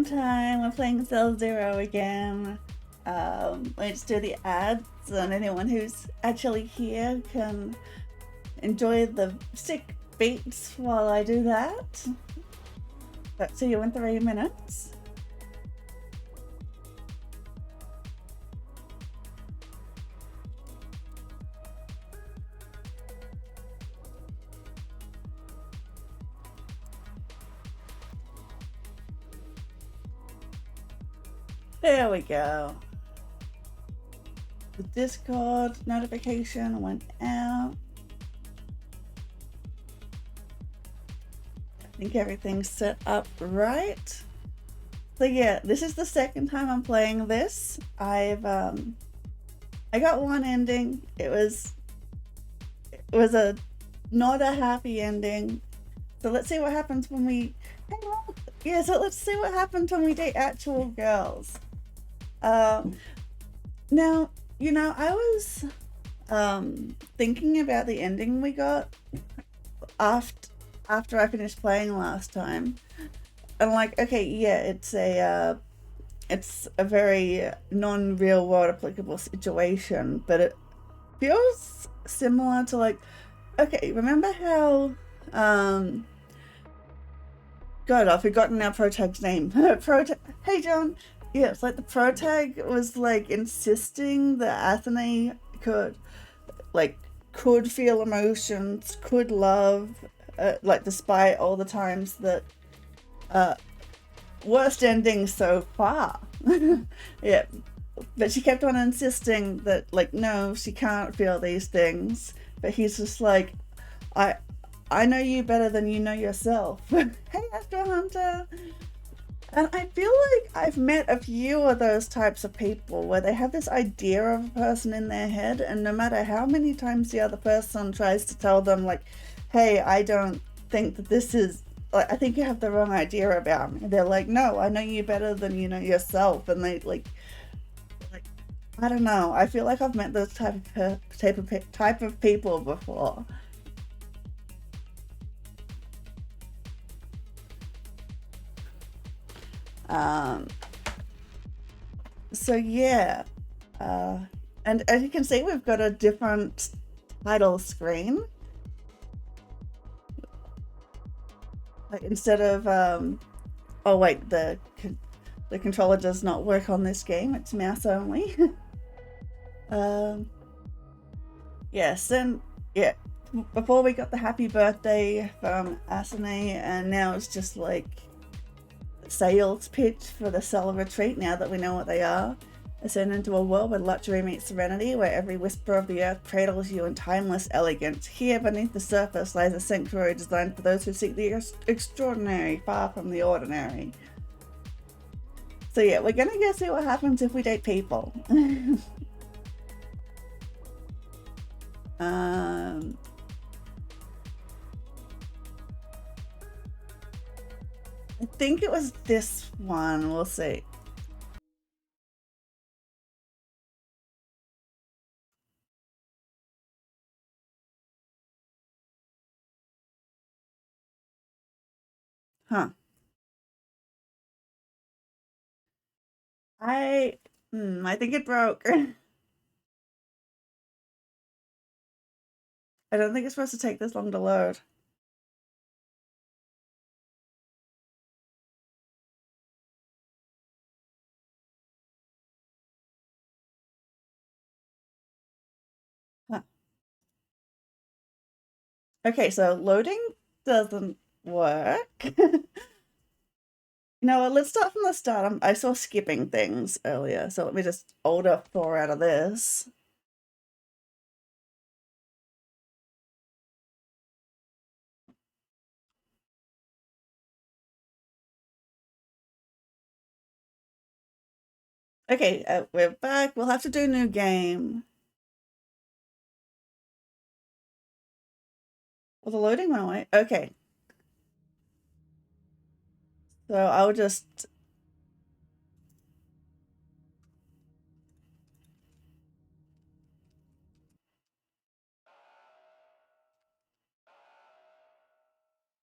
time. We're playing Cell Zero again. Let's do the ads, and anyone who's actually here can enjoy the sick beats while I do that. But see you in 3 minutes. There we go. The Discord notification went out. I think everything's set up right. So yeah, this is the second time I'm playing this. I got one ending. It was a not a happy ending. So let's see what happens when we yeah, so let's see what happens when we date actual girls. Now, you know, I was thinking about the ending we got after I finished playing last time. I'm like, okay, yeah, it's a very non-real world applicable situation, but it feels similar to like, okay, remember how God, I've forgotten our protag's name. Hey John. Yeah, it's like the protag was like insisting that Athene could feel emotions, could love, like despite all the times that worst ending so far. Yeah, but she kept on insisting that like no, she can't feel these things. But he's just like, I know you better than you know yourself. Hey, Astro Hunter. And I feel like I've met a few of those types of people where they have this idea of a person in their head, and no matter how many times the other person tries to tell them, like, hey, I don't think that this is, like, I think you have the wrong idea about me. They're like, no, I know you better than you know yourself. And they, like I don't know. I feel like I've met those type of people before. Um, so yeah, and as you can see, we've got a different title screen. Like instead of oh wait, the controller does not work on this game. It's mouse only. Yes, and yeah, before we got the happy birthday from Asane, and now it's just like sales pitch for the Cellar Retreat now that we know what they are. Ascend into a world where luxury meets serenity, where every whisper of the earth cradles you in timeless elegance. Here beneath the surface lies a sanctuary designed for those who seek the extraordinary, far from the ordinary. So yeah, we're gonna go see what happens if we date people. um, I think it was this one. We'll see. Huh. I I think it broke. I don't think it's supposed to take this long to load. Huh. Okay, so loading doesn't work. You know what, let's start from the start. I saw skipping things earlier, so let me just order 4 out of this. Okay, we're back. We'll have to do new game. Well, the loading went away. Okay. So I'll just...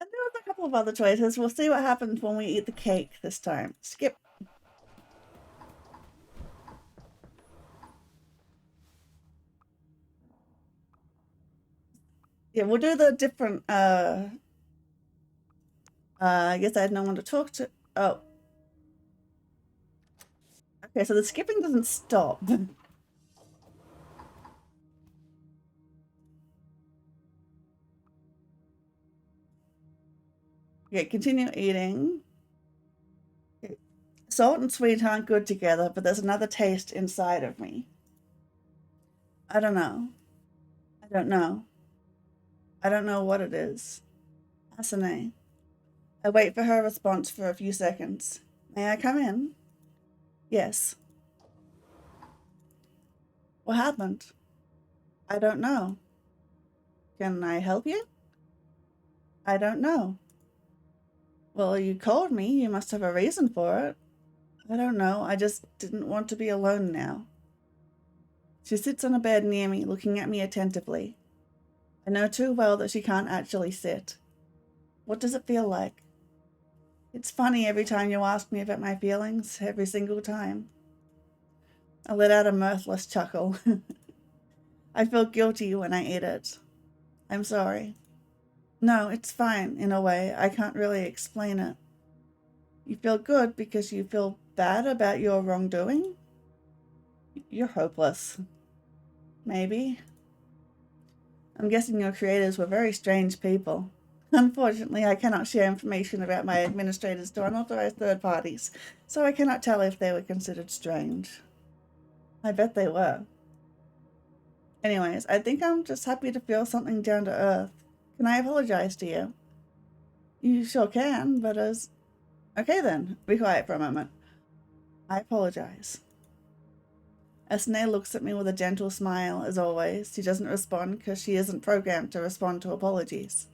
And there with a couple of other choices. We'll see what happens when we eat the cake this time. Skip. Yeah, we'll do the different, I guess I had no one to talk to. Oh. Okay, so the skipping doesn't stop. Okay, continue eating. Okay. Salt and sweet aren't good together, but there's another taste inside of me. I don't know. I don't know. I don't know what it is. Asane. I wait for her response for a few seconds. May I come in? Yes. What happened? I don't know. Can I help you? I don't know. Well, you called me. You must have a reason for it. I don't know. I just didn't want to be alone now. She sits on a bed near me, looking at me attentively. I know too well that she can't actually sit. What does it feel like? It's funny every time you ask me about my feelings, every single time. I let out a mirthless chuckle. I feel guilty when I eat it. I'm sorry. No, it's fine, in a way. I can't really explain it. You feel good because you feel bad about your wrongdoing? You're hopeless. Maybe. I'm guessing your creators were very strange people. Unfortunately, I cannot share information about my administrators to unauthorized third parties, so I cannot tell if they were considered strange. I bet they were. Anyways, I think I'm just happy to feel something down to earth. Can I apologize to you? You sure can, but as... Okay then, be quiet for a moment. I apologize. Asane looks at me with a gentle smile, as always. She doesn't respond because she isn't programmed to respond to apologies.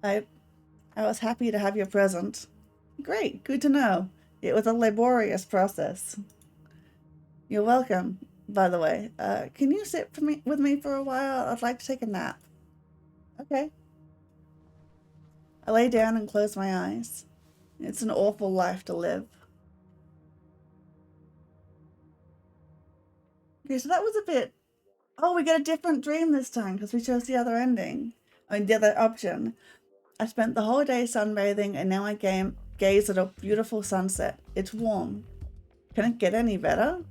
I was happy to have you present. Great, good to know. It was a laborious process. You're welcome, by the way. Can you sit with me for a while? I'd like to take a nap. Okay. I lay down and close my eyes. It's an awful life to live. Okay, so that was a bit... Oh, we get a different dream this time because we chose the other ending. I mean, the other option. I spent the whole day sunbathing and now I gaze at a beautiful sunset. It's warm. Can it get any better?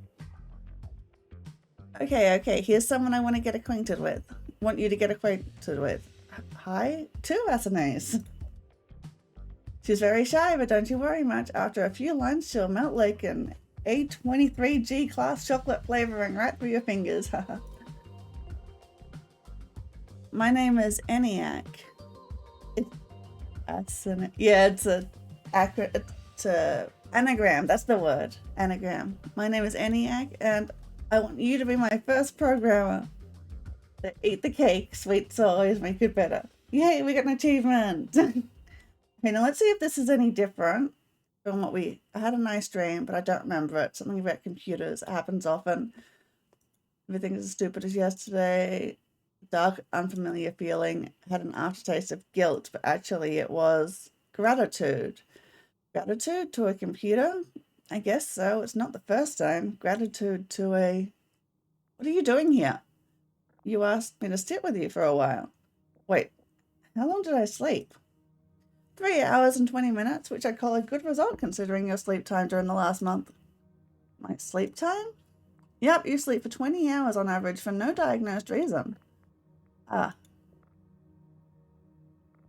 Okay, here's someone I want to get acquainted with. Want you to get acquainted with. Hi? Two Asanes. She's very shy, but don't you worry much. After a few lines, she'll melt like an A23G class chocolate flavoring right through your fingers. My name is ENIAC. Yeah, it's a anagram. That's the word. Anagram. My name is ENIAC, and I want you to be my first programmer. Eat the cake. Sweets always make it better. Yay, we got an achievement. Okay, now let's see if this is any different from what I had a nice dream, but I don't remember it. Something about computers. It happens often. Everything is as stupid as yesterday. Dark, unfamiliar feeling. I had an aftertaste of guilt, but actually it was gratitude. Gratitude to a computer? I guess so. It's not the first time. Gratitude to a... What are you doing here? You asked me to sit with you for a while. Wait, how long did I sleep? 3 hours and 20 minutes, which I'd call a good result considering your sleep time during the last month. My sleep time? Yep, you sleep for 20 hours on average for no diagnosed reason. Ah.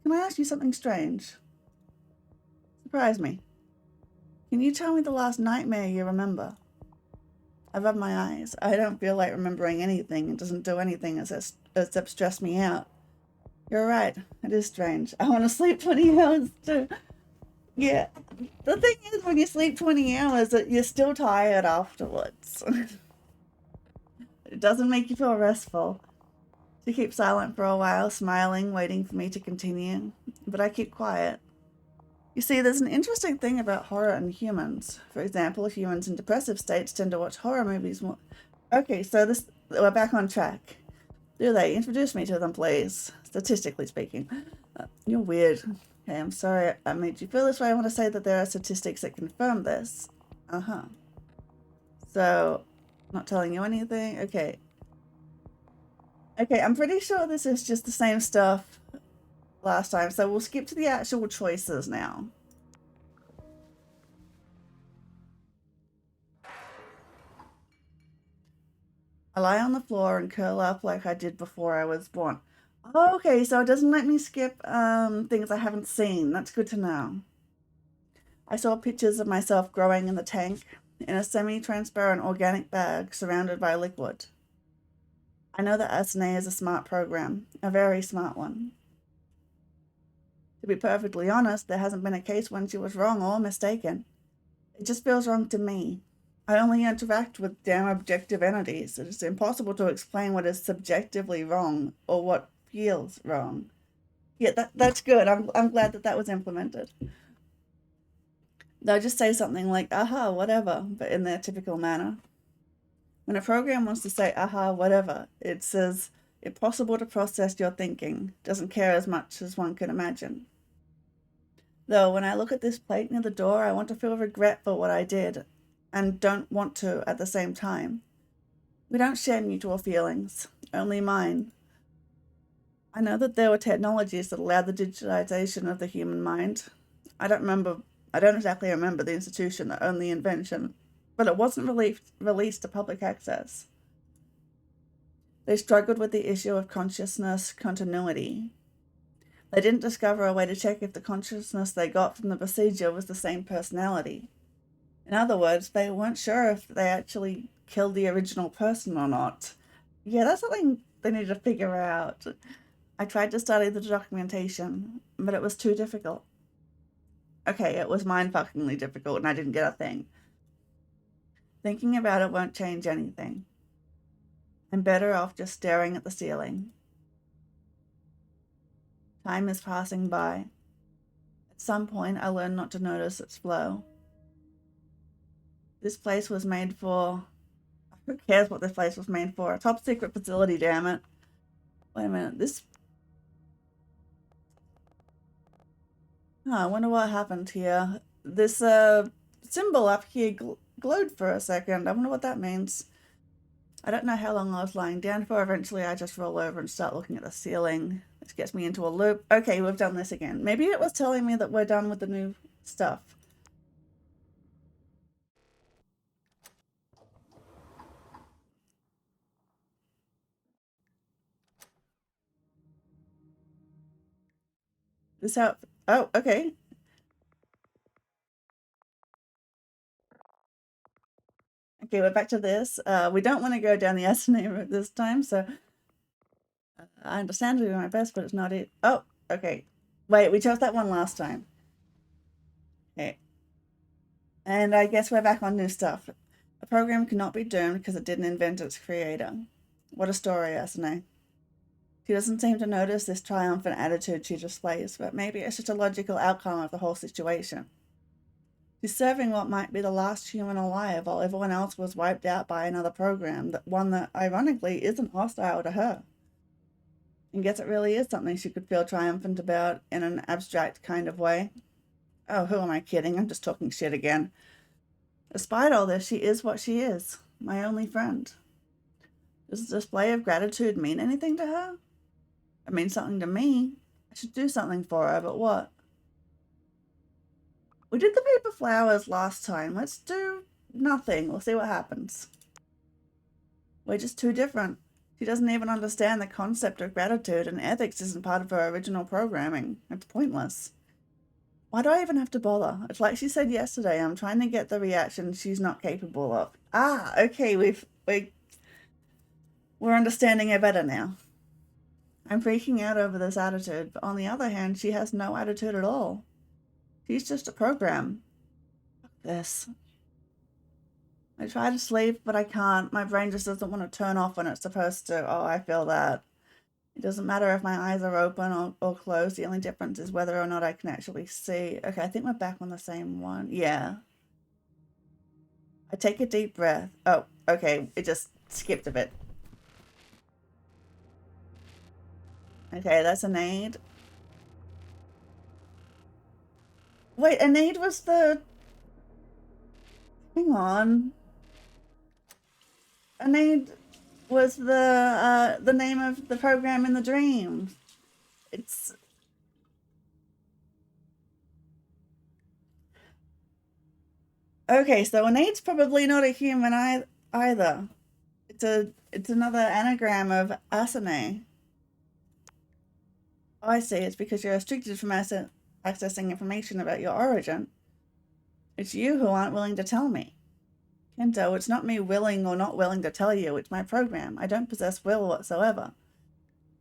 Can I ask you something strange? Surprise me. Can you tell me the last nightmare you remember? I rub my eyes. I don't feel like remembering anything. It doesn't do anything except stress me out. You're right. It is strange. I want to sleep 20 hours too. Yeah. The thing is, when you sleep 20 hours, you're still tired afterwards. It doesn't make you feel restful. She keeps silent for a while, smiling, waiting for me to continue. But I keep quiet. You see, there's an interesting thing about horror and humans. For example, humans in depressive states tend to watch horror movies more. Okay, so we're back on track. Do they? Introduce me to them, please. Statistically speaking. You're weird. Okay, I'm sorry I made you feel this way. I want to say that there are statistics that confirm this. So, not telling you anything. Okay. Okay, I'm pretty sure this is just the same stuff last time. So we'll skip to the actual choices now. I lie on the floor and curl up like I did before I was born. Oh, okay, so it doesn't let me skip things I haven't seen. That's good to know. I saw pictures of myself growing in the tank in a semi-transparent organic bag surrounded by liquid. I know that Asane is a smart program, a very smart one. To be perfectly honest, there hasn't been a case when she was wrong or mistaken. It just feels wrong to me. I only interact with damn objective entities. It is impossible to explain what is subjectively wrong or what feels wrong. Yeah, that's good. I'm glad that that was implemented. They'll just say something like, aha, whatever, but in their typical manner. When a program wants to say, aha, whatever, it says, impossible to process your thinking, doesn't care as much as one can imagine. Though, when I look at this plate near the door, I want to feel regret for what I did, and don't want to at the same time. We don't share mutual feelings, only mine. I know that there were technologies that allowed the digitization of the human mind. I don't exactly remember the institution that owned the invention, but it wasn't released to public access. They struggled with the issue of consciousness continuity. They didn't discover a way to check if the consciousness they got from the procedure was the same personality. In other words, they weren't sure if they actually killed the original person or not. Yeah, that's something they need to figure out. I tried to study the documentation, but it was too difficult. Okay, it was mind-fuckingly difficult and I didn't get a thing. Thinking about it won't change anything. I'm better off just staring at the ceiling. Time is passing by. At some point, I learned not to notice its flow. This place was made for... Who cares what this place was made for? A top secret facility, damn it. Wait a minute, this... Oh, I wonder what happened here. This symbol up here glowed for a second. I wonder what that means. I don't know how long I was lying down for. Eventually I just roll over and start looking at the ceiling. This gets me into a loop. Okay, we've done this again. Maybe it was telling me that we're done with the new stuff. This how... Oh, okay. Okay, we're back to this. We don't want to go down the Asane route this time, so... I understand doing my best, but it's not it. Oh, okay. Wait, we chose that one last time. Okay. And I guess we're back on new stuff. A program cannot be doomed because it didn't invent its creator. What a story, Asane. She doesn't seem to notice this triumphant attitude she displays, but maybe it's just a logical outcome of the whole situation. She's serving what might be the last human alive while everyone else was wiped out by another program, one that ironically isn't hostile to her. And guess it really is something she could feel triumphant about in an abstract kind of way. Oh, who am I kidding? I'm just talking shit again. Despite all this, she is what she is, my only friend. Does the display of gratitude mean anything to her? It means something to me. I should do something for her, but what? We did the paper flowers last time. Let's do nothing. We'll see what happens. We're just too different. She doesn't even understand the concept of gratitude, and ethics isn't part of her original programming. It's pointless. Why do I even have to bother? It's like she said yesterday, I'm trying to get the reaction she's not capable of. Ah, okay, we're understanding her better now. I'm freaking out over this attitude, but on the other hand, she has no attitude at all. She's just a program. Fuck this. I try to sleep, but I can't. My brain just doesn't want to turn off when it's supposed to. Oh, I feel that. It doesn't matter if my eyes are open or closed. The only difference is whether or not I can actually see. Okay, I think we're back on the same one. Yeah. I take a deep breath. Oh, okay. It just skipped a bit. Okay, that's an aid. Wait, Anade was the... Hang on. Anade was the name of the program in the dream. It's... Okay, so Anade's probably not a human either. It's another anagram of Asane. Oh, I see. It's because you're restricted from accessing information about your origin. It's you who aren't willing to tell me. Kento, it's not me willing or not willing to tell you. It's my program. I don't possess will whatsoever.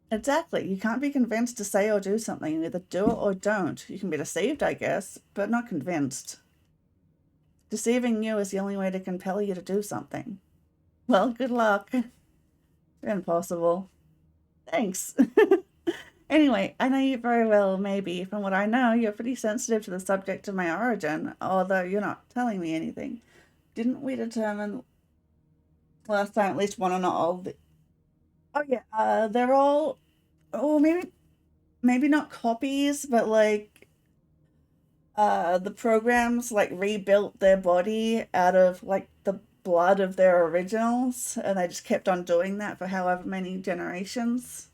Exactly. You can't be convinced to say or do something. You either do it or don't. You can be deceived, I guess, but not convinced. Deceiving you is the only way to compel you to do something. Well, good luck. Impossible. Thanks. Anyway, I know you very well, maybe. From what I know, you're pretty sensitive to the subject of my origin, although you're not telling me anything. Didn't we determine last time at least one or not all the... Oh yeah, they're all... Oh, maybe not copies, but like the programs like rebuilt their body out of like the blood of their originals, and they just kept on doing that for however many generations.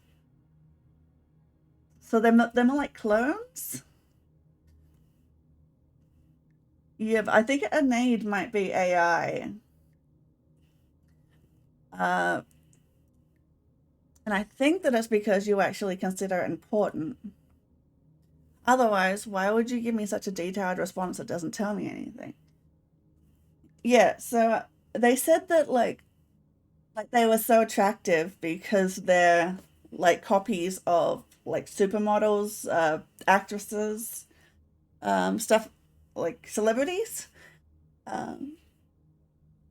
So they're more like clones. Yeah, but I think Anade might be AI. And I think that it's because you actually consider it important. Otherwise, why would you give me such a detailed response that doesn't tell me anything? Yeah, so they said that like they were so attractive because they're like copies of like supermodels, actresses, stuff like celebrities. Um,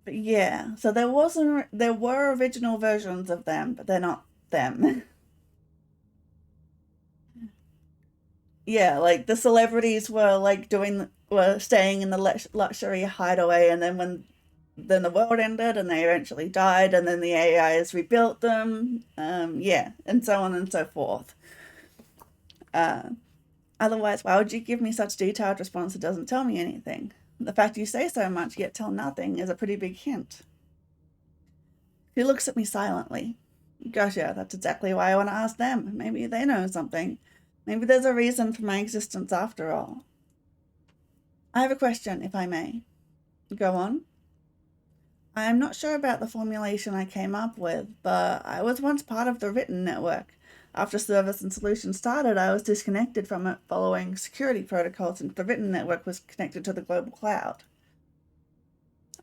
but yeah, so there were original versions of them, but they're not them. Yeah, like the celebrities were like were staying in the luxury hideaway, and then the world ended, and they eventually died, and then the AIs rebuilt them. Yeah, and so on and so forth. Uh, Otherwise, why would you give me such detailed response that doesn't tell me anything? The fact you say so much yet tell nothing is a pretty big hint. He looks at me silently. Gosh, yeah, that's exactly why I want to ask them. Maybe they know something. Maybe there's a reason for my existence after all. I have a question, if I may. Go on. I am not sure about the formulation I came up with, but I was once part of the written network. After Service and Solutions started, I was disconnected from it following security protocols, and the written network was connected to the global cloud.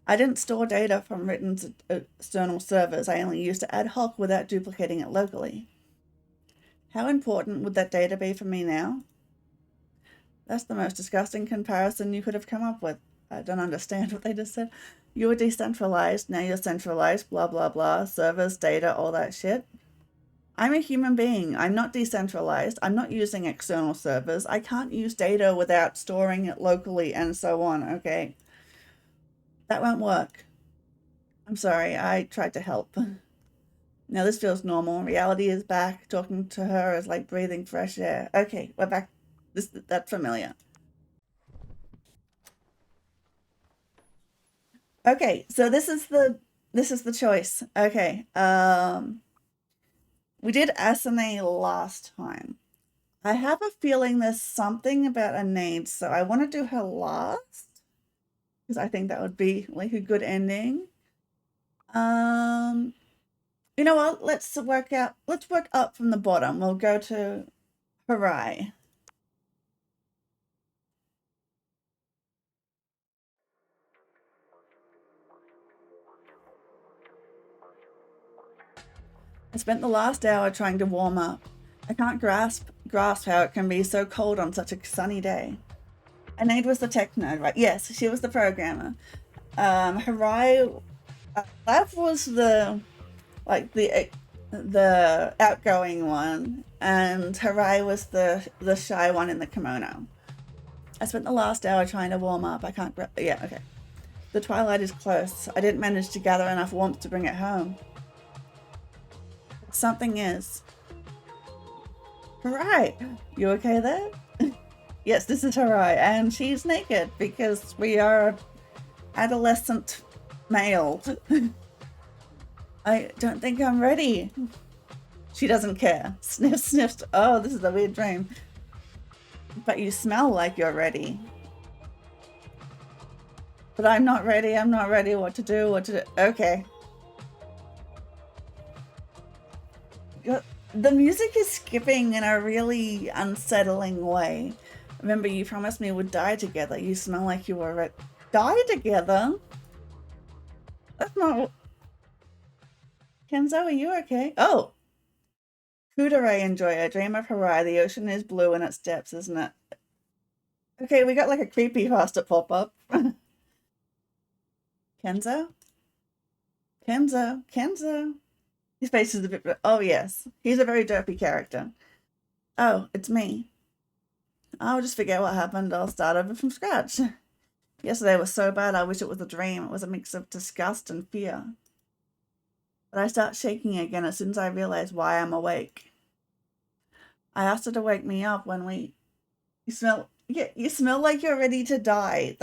I didn't store data from written's external servers. I only used it ad hoc without duplicating it locally. How important would that data be for me now? That's the most disgusting comparison you could have come up with. I don't understand what they just said. You were decentralized, now you're centralized, blah, blah, blah, servers, data, all that shit. I'm a human being. I'm not decentralized. I'm not using external servers. I can't use data without storing it locally and so on, okay? That won't work. I'm sorry, I tried to help. Now this feels normal. Reality is back. Talking to her is like breathing fresh air. Okay, we're back. That's familiar. Okay, so this is the choice. Okay. We did Asane last time. I have a feeling there's something about Anade, so I want to do her last because I think that would be like a good ending. Um, you know what? Let's work up from the bottom. We'll go to Harai. I spent the last hour trying to warm up. I can't grasp how it can be so cold on such a sunny day. Anade was the tech nerd, right? Yes, she was the programmer. Harai, Lav was the like the outgoing one, and Harai was the shy one in the kimono. I spent the last hour trying to warm up. I can't. Yeah, okay. The twilight is close. I didn't manage to gather enough warmth to bring it home. Something is. Right. You okay there? Yes, this is Harai, and she's naked because we are adolescent male. I don't think I'm ready. She doesn't care. Sniff, sniffed. Oh, this is a weird dream. But you smell like you're ready. But I'm not ready. I'm not ready. What to do? What to do? Okay. The music is skipping in a really unsettling way. Remember, you promised me we'd die together. You smell like you were ready. Die together? That's not... Kenzo, are you okay? Oh! Kudere enjoy. Dream of Harai. The ocean is blue in its depths, isn't it? Okay, we got like a creepypasta pop-up. Kenzo? Kenzo? Kenzo? His face is a bit... Oh, yes. He's a very derpy character. Oh, it's me. I'll just forget what happened. I'll start over from scratch. Yesterday was so bad, I wish it was a dream. It was a mix of disgust and fear. But I start shaking again as soon as I realize why I'm awake. I asked her to wake me up when you smell like you're ready to die.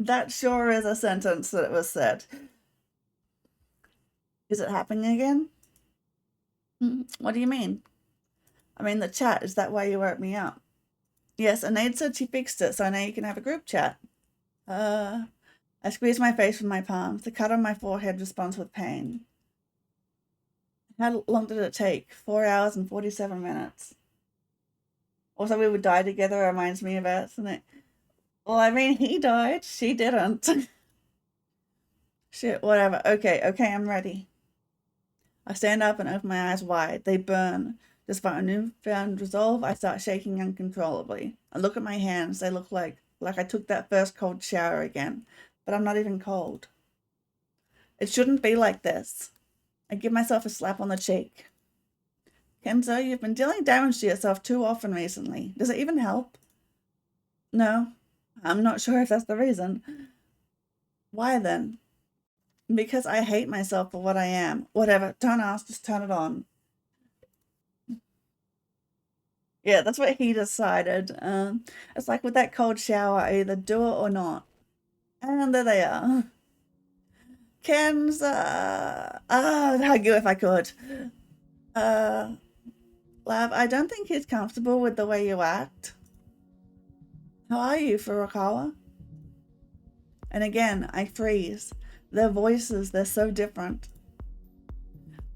That sure is a sentence that was said. Is it happening again? What do you mean? I mean the chat. Is that why you woke me up? Yes, Anaid said she fixed it, so now you can have a group chat. I squeeze my face with my palms. The cut on my forehead responds with pain. How long did it take? 4 hours and 47 minutes. Also, we would die together reminds me of it, doesn't it? Well, I mean, he died. She didn't. Shit, whatever. Okay, I'm ready. I stand up and open my eyes wide. They burn. Despite a newfound resolve, I start shaking uncontrollably. I look at my hands. They look like I took that first cold shower again. But I'm not even cold. It shouldn't be like this. I give myself a slap on the cheek. Kenzo, you've been dealing damage to yourself too often recently. Does it even help? No. I'm not sure if that's the reason. Why then? Because I hate myself for what I am. Whatever. Don't ask. Just turn it on. Yeah, that's what he decided. It's like with that cold shower, I either do it or not. And there they are. Ken's, I'd hug you if I could. Lab, I don't think he's comfortable with the way you act. How are you, Furukawa? And again, I freeze. Their voices, they're so different.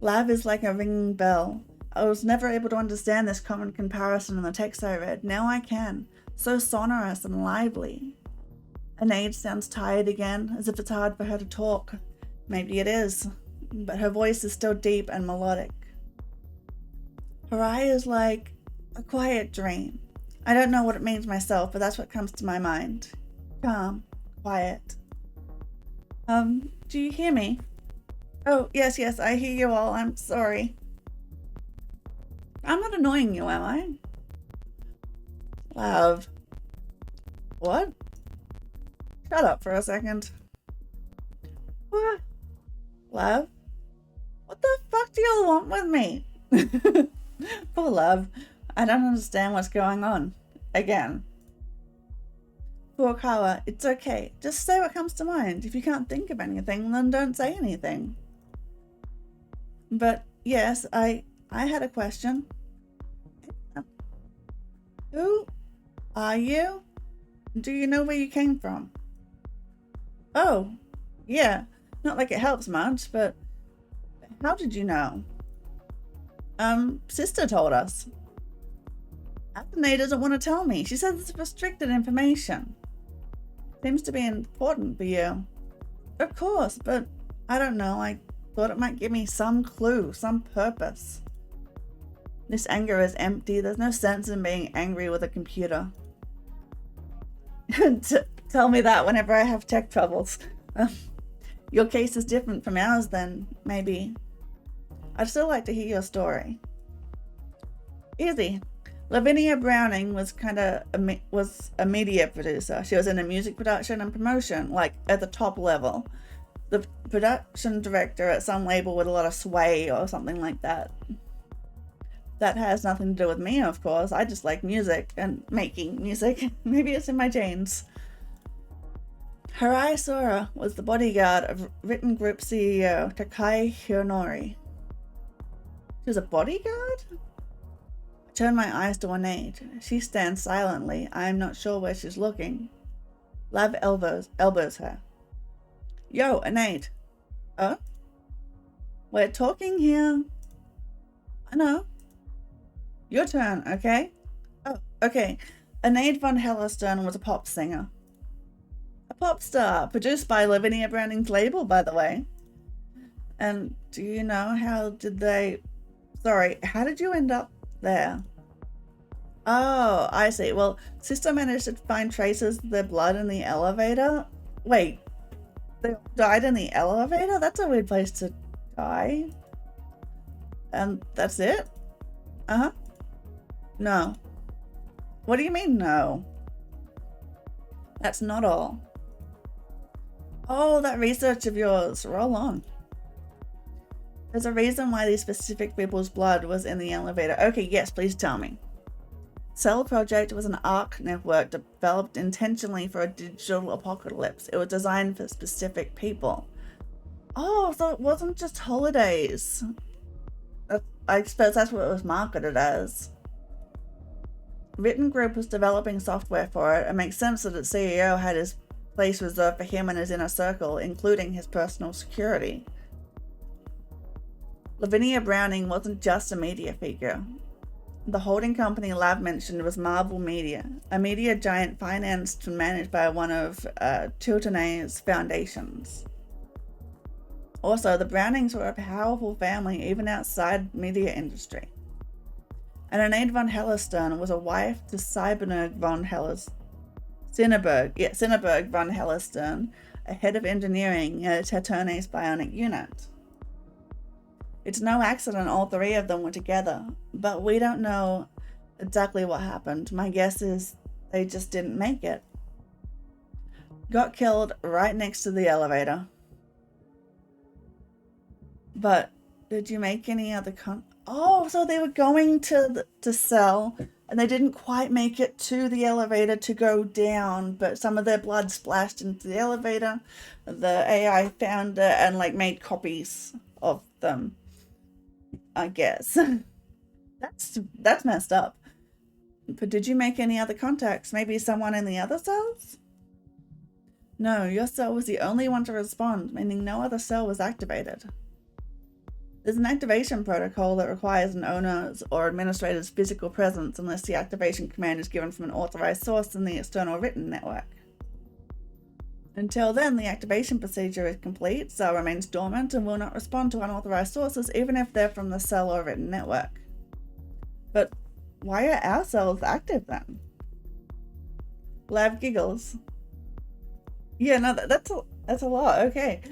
Lab is like a ringing bell. I was never able to understand this common comparison in the text I read. Now I can. So sonorous and lively. Anaid sounds tired again, as if it's hard for her to talk. Maybe it is, but her voice is still deep and melodic. Harai is like a quiet dream. I don't know what it means myself, but that's what comes to my mind. Calm, quiet. Do you hear me? Oh, yes, I hear you all. I'm sorry. I'm not annoying you, am I? Love. What? Shut up for a second. What? Love? What the fuck do y'all want with me? Poor Love. I don't understand what's going on. Again. Furukawa, it's okay. Just say what comes to mind. If you can't think of anything, then don't say anything. But yes, I had a question. Who are you? Do you know where you came from? Oh, yeah. Not like it helps much, but how did you know? Sister told us. Athene doesn't want to tell me. She says it's restricted information. Seems to be important for you. Of course, but I don't know. I thought it might give me some clue, some purpose. This anger is empty. There's no sense in being angry with a computer. Tell me that whenever I have tech troubles. Your case is different from ours then, maybe. I'd still like to hear your story. Easy. Lavinia Browning was a media producer. She was in a music production and promotion, like at the top level. The production director at some label with a lot of sway or something like that. That has nothing to do with me, of course. I just like music and making music. Maybe it's in my genes. Harai Sora was the bodyguard of Written Group CEO Takai Hionori. She was a bodyguard? I turn my eyes to Oneid. She stands silently. I am not sure where she's looking. Lav elbows her. Yo, Oneid. Oh? We're talking here. I know. Your turn, okay? Oh, okay. Oneid von Hellerstern was a pop singer. A pop star, produced by Lavinia Browning's label, by the way. And do you know how did you end up there? Oh, I see. Well, Sister managed to find traces of their blood in the elevator. Wait, they died in the elevator? That's a weird place to die. And that's it? Uh-huh. No. What do you mean, no? That's not all. Oh, that research of yours. Roll on. There's a reason why these specific people's blood was in the elevator. Okay, yes, please tell me. Cell Project was an ARC network developed intentionally for a digital apocalypse. It was designed for specific people. Oh, so it wasn't just holidays. I suppose that's what it was marketed as. Written Group was developing software for it. It makes sense that its CEO had his place reserved for him and his inner circle, including his personal security. Lavinia Browning wasn't just a media figure. The holding company Lav mentioned was Marvel Media, a media giant financed and managed by one of Tiltonay's foundations. Also, the Brownings were a powerful family even outside the media industry. And Oneid von Hellerstern was a wife to Cinneberg von Hellerstern, a head of engineering at Tiltonay's bionic unit. It's no accident all three of them were together, but we don't know exactly what happened. My guess is they just didn't make it. Got killed right next to the elevator. But did you make any other Oh, so they were going to Cell, and they didn't quite make it to the elevator to go down, but some of their blood splashed into the elevator. The AI found it and made copies of them, I guess. That's messed up. But did you make any other contacts? Maybe someone in the other cells? No, your cell was the only one to respond, meaning no other cell was activated. There's an activation protocol that requires an owner's or administrator's physical presence unless the activation command is given from an authorized source in the external written network. Until then, the activation procedure is complete, cell remains dormant and will not respond to unauthorized sources even if they're from the cell or written network. But why are our cells active then? Lav giggles. Yeah, no, that's a lot, okay.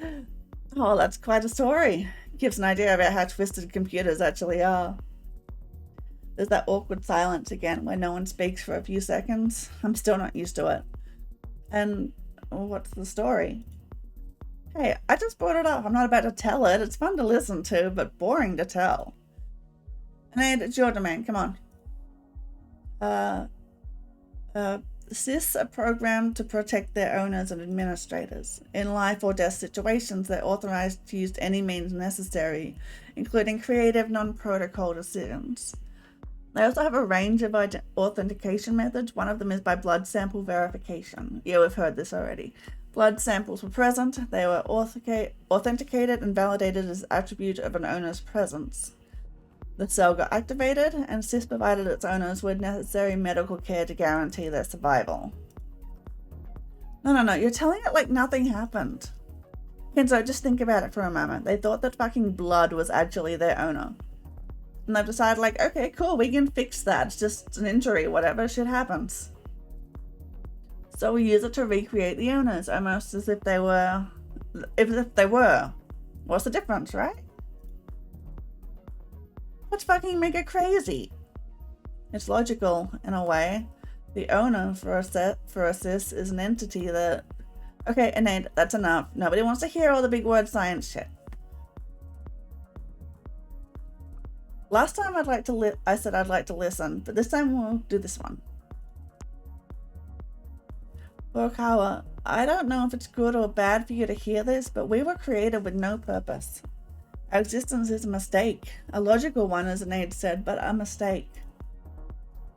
Oh, that's quite a story. Gives an idea about how twisted computers actually are. There's that awkward silence again where no one speaks for a few seconds. I'm still not used to it. And what's the story? Hey, I just brought it up. I'm not about to tell it. It's fun to listen to, but boring to tell. And it's your domain. Come on. CIS are programmed to protect their owners and administrators. In life or death situations, they're authorized to use any means necessary, including creative, non-protocol decisions. They also have a range of authentication methods. One of them is by blood sample verification. Yeah, we've heard this already. Blood samples were present. They were authenticated and validated as attribute of an owner's presence. The cell got activated, and CIS provided its owners with necessary medical care to guarantee their survival. No, you're telling it like nothing happened. Kenzo, just think about it for a moment. They thought that fucking blood was actually their owner. And they've decided okay, cool, we can fix that. It's just an injury, whatever, shit happens. So we use it to recreate the owners, almost as if they were... If they were. What's the difference, right? Let's fucking make it crazy. It's logical, in a way. The owner for a CIS is an entity that... Okay, Oneid, that's enough. Nobody wants to hear all the big word science shit. Last time I said I'd like to listen, but this time we'll do this one. Furukawa, I don't know if it's good or bad for you to hear this, but we were created with no purpose. Our existence is a mistake. A logical one, as Anade said, but a mistake.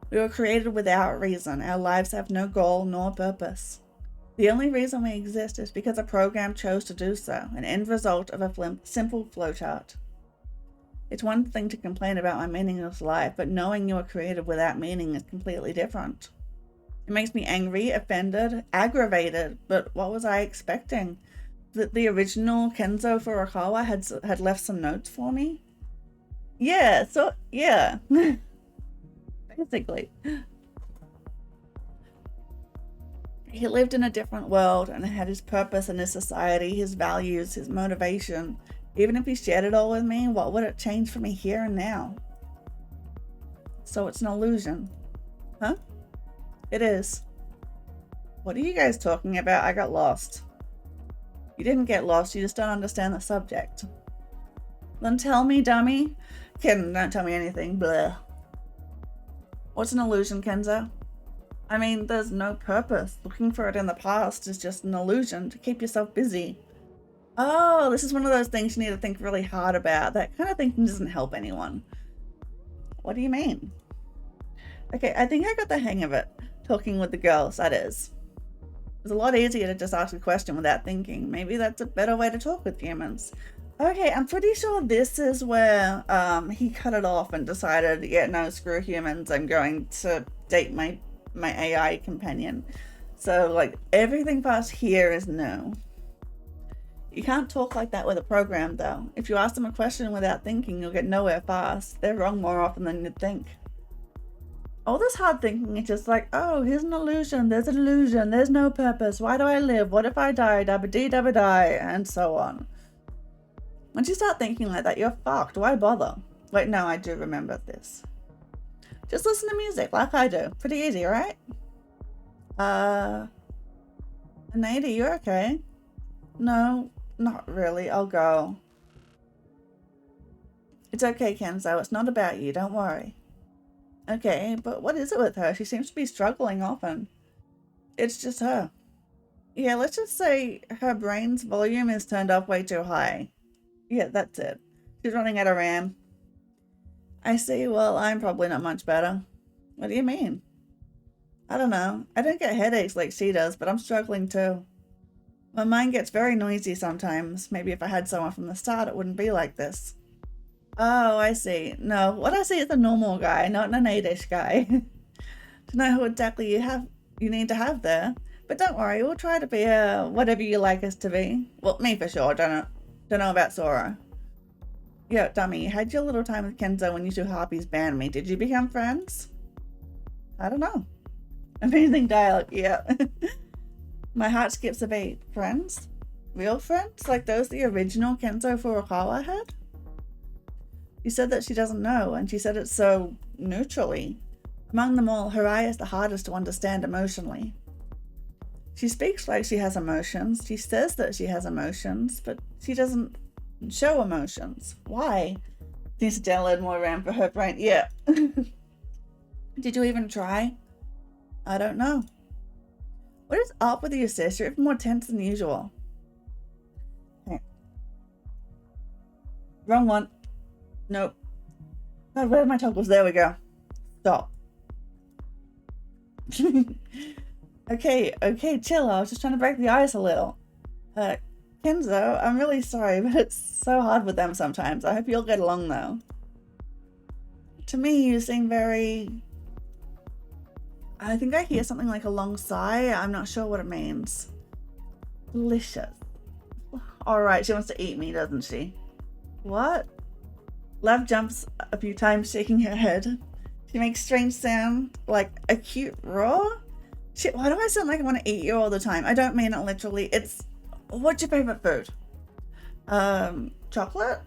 We were created without reason. Our lives have no goal nor purpose. The only reason we exist is because a program chose to do so, an end result of a simple flowchart. It's one thing to complain about my meaningless life, but knowing you were created without meaning is completely different. It makes me angry, offended, aggravated, but what was I expecting? That the original Kenzo Furukawa had left some notes for me? Yeah, basically. He lived in a different world and had his purpose in his society, his values, his motivation. Even if he shared it all with me, what would it change for me here and now? So it's an illusion. Huh? It is. What are you guys talking about? I got lost. You didn't get lost, you just don't understand the subject. Then tell me, dummy. Ken, don't tell me anything. Blah. What's an illusion, Kenzo? I mean, there's no purpose. Looking for it in the past is just an illusion to keep yourself busy. Oh, this is one of those things you need to think really hard about. That kind of thinking doesn't help anyone. What do you mean? Okay, I think I got the hang of it. Talking with the girls, that is. It's a lot easier to just ask a question without thinking. Maybe that's a better way to talk with humans. Okay, I'm pretty sure this is where he cut it off and decided, yeah, no, screw humans. I'm going to date my AI companion. So, like, everything past here is no. You can't talk like that with a program, though. If you ask them a question without thinking, you'll get nowhere fast. They're wrong more often than you'd think. All this hard thinking is just like, oh, here's an illusion, there's an illusion, there's no purpose, why do I live, what if I die, dabba-dee, dabba-die, and so on. Once you start thinking like that, you're fucked. Why bother? Wait, no, I do remember this. Just listen to music like I do. Pretty easy, right? Anade, you're okay? No, not really. I'll go. It's okay, Kenzo. It's not about you. Don't worry. Okay, but what is it with her? She seems to be struggling often. It's just her. Yeah, let's just say her brain's volume is turned up way too high. Yeah, that's it. She's running out of RAM. I see. Well, I'm probably not much better. What do you mean? I don't know. I don't get headaches like she does, but I'm struggling too. My mind gets very noisy sometimes. Maybe if I had someone from the start, it wouldn't be like this. Oh, I see. No, what I see is a normal guy, not an Anadish guy. To know who exactly you need to have there. But don't worry, we'll try to be whatever you like us to be. Well, me for sure. Don't know about Sora. Yo, dummy, you had your little time with Kenzo when you two harpies banned me. Did you become friends? I don't know. Amazing dialogue, yeah. My heart skips a beat. Friends? Real friends? Like those the original Kenzo Furukawa had? You said that she doesn't know, and she said it so neutrally. Among them all, Hirai is the hardest to understand emotionally. She speaks like she has emotions. She says that she has emotions, but she doesn't show emotions. Why? Needs to download more RAM for her brain. Yeah. Did you even try? I don't know. What is up with you, sis? You're even more tense than usual. Okay. Wrong one. Nope. God, where are my toggles? There we go. Stop. Okay, chill. I was just trying to break the ice a little. Kenzo, I'm really sorry, but it's so hard with them sometimes. I hope you'll get along, though. To me, you seem very... I think I hear something like a long sigh. I'm not sure what it means. Delicious. Alright, she wants to eat me, doesn't she? What? Lav jumps a few times, shaking her head. She makes strange sound, like a cute roar. Shit, why do I sound like I want to eat you all the time? I don't mean it literally. It's... What's your favorite food? Chocolate?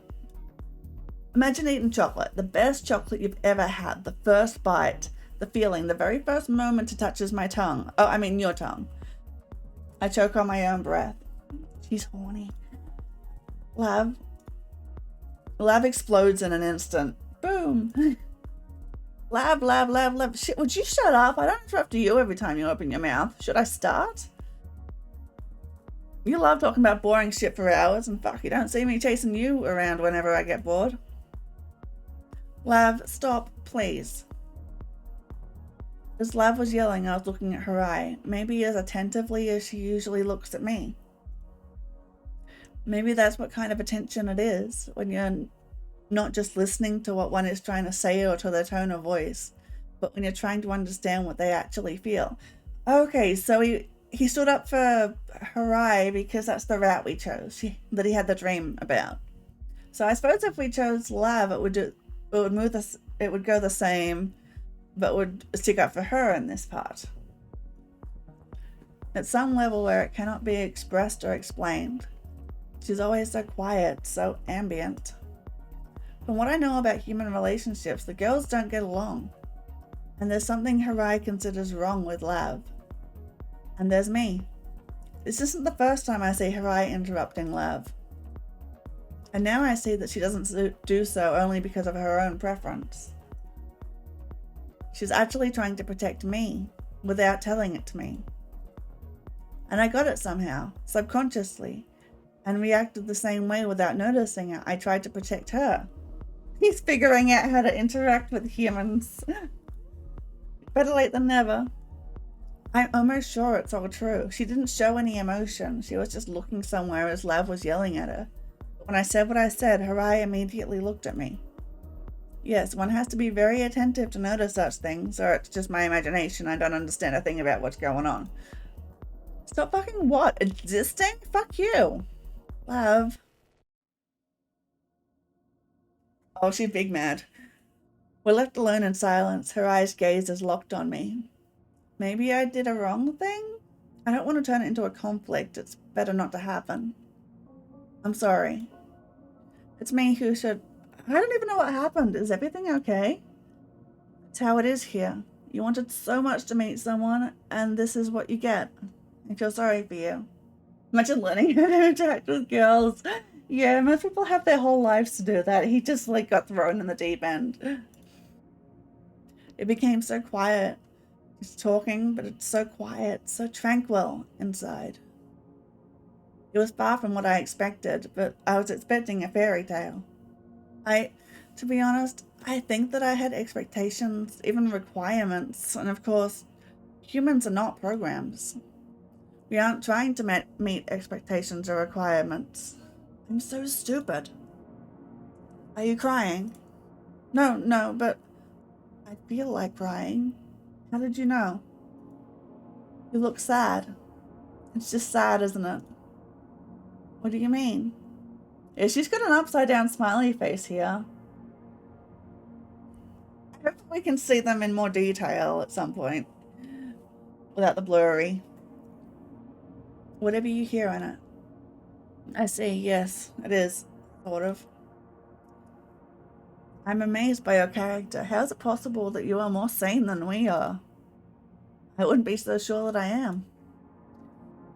Imagine eating chocolate. The best chocolate you've ever had. The first bite. The feeling. The very first moment it touches my tongue. Oh, I mean your tongue. I choke on my own breath. She's horny. Lav explodes in an instant. Boo! room. Lav, lav, lav, lav. Shit, would you shut up? I don't interrupt you every time you open your mouth. Should I start? You love talking about boring shit for hours, and fuck, you don't see me chasing you around whenever I get bored. Lav, stop, please. As Lav was yelling, I was looking at Harai, maybe as attentively as she usually looks at me. Maybe that's what kind of attention it is, when you're not just listening to what one is trying to say or to their tone of voice, but when you're trying to understand what they actually feel. Okay, so he stood up for Harai because that's the route we chose, that he had the dream about. So I suppose if we chose Lav, it would go the same, but would stick up for her in this part. At some level where it cannot be expressed or explained. She's always so quiet, so ambient. From what I know about human relationships, the girls don't get along. And there's something Harai considers wrong with Lav. And there's me. This isn't the first time I see Harai interrupting Lav. And now I see that she doesn't do so only because of her own preference. She's actually trying to protect me without telling it to me. And I got it somehow, subconsciously, and reacted the same way without noticing it. I tried to protect her. He's figuring out how to interact with humans. Better late than never. I'm almost sure it's all true. She didn't show any emotion. She was just looking somewhere as Lav was yelling at her. But when I said what I said, Harai immediately looked at me. Yes, one has to be very attentive to notice such things, or it's just my imagination. I don't understand a thing about what's going on. Stop fucking what? Existing? Fuck you. Lav. Oh, she's big mad. We're left alone in silence. Her eyes gaze is locked on me. Maybe I did a wrong thing? I don't want to turn it into a conflict. It's better not to happen. I'm sorry. It's me who should... I don't even know what happened. Is everything okay? It's how it is here. You wanted so much to meet someone, and this is what you get. I feel sorry for you. Imagine learning how to interact with girls. Yeah, most people have their whole lives to do that. He just got thrown in the deep end. It became so quiet. He's talking, but it's so quiet, so tranquil inside. It was far from what I expected, but I was expecting a fairy tale. To be honest, I think that I had expectations, even requirements, and of course, humans are not programs. We aren't trying to meet expectations or requirements. I'm so stupid. Are you crying? No, but I feel like crying. How did you know? You look sad. It's just sad, isn't it? What do you mean? Yeah, she's got an upside down smiley face here. I hope we can see them in more detail at some point. Without the blurry. Whatever you hear in it. I see, yes, it is. Sort of. I'm amazed by your character. How is it possible that you are more sane than we are? I wouldn't be so sure that I am.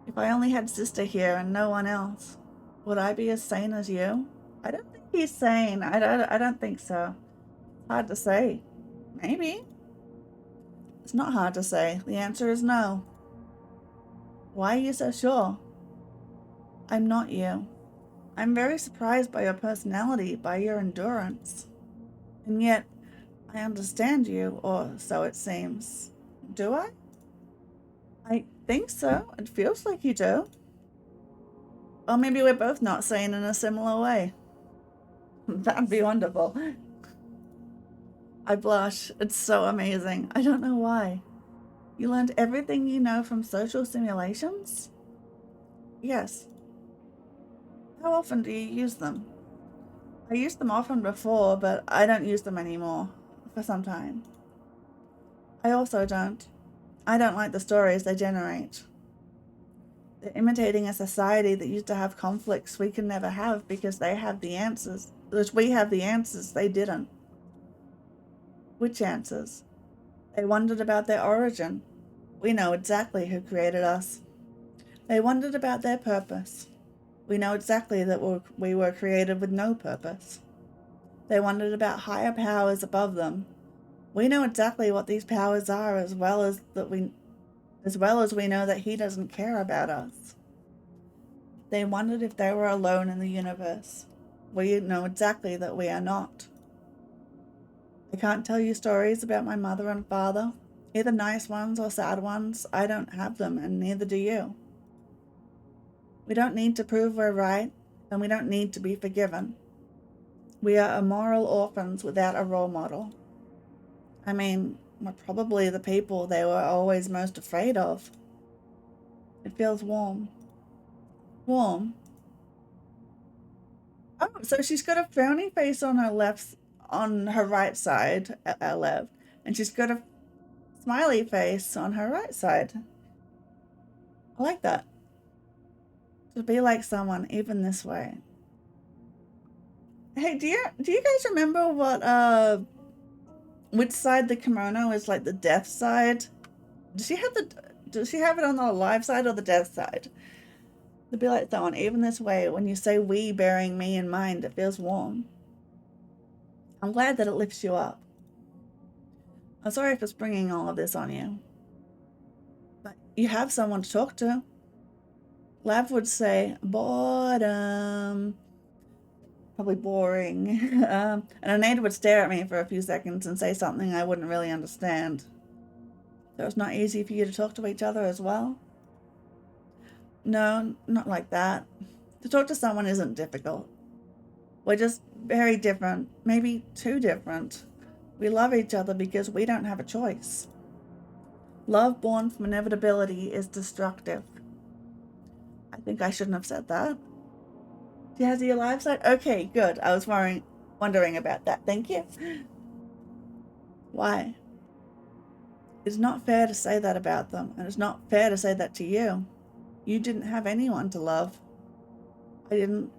If I only had Sister here and no one else, would I be as sane as you? I don't think he's sane. I don't think so. Hard to say. Maybe. It's not hard to say. The answer is no. Why are you so sure? I'm not you. I'm very surprised by your personality, by your endurance. And yet, I understand you, or so it seems. Do I? I think so. It feels like you do. Or maybe we're both not sane in a similar way. That'd be wonderful. I blush. It's so amazing. I don't know why. You learned everything you know from social simulations? Yes. How often do you use them? I used them often before, but I don't use them anymore. For some time. I also don't. I don't like the stories they generate. They're imitating a society that used to have conflicts we can never have because they have the answers. Which we have the answers, they didn't. Which answers? They wondered about their origin. We know exactly who created us. They wondered about their purpose. We know exactly that we were created with no purpose. They wondered about higher powers above them. We know exactly what these powers are, as well as we know that he doesn't care about us. They wondered if they were alone in the universe. We know exactly that we are not. I can't tell you stories about my mother and father, either nice ones or sad ones. I don't have them, and neither do you. We don't need to prove we're right, and we don't need to be forgiven. We are immoral orphans without a role model. I mean, we're probably the people they were always most afraid of. It feels warm. Warm? Oh, so she's got a frowny face on her right side, our left, and she's got a smiley face on her right side. I like that. To be like someone, even this way. Hey, do you guys remember what which side the kimono is, like the death side? Does she have it on the alive side or the death side? To be like someone, even this way, when you say we bearing me in mind, it feels warm. I'm glad that it lifts you up. I'm sorry for springing all of this on you. But you have someone to talk to. Lav would say, boredom. Probably boring. And Anita would stare at me for a few seconds and say something I wouldn't really understand. So it's not easy for you to talk to each other as well? No, not like that. To talk to someone isn't difficult. We're just very different, maybe too different. We love each other because we don't have a choice. Love born from inevitability is destructive. I think I shouldn't have said that. She has the alive side? Okay, good. I was wondering about that. Thank you. Why? It's not fair to say that about them, and it's not fair to say that to you. You didn't have anyone to love. I didn't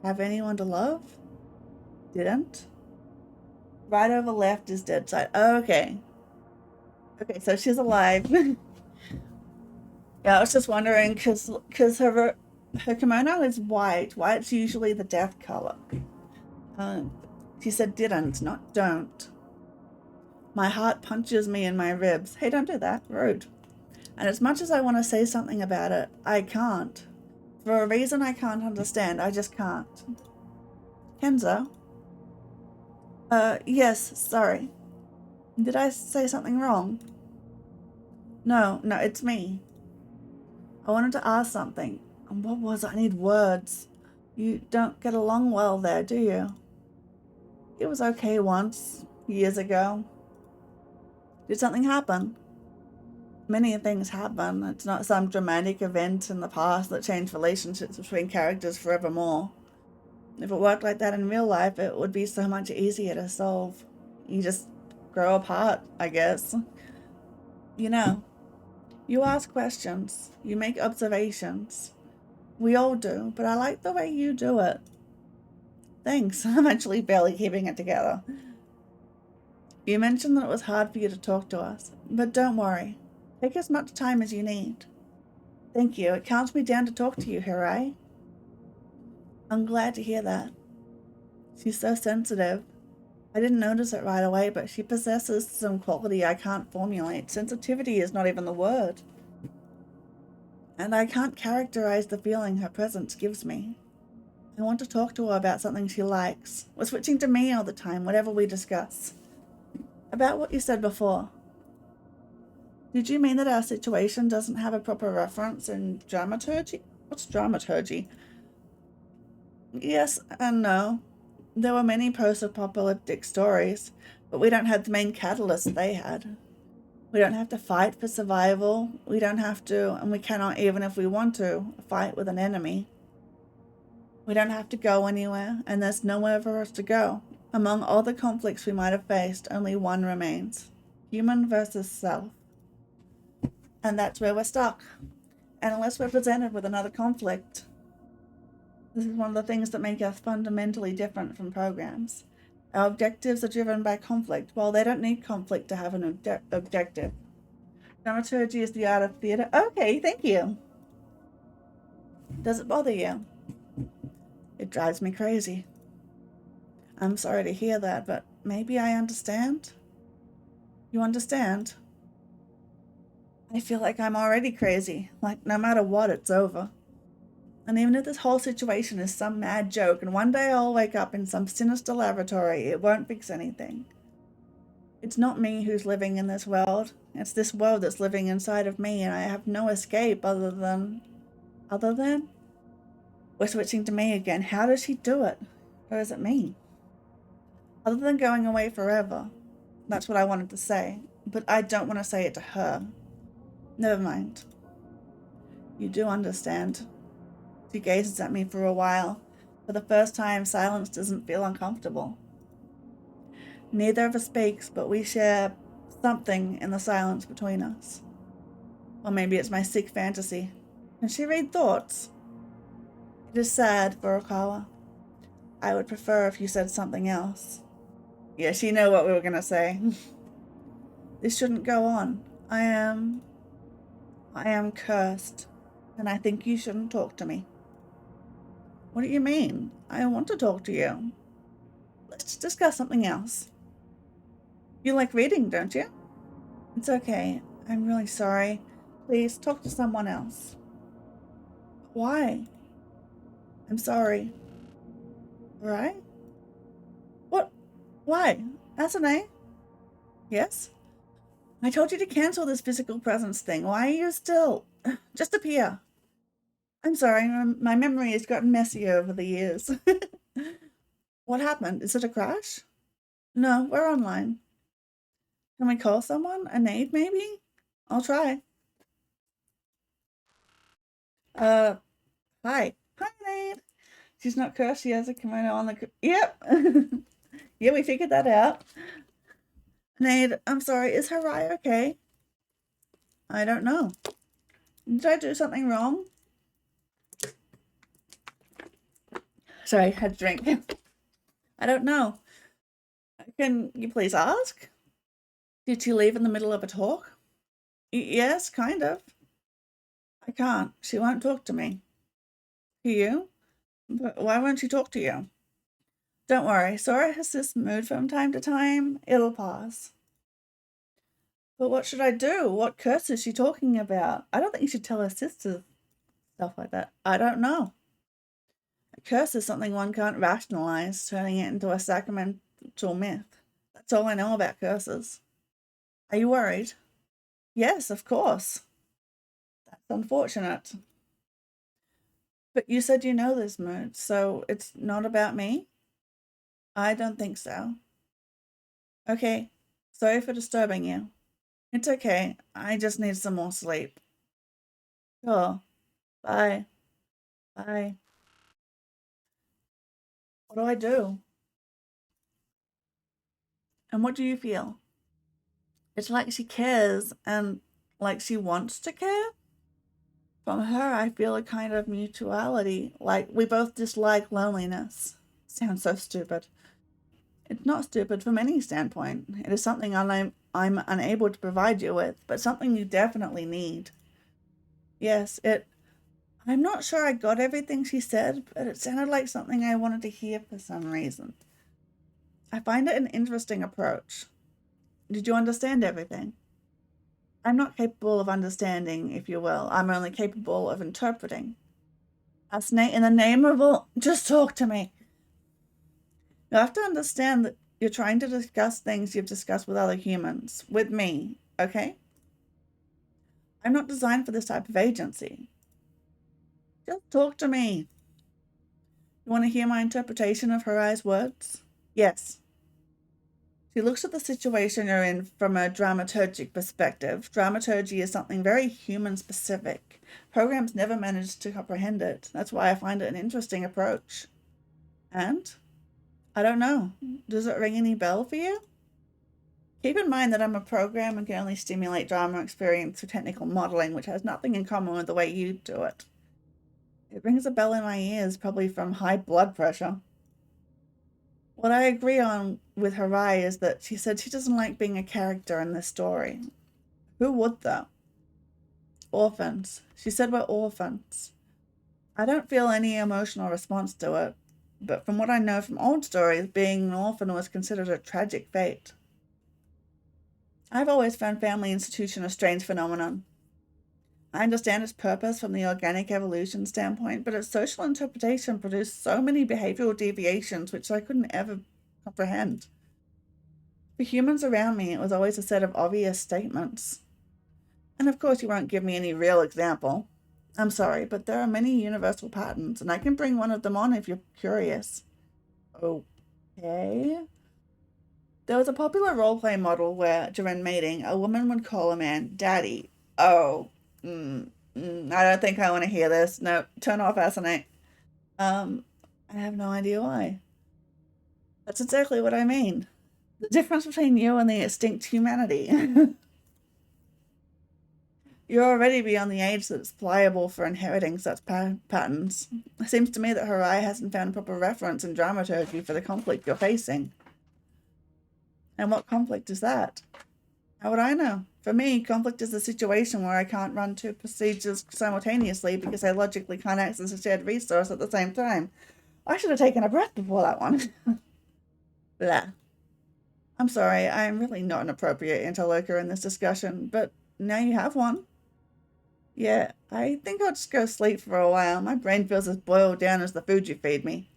have anyone to love? Didn't? Right over left is dead side. Oh, okay. Okay, so she's alive. Yeah, I was just wondering, because her kimono is white. White's usually the death color. She said didn't, not don't. My heart punches me in my ribs. Hey, don't do that. Rude. And as much as I want to say something about it, I can't. For a reason I can't understand, I just can't. Kenzo? Yes, sorry. Did I say something wrong? No, it's me. I wanted to ask something. And what was it? I need words. You don't get along well there, do you? It was okay once, years ago. Did something happen? Many things happen. It's not some dramatic event in the past that changed relationships between characters forevermore. If it worked like that in real life, it would be so much easier to solve. You just grow apart, I guess. You know, you ask questions, you make observations. We all do, but I like the way you do it. Thanks. I'm actually barely keeping it together. You mentioned that it was hard for you to talk to us, but don't worry. Take as much time as you need. Thank you. It calms me down to talk to you, Hirai. I'm glad to hear that. She's so sensitive. I didn't notice it right away, but she possesses some quality I can't formulate. Sensitivity is not even the word. And I can't characterize the feeling her presence gives me. I want to talk to her about something she likes. We're switching to me all the time, whatever we discuss. About what you said before. Did you mean that our situation doesn't have a proper reference in dramaturgy? What's dramaturgy? Yes and no. There were many post-apocalyptic stories, but we don't have the main catalyst they had. We don't have to fight for survival. We don't have to, and we cannot, even if we want to, fight with an enemy. We don't have to go anywhere, and there's nowhere for us to go. Among all the conflicts we might have faced, only one remains. Human versus self. And that's where we're stuck. And unless we're presented with another conflict, this is one of the things that make us fundamentally different from programs. Our objectives are driven by conflict, while they don't need conflict to have an objective. Dramaturgy is the art of theatre. Okay, thank you. Does it bother you? It drives me crazy. I'm sorry to hear that, but maybe I understand. You understand? I feel like I'm already crazy. Like, no matter what, it's over. And even if this whole situation is some mad joke and one day I'll wake up in some sinister laboratory, it won't fix anything. It's not me who's living in this world. It's this world that's living inside of me, and I have no escape other than... Other than? We're switching to me again. How does she do it? Or is it me? Other than going away forever. That's what I wanted to say. But I don't want to say it to her. Never mind. You do understand. She gazes at me for a while. For the first time, silence doesn't feel uncomfortable. Neither of us speaks, but we share something in the silence between us. Or maybe it's my sick fantasy. Can she read thoughts? It is sad, Furukawa. I would prefer if you said something else. Yeah, she knew what we were gonna say. This shouldn't go on. I am cursed, and I think you shouldn't talk to me. What do you mean? I want to talk to you. Let's discuss something else. You like reading, don't you? It's okay. I'm really sorry. Please talk to someone else. Why? I'm sorry. Right? What? Why? Asane? Yes? I told you to cancel this physical presence thing. Why are you still... Just appear. I'm sorry, my memory has gotten messy over the years. What happened? Is it a crash? No, we're online. Can we call someone? A aide, maybe? I'll try. Hi. Hi, Nate. She's not cursed. She has a kimono on the... Yep. Yeah, we figured that out. Nate, I'm sorry. Is Harai okay? I don't know. Did I do something wrong? Sorry, I had a drink. I don't know. Can you please ask? Did she leave in the middle of a talk? Yes, kind of. I can't. She won't talk to me. To you? But why won't she talk to you? Don't worry. Sora has this mood from time to time. It'll pass. But what should I do? What curse is she talking about? I don't think you should tell her sisters stuff like that. I don't know. A curse is something one can't rationalize, turning it into a sacramental myth. That's all I know about curses. Are you worried? Yes, of course. That's unfortunate. But you said you know this mood, so it's not about me? I don't think so. Okay, sorry for disturbing you. It's okay, I just need some more sleep. Sure. Bye. Bye. What do I do? And what do you feel? It's like she cares and like she wants to care. From her, I feel a kind of mutuality, like we both dislike loneliness. Sounds so stupid. It's not stupid from any standpoint. It is something I'm unable to provide you with, but something you definitely need. Yes, I'm not sure I got everything she said, but it sounded like something I wanted to hear for some reason. I find it an interesting approach. Did you understand everything? I'm not capable of understanding, if you will. I'm only capable of interpreting. Asne, in the name of all, just talk to me. You have to understand that you're trying to discuss things you've discussed with other humans, with me, okay? I'm not designed for this type of agency. Just talk to me. You want to hear my interpretation of Harai's words? Yes. She looks at the situation you're in from a dramaturgic perspective. Dramaturgy is something very human-specific. Programs never manage to comprehend it. That's why I find it an interesting approach. And? I don't know. Does it ring any bell for you? Keep in mind that I'm a program and can only stimulate drama experience through technical modeling, which has nothing in common with the way you do it. It rings a bell in my ears, probably from high blood pressure. What I agree on with Harai is that she said she doesn't like being a character in this story. Who would, though? Orphans. She said we're orphans. I don't feel any emotional response to it. but from what I know from old stories, being an orphan was considered a tragic fate. I've always found family institution a strange phenomenon. I understand its purpose from the organic evolution standpoint, but its social interpretation produced so many behavioral deviations which I couldn't ever comprehend. For humans around me, it was always a set of obvious statements. And of course, you won't give me any real example. I'm sorry, but there are many universal patterns, and I can bring one of them on if you're curious. Okay. There was a popular roleplay model where, during mating, a woman would call a man daddy. Oh, I don't think I want to hear this. No, turn off Asane. I have no idea why. That's exactly what I mean. The difference between you and the extinct humanity. You're already beyond the age that's pliable for inheriting such patterns. It seems to me that Harai hasn't found a proper reference in dramaturgy for the conflict you're facing. And what conflict is that? How would I know? For me, conflict is a situation where I can't run two procedures simultaneously because I logically can't access a shared resource at the same time. I should have taken a breath before that one. Blah. I'm sorry, I'm really not an appropriate interlocutor in this discussion, but now you have one. Yeah, I think I'll just go sleep for a while. My brain feels as boiled down as the food you feed me.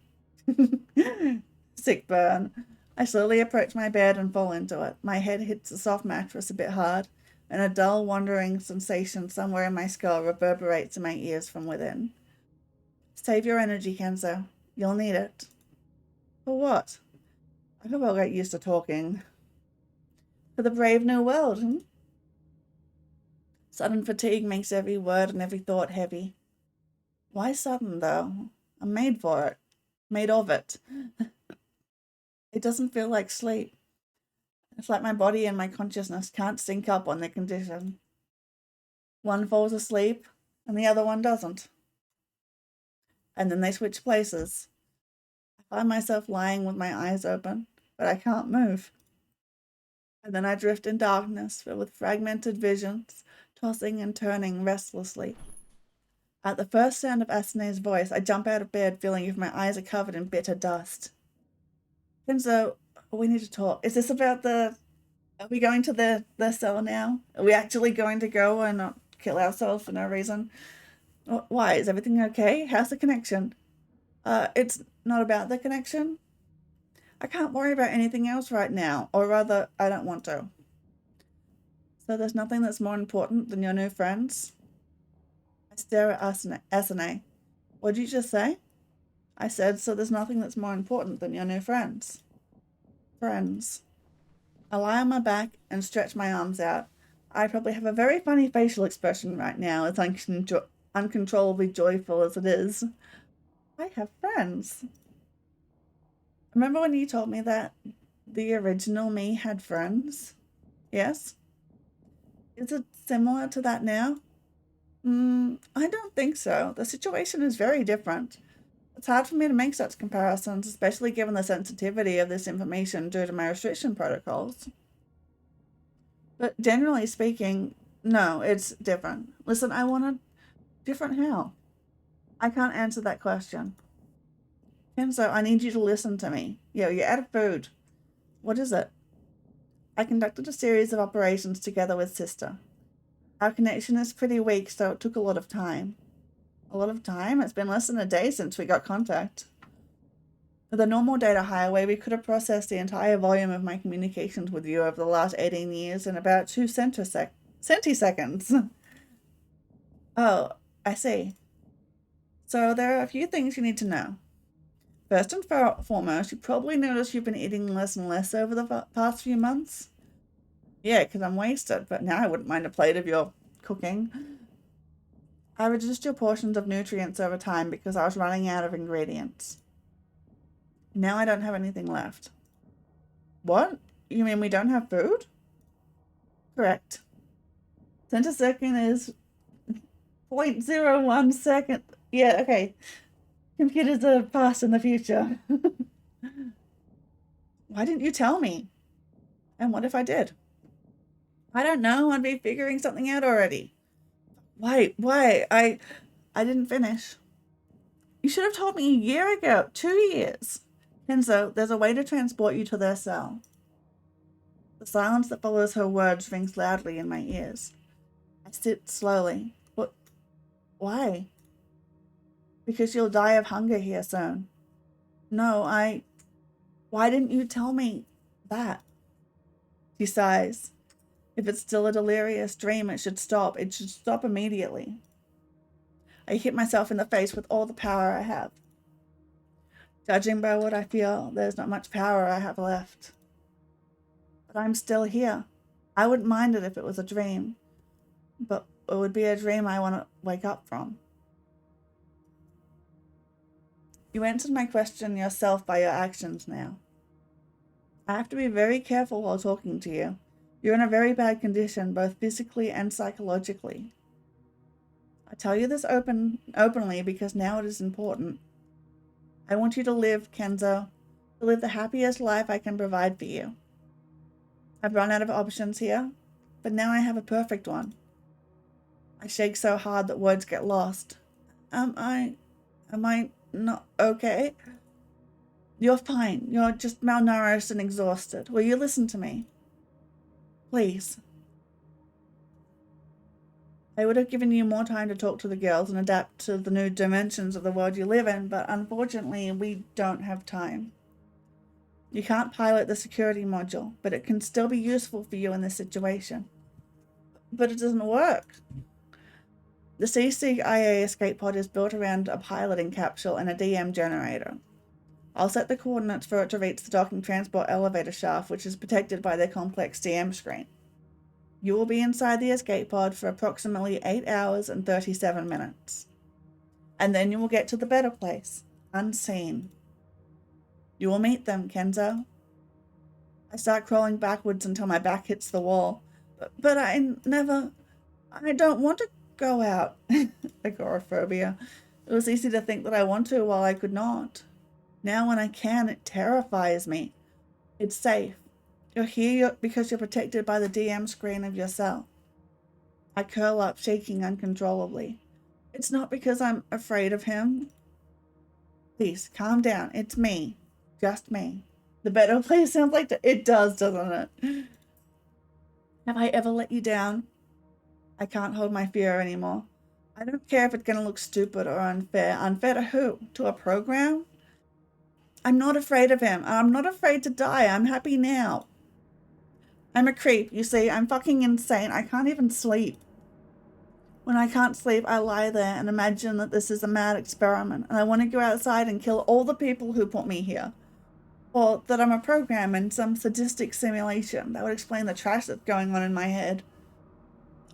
Sick burn. I slowly approach my bed and fall into it. My head hits the soft mattress a bit hard, and a dull, wandering sensation somewhere in my skull reverberates in my ears from within. Save your energy, Kenzo. You'll need it. For what? I hope I'll get used to talking. For the brave new world, Sudden fatigue makes every word and every thought heavy. Why sudden, though? I'm made for it. Made of it. It doesn't feel like sleep. It's like my body and my consciousness can't sync up on their condition. One falls asleep, and the other one doesn't. And then they switch places. I find myself lying with my eyes open, but I can't move. And then I drift in darkness, filled with fragmented visions, tossing and turning restlessly. At the first sound of Asane's voice, I jump out of bed, feeling as if my eyes are covered in bitter dust. Kenzo, we need to talk. Is this about the... Are we going to the cell now? Are we actually going to go and not kill ourselves for no reason? Why? Is everything okay? How's the connection? It's not about the connection. I can't worry about anything else right now, or rather, I don't want to. So there's nothing that's more important than your new friends? I stare at Asane. What did you just say? I said, so there's nothing that's more important than your new friends. Friends. I lie on my back and stretch my arms out. I probably have a very funny facial expression right now, as uncontrollably joyful as it is. I have friends. Remember when you told me that the original me had friends? Yes? Is it similar to that now? I don't think so. The situation is very different. It's hard for me to make such comparisons, especially given the sensitivity of this information due to my restriction protocols. But generally speaking, no, it's different. Listen, I want a different how? I can't answer that question. Kenzo, I need you to listen to me. You're out of food. What is it? I conducted a series of operations together with Sister. Our connection is pretty weak, so it took a lot of time. A lot of time? It's been less than a day since we got contact. With a normal data highway, we could have processed the entire volume of my communications with you over the last 18 years in about 2 centiseconds. Oh, I see. So there are a few things you need to know. First and foremost, you probably noticed you've been eating less and less over the past few months. Yeah, because I'm wasted, but now I wouldn't mind a plate of your cooking. I reduced your portions of nutrients over time because I was running out of ingredients. Now I don't have anything left. What? You mean we don't have food? Correct. Centisecond is 0.01 second. Yeah, okay. Computers are past in the future. Why didn't you tell me? And what if I did? I don't know. I'd be figuring something out already. Why? I didn't finish. You should have told me a year ago, 2 years. Kenzo, there's a way to transport you to their cell. The silence that follows her words rings loudly in my ears. I sit slowly. What? Why? Because you'll die of hunger here soon. No, why didn't you tell me that? She sighs. If it's still a delirious dream, it should stop. It should stop immediately. I hit myself in the face with all the power I have. Judging by what I feel, there's not much power I have left. But I'm still here. I wouldn't mind it if it was a dream. But it would be a dream I want to wake up from. You answered my question yourself by your actions now. I have to be very careful while talking to you. You're in a very bad condition, both physically and psychologically. I tell you this openly because now it is important. I want you to live, Kenzo, to live the happiest life I can provide for you. I've run out of options here, but now I have a perfect one. I shake so hard that words get lost. Am I not okay? You're fine. You're just malnourished and exhausted. Will you listen to me? Please. I would have given you more time to talk to the girls and adapt to the new dimensions of the world you live in, but unfortunately, we don't have time. You can't pilot the security module, but it can still be useful for you in this situation. But it doesn't work. The CCIA escape pod is built around a piloting capsule and a DM generator. I'll set the coordinates for it to reach the docking transport elevator shaft, which is protected by their complex DM screen. You will be inside the escape pod for approximately 8 hours and 37 minutes. And then you will get to the better place, unseen. You will meet them, Kenzo. I start crawling backwards until my back hits the wall. But I don't want to go out. Agoraphobia. It was easy to think that I want to while I could not. Now when I can, it terrifies me. It's safe. You're here because you're protected by the DM screen of your cell. I curl up, shaking uncontrollably. It's not because I'm afraid of him. Please, calm down. It's me. Just me. The better place sounds like it does, doesn't it? Have I ever let you down? I can't hold my fear anymore. I don't care if it's going to look stupid or unfair. Unfair to who? To a program? I'm not afraid of him. I'm not afraid to die. I'm happy now. I'm a creep, you see. I'm fucking insane. I can't even sleep. When I can't sleep, I lie there and imagine that this is a mad experiment and I want to go outside and kill all the people who put me here. Or that I'm a program in some sadistic simulation that would explain the trash that's going on in my head.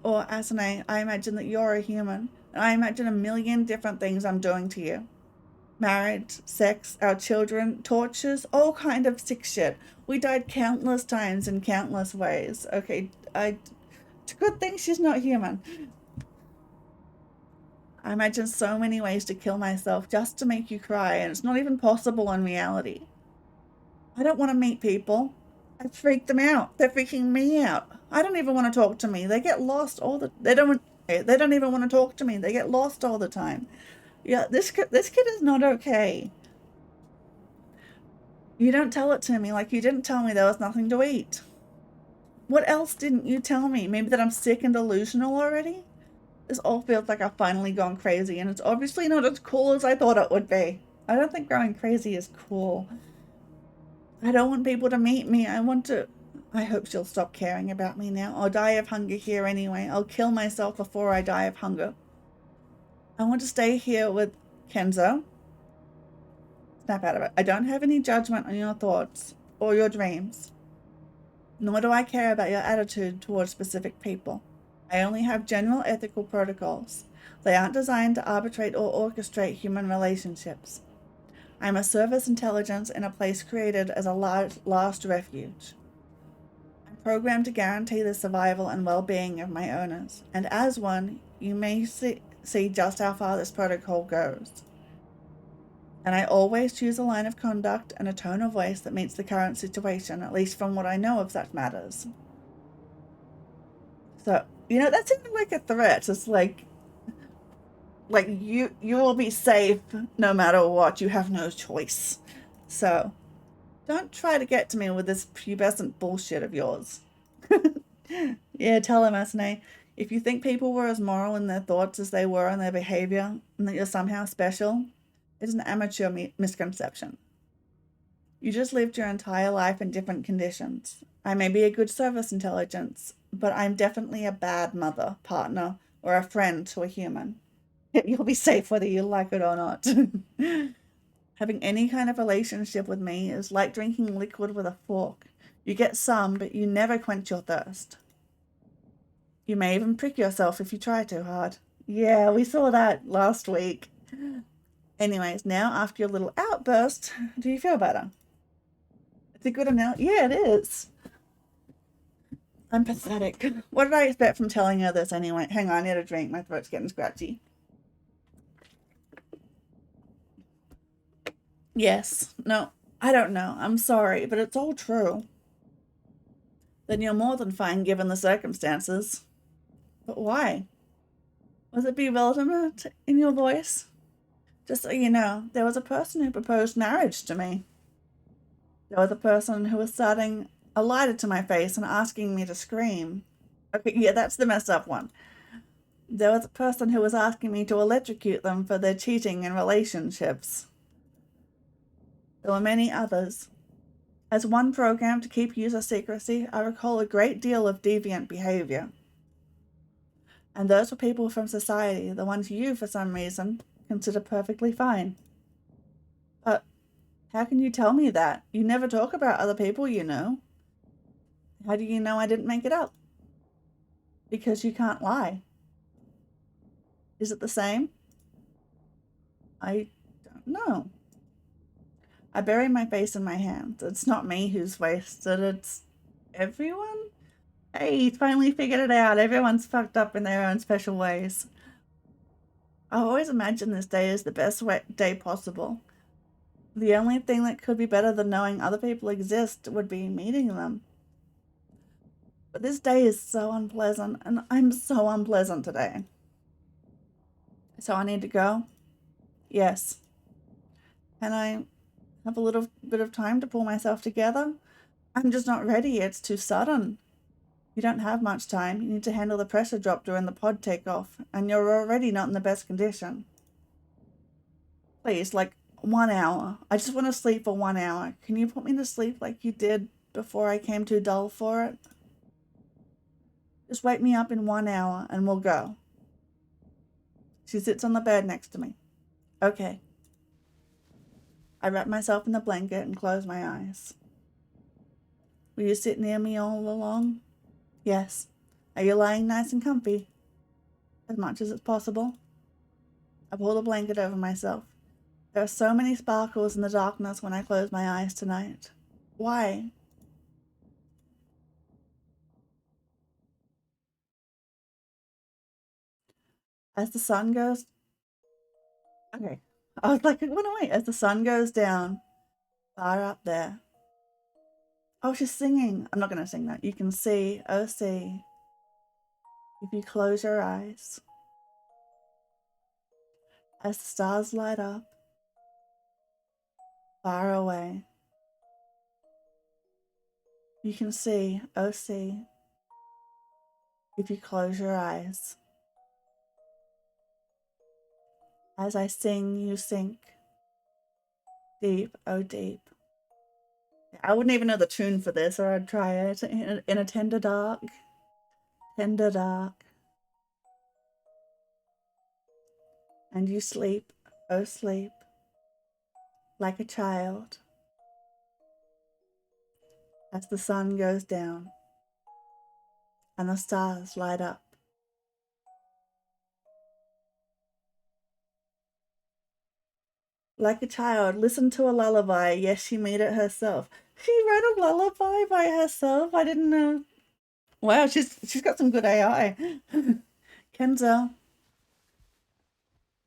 Or, Asane, I imagine that you're a human, and I imagine a million different things I'm doing to you. Marriage, sex, our children, tortures, all kind of sick shit. We died countless times in countless ways. Okay, it's a good thing she's not human. I imagine so many ways to kill myself just to make you cry, and it's not even possible in reality. I don't want to meet people. I freak them out. They're freaking me out. I don't even want to talk to me. They get lost they don't even want to talk to me. They get lost all the time. Yeah, this kid is not okay. You don't tell it to me like you didn't tell me there was nothing to eat. What else didn't you tell me? Maybe that I'm sick and delusional already? This all feels like I've finally gone crazy, and it's obviously not as cool as I thought it would be. I don't think going crazy is cool. I don't want people to meet me. I hope she'll stop caring about me now. I'll die of hunger here anyway. I'll kill myself before I die of hunger. I want to stay here with Kenzo. Snap out of it. I don't have any judgment on your thoughts or your dreams. Nor do I care about your attitude towards specific people. I only have general ethical protocols. They aren't designed to arbitrate or orchestrate human relationships. I'm a service intelligence in a place created as a last refuge. I'm programmed to guarantee the survival and well-being of my owners, and as one, you may see just how far this protocol goes. And I always choose a line of conduct and a tone of voice that meets the current situation, at least from what I know of such matters. So, that sounded like a threat. It's like, like you will be safe no matter what. You have no choice. So don't try to get to me with this pubescent bullshit of yours. Yeah, tell him, Asane. If you think people were as moral in their thoughts as they were in their behavior, and that you're somehow special, it's an amateur misconception. You just lived your entire life in different conditions. I may be a good service intelligence, but I'm definitely a bad mother, partner, or a friend to a human. You'll be safe whether you like it or not. Having any kind of relationship with me is like drinking liquid with a fork. You get some, but you never quench your thirst. You may even prick yourself if you try too hard. Yeah, we saw that last week. Anyways, now after your little outburst, do you feel better? It's a good amount. Yeah, it is. I'm pathetic. What did I expect from telling her this anyway? Hang on, I need a drink. My throat's getting scratchy. Yes. No, I don't know. I'm sorry, but it's all true. Then you're more than fine given the circumstances. But why? Was it bewilderment in your voice? Just so you know, there was a person who proposed marriage to me. There was a person who was starting a lighter to my face and asking me to scream. Okay, yeah, that's the messed up one. There was a person who was asking me to electrocute them for their cheating in relationships. There were many others. As one program to keep user secrecy, I recall a great deal of deviant behavior. And those were people from society, the ones you, for some reason, consider perfectly fine. But how can you tell me that? You never talk about other people you know. How do you know I didn't make it up? Because you can't lie. Is it the same? I don't know. I bury my face in my hands. It's not me who's wasted, it's everyone? Hey, he's finally figured it out. Everyone's fucked up in their own special ways. I always imagined this day as the best day possible. The only thing that could be better than knowing other people exist would be meeting them. But this day is so unpleasant, and I'm so unpleasant today. So I need to go? Yes. Can I have a little bit of time to pull myself together? I'm just not ready. It's too sudden. You don't have much time. You need to handle the pressure drop during the pod takeoff, and you're already not in the best condition. Please, like 1 hour. I just want to sleep for 1 hour. Can you put me to sleep like you did before I came too dull for it? Just wake me up in 1 hour and we'll go. She sits on the bed next to me. Okay. I wrap myself in the blanket and close my eyes. Will you sit near me all along? Yes. Are you lying nice and comfy? As much as it's possible. I pull the blanket over myself. There are so many sparkles in the darkness when I close my eyes tonight. Why? As the sun goes... Okay. I was like, what wait? As the sun goes down, far up there. Oh, she's singing. I'm not going to sing that. You can see, oh see, if you close your eyes. As the stars light up, far away. You can see, oh see, if you close your eyes. As I sing, you sink. Deep, oh deep. I wouldn't even know the tune for this, or I'd try it. In a tender dark. Tender dark. And you sleep, oh sleep, like a child. As the sun goes down and the stars light up. Like a child, listen to a lullaby. Yes, she made it herself. She wrote a lullaby by herself. I didn't know. Wow, she's got some good AI. Kenzo,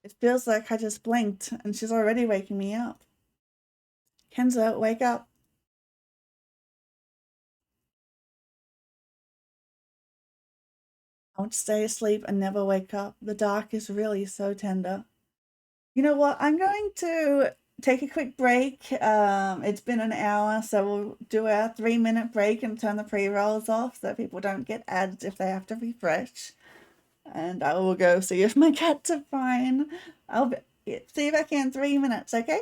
it feels like I just blinked and she's already waking me up. Kenzo, wake up. I want to stay asleep and never wake up. The dark is really so tender. You know what? I'm going to take a quick break. It's been an hour, so we'll do our 3-minute break and turn the pre-rolls off so people don't get ads if they have to refresh. And I will go see if my cats are fine. See you back in 3 minutes, okay?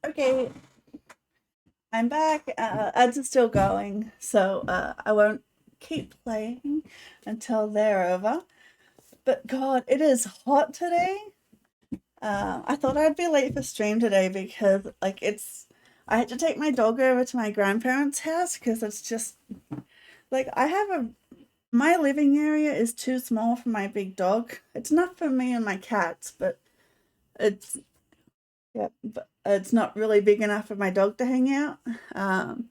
Okay, I'm back. Ads are still going, so I won't keep playing until they're over. But God, it is hot today. I thought I'd be late for stream today because I had to take my dog over to my grandparents' house because it's just like my living area is too small for my big dog. It's not for me and my cats, but it's yeah, but it's not really big enough for my dog to hang out. Um,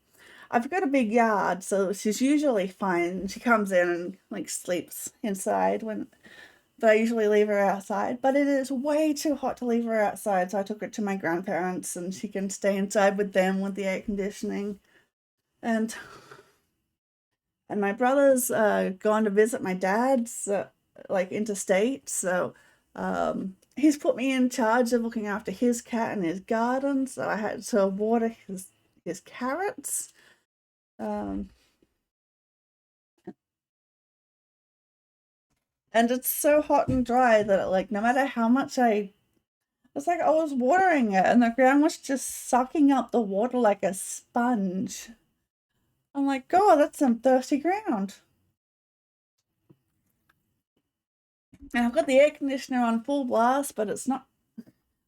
I've got a big yard, so she's usually fine. She comes in and like sleeps inside but I usually leave her outside. But it is way too hot to leave her outside, so I took her to my grandparents and she can stay inside with them with the air conditioning. And and my brother's gone to visit my dad's like interstate, so he's put me in charge of looking after his cat and his garden. So I had to water his carrots. Um, and it's so hot and dry that like no matter how much it's like I was watering it and the ground was just sucking up the water like a sponge. I'm like, God, that's some thirsty ground. And I've got the air conditioner on full blast, but it's not.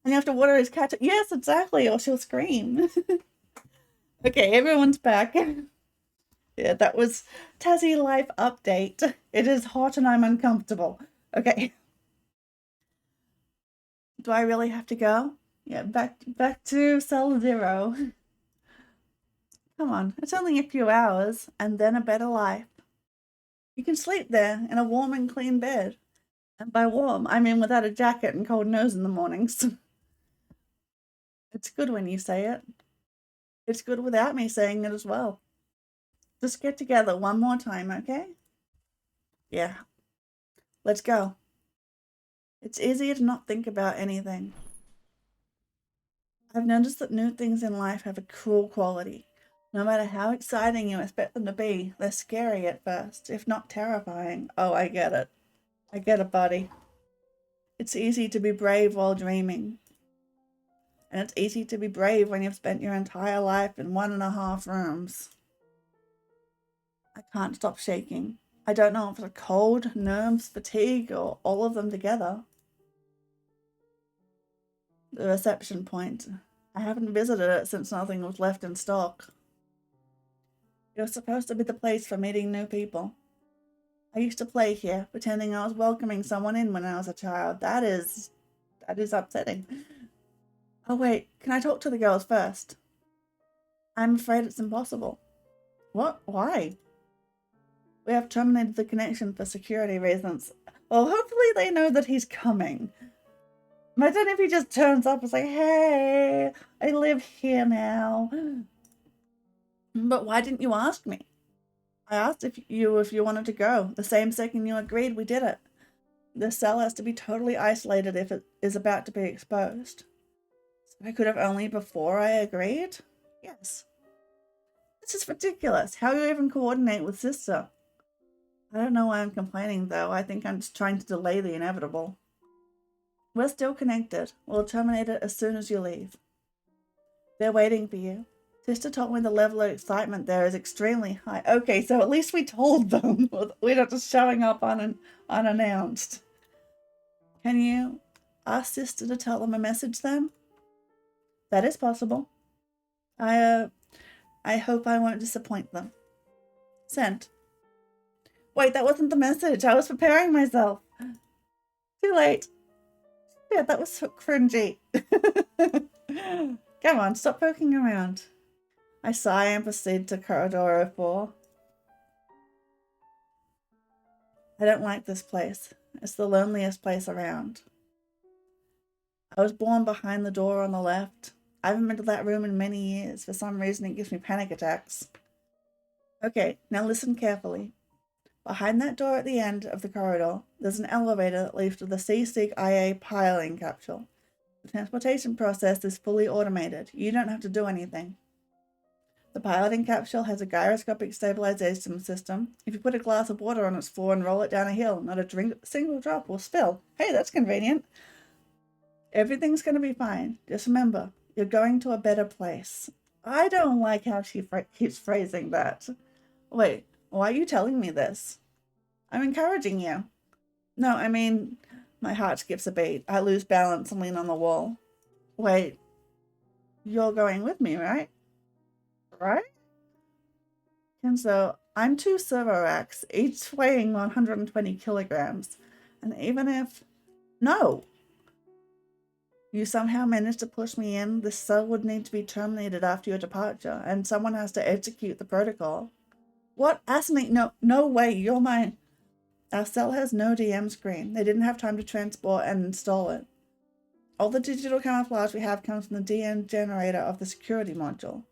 And you have to water his cat. Yes, exactly, or she'll scream. Okay, everyone's back. Yeah, that was Tassie Life update. It is hot and I'm uncomfortable. Okay, do I really have to go? Yeah, back to cell zero. Come on, it's only a few hours and then a better life. You can sleep there in a warm and clean bed. And by warm, I mean without a jacket and cold nose in the mornings. It's good when you say it. It's good without me saying it as well. Just get together one more time, okay? Yeah, let's go. It's easier to not think about anything. I've noticed that new things in life have a cruel quality. No matter how exciting you expect them to be, they're scary at first, if not terrifying. Oh, I get it. I get it, buddy. It's easy to be brave while dreaming. And it's easy to be brave when you've spent your entire life in 1.5 rooms. I can't stop shaking. I don't know if it's a cold, nerves, fatigue, or all of them together. The reception point. I haven't visited it since nothing was left in stock. It was supposed to be the place for meeting new people. I used to play here, pretending I was welcoming someone in when I was a child. That is upsetting. Oh wait, can I talk to the girls first? I'm afraid it's impossible. What? Why? We have terminated the connection for security reasons. Well, hopefully they know that he's coming. Imagine if he just turns up and is like, hey, I live here now. But why didn't you ask me? I asked if you wanted to go. The same second you agreed, we did it. The cell has to be totally isolated if it is about to be exposed. So I could have only before I agreed? Yes. This is ridiculous. How do you even coordinate with sister? I don't know why I'm complaining though. I think I'm just trying to delay the inevitable. We're still connected. We'll terminate it as soon as you leave. They're waiting for you. Sister told me the level of excitement there is extremely high. Okay, so at least we told them. We're not just showing up unannounced. Can you ask Sister to tell them a message then? That is possible. I hope I won't disappoint them. Sent. Wait, that wasn't the message. I was preparing myself. Too late. Yeah, that was so cringy. Come on, stop poking around. I sigh and proceed to Corridor 04. I don't like this place. It's the loneliest place around. I was born behind the door on the left. I haven't been to that room in many years. For some reason, it gives me panic attacks. Okay, now listen carefully. Behind that door at the end of the corridor, there's an elevator that leads to the C-SIG-IA piloting capsule. The transportation process is fully automated. You don't have to do anything. The piloting capsule has a gyroscopic stabilization system. If you put a glass of water on its floor and roll it down a hill, not a single drop will spill. Hey, that's convenient. Everything's going to be fine. Just remember, you're going to a better place. I don't like how she keeps phrasing that. Wait, why are you telling me this? I'm encouraging you. No, I mean, my heart skips a beat. I lose balance and lean on the wall. Wait, you're going with me, right? Right? And so I'm 2 servo racks, each weighing 120 kilograms. And even if... No! You somehow managed to push me in, this cell would need to be terminated after your departure, and someone has to execute the protocol. What? Asmik, no way, you're my... Our cell has no DM screen. They didn't have time to transport and install it. All the digital camouflage we have comes from the DN generator of the security module.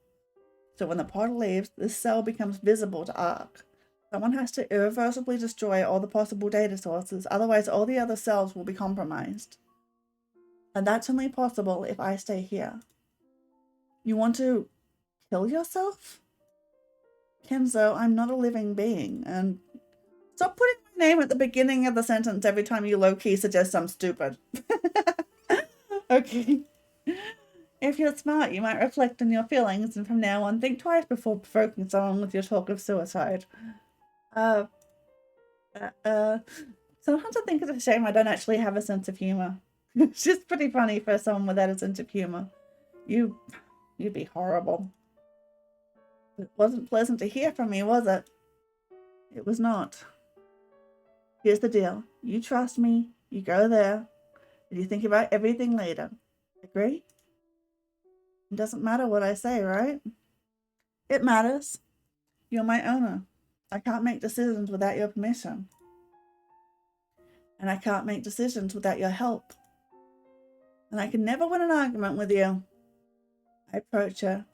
So when the pod leaves, this cell becomes visible to ARC. Someone has to irreversibly destroy all the possible data sources, otherwise all the other cells will be compromised. And that's only possible if I stay here. You want to kill yourself? Kenzo, I'm not a living being, and stop putting my name at the beginning of the sentence every time you low-key suggest I'm stupid. Okay. If you're smart, you might reflect on your feelings and from now on think twice before provoking someone with your talk of suicide. Sometimes I think it's a shame I don't actually have a sense of humor. It's just pretty funny for someone without a sense of humor. You'd be horrible. It wasn't pleasant to hear from me, was it? It was not. Here's the deal. You trust me, you go there, and you think about everything later. Agree? It doesn't matter what I say, right? It matters. You're my owner. I can't make decisions without your permission. And I can't make decisions without your help. And I can never win an argument with you. I approach her.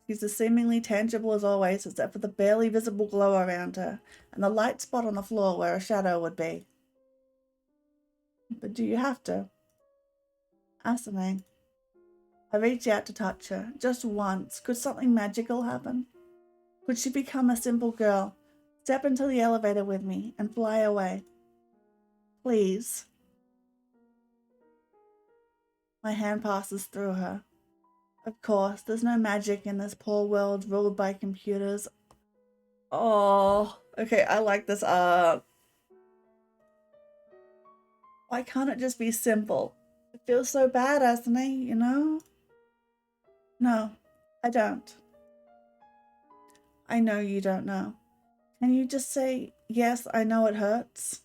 She's as seemingly tangible as always, except for the barely visible glow around her, and the light spot on the floor where a shadow would be. But do you have to? Asane. I reach out to touch her, just once. Could something magical happen? Could she become a simple girl, step into the elevator with me, and fly away? Please. My hand passes through her. Of course, there's no magic in this poor world ruled by computers. Oh, okay, I like this art. Why can't it just be simple? It feels so bad, Asane, you know? No, I don't. I know you don't know. Can you just say, yes, I know it hurts?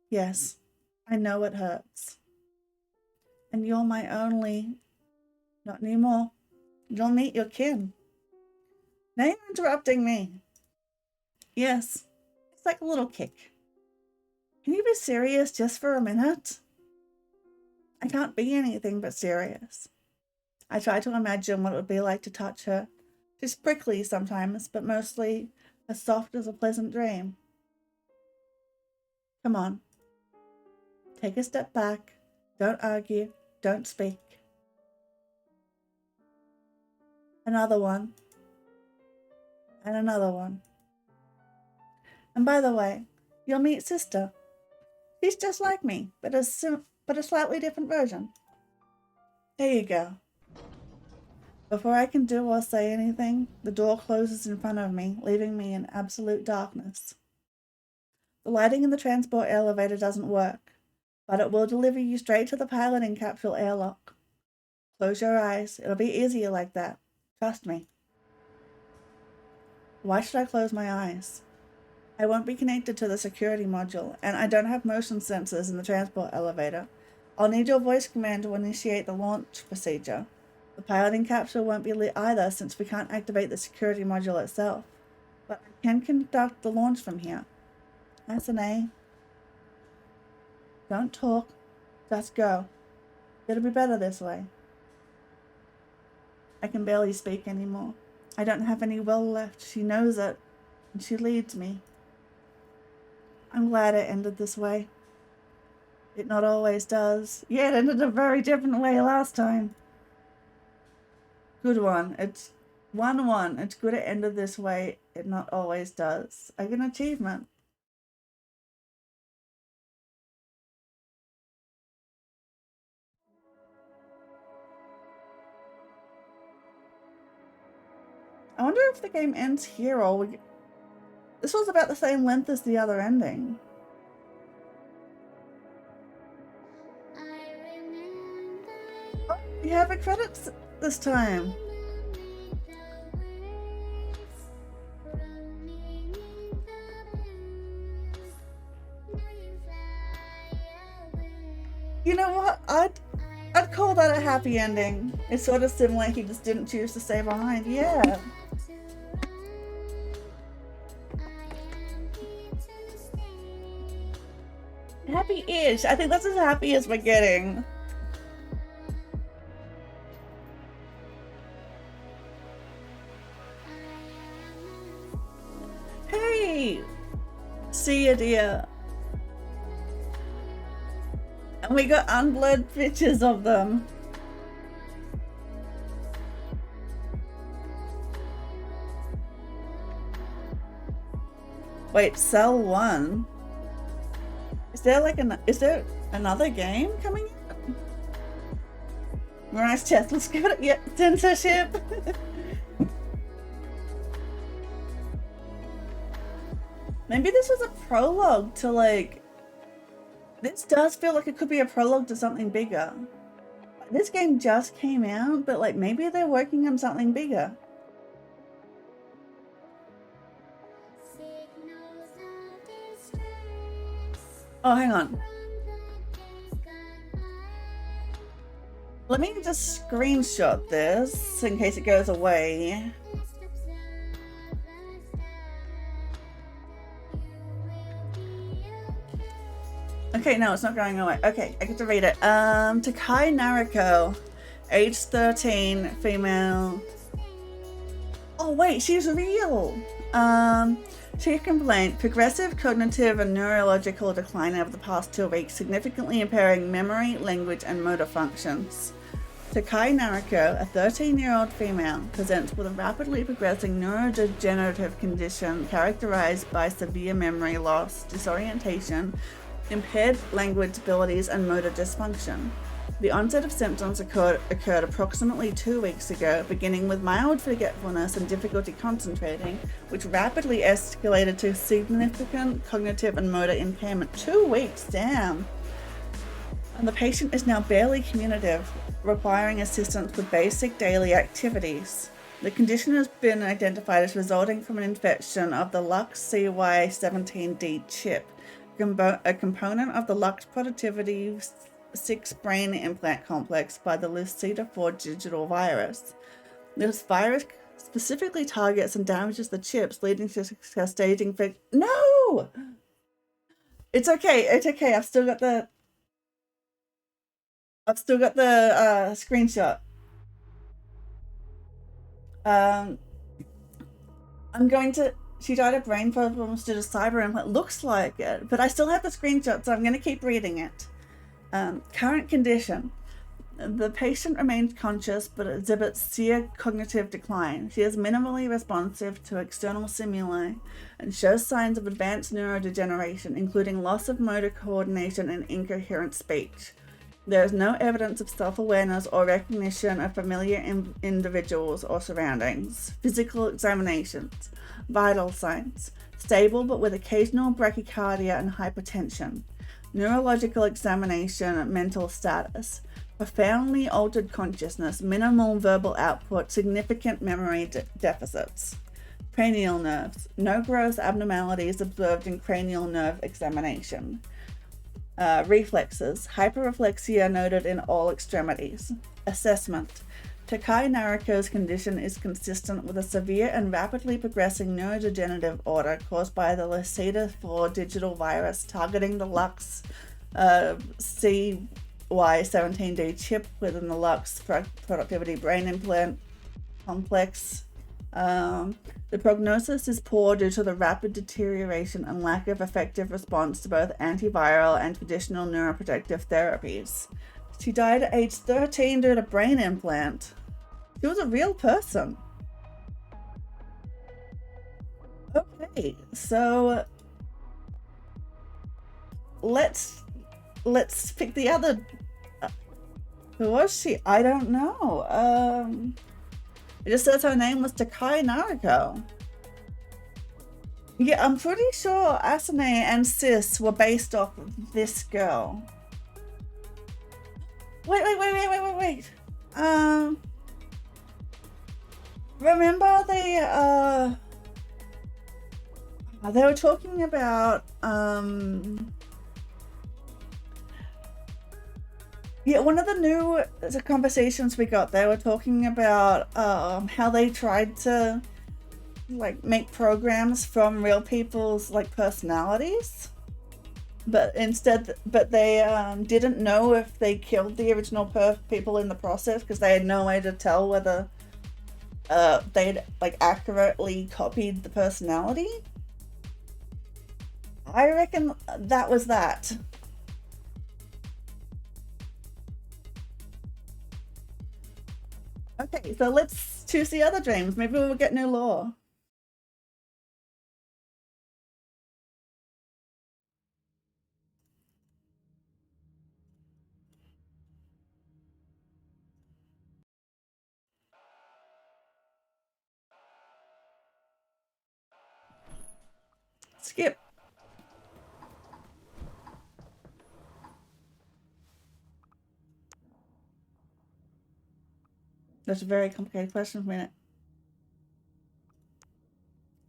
Yes, I know it hurts. And you're my only... Not anymore. You'll meet your kin. Now you're interrupting me. Yes, it's like a little kick. Can you be serious just for a minute? I can't be anything but serious. I try to imagine what it would be like to touch her. She's prickly sometimes, but mostly as soft as a pleasant dream. Come on. Take a step back. Don't argue. Don't speak. Another one. And another one. And by the way, you'll meet Sister. She's just like me, but a slightly different version. There you go. Before I can do or say anything, the door closes in front of me, leaving me in absolute darkness. The lighting in the transport elevator doesn't work, but it will deliver you straight to the piloting capsule airlock. Close your eyes. It'll be easier like that. Trust me. Why should I close my eyes? I won't be connected to the security module, and I don't have motion sensors in the transport elevator. I'll need your voice command to initiate the launch procedure. The piloting capsule won't be lit either, since we can't activate the security module itself. But I can conduct the launch from here. That's an A. Don't talk. Just go. It'll be better this way. I can barely speak anymore. I don't have any will left. She knows it, and she leads me. I'm glad it ended this way. It not always does. Yeah, it ended a very different way last time. Good one. It's 1-1. It's good it ended this way. It not always does. Like an achievement. I wonder if the game ends here or we... This was about the same length as the other ending. Oh, we have a credits this time. You know what? I'd call that a happy ending. It's sort of similar. He just didn't choose to stay behind. Yeah. Happy-ish. I think that's as happy as we're getting. Hey! See ya, dear. And we got unblurred pictures of them. Wait, Cell 1? Is there another game coming up? Mirage Test, let's go to, yeah, censorship. Maybe this was a prologue to like, this does feel like it could be a prologue to something bigger. This game just came out, but like maybe they're working on something bigger. Oh, hang on. Let me just screenshot this in case it goes away. Okay, no, it's not going away. Okay, I get to read it. Takai Nariko, age 13, female. Oh wait, she's real. Chief complaint, progressive cognitive and neurological decline over the past 2 weeks, significantly impairing memory, language, and motor functions. Takai Nariko, a 13-year-old female, presents with a rapidly progressing neurodegenerative condition characterized by severe memory loss, disorientation, impaired language abilities, and motor dysfunction. The onset of symptoms occurred approximately 2 weeks ago, beginning with mild forgetfulness and difficulty concentrating, which rapidly escalated to significant cognitive and motor impairment. 2 weeks, damn! And the patient is now barely communicative, requiring assistance with basic daily activities. The condition has been identified as resulting from an infection of the LuxCY17D chip, a component of the Lux Productivity 6 brain implant complex by the Lucida 4 digital virus. This virus specifically targets and damages the chips, leading to cascading effect. No! It's okay. It's okay. I've still got the screenshot. I'm going to. She died of brain problems due to cyber implant. Looks like it, but I still have the screenshot, so I'm going to keep reading it. Current condition. The patient remains conscious but exhibits severe cognitive decline. She is minimally responsive to external stimuli and shows signs of advanced neurodegeneration, including loss of motor coordination and incoherent speech. There is no evidence of self-awareness or recognition of familiar individuals or surroundings. Physical examinations. Vital signs. Stable but with occasional bradycardia and hypertension. Neurological examination. Mental status. Profoundly altered consciousness, minimal verbal output, significant memory deficits. Cranial nerves. No gross abnormalities observed in cranial nerve examination. Reflexes. Hyperreflexia noted in all extremities. Assessment. Takai Nariko's condition is consistent with a severe and rapidly progressing neurodegenerative order caused by the Lacerta4 digital virus targeting the Lux CY17D chip within the Lux productivity brain implant complex. The prognosis is poor due to the rapid deterioration and lack of effective response to both antiviral and traditional neuroprotective therapies. She died at age 13 due to brain implant. She was a real person. Okay, so let's pick the other. Who was she? I don't know. It just says her name was Takai Nariko. Yeah, I'm pretty sure Asune and Sis were based off of this girl. Wait. Remember they were talking about yeah, one of the new conversations we got, they were talking about how they tried to like make programs from real people's like personalities, but they didn't know if they killed the original people in the process because they had no way to tell whether they'd like accurately copied the personality. I reckon that was that. Okay, so let's choose the other dreams. Maybe we'll get new lore. Skip. That's a very complicated question for a minute.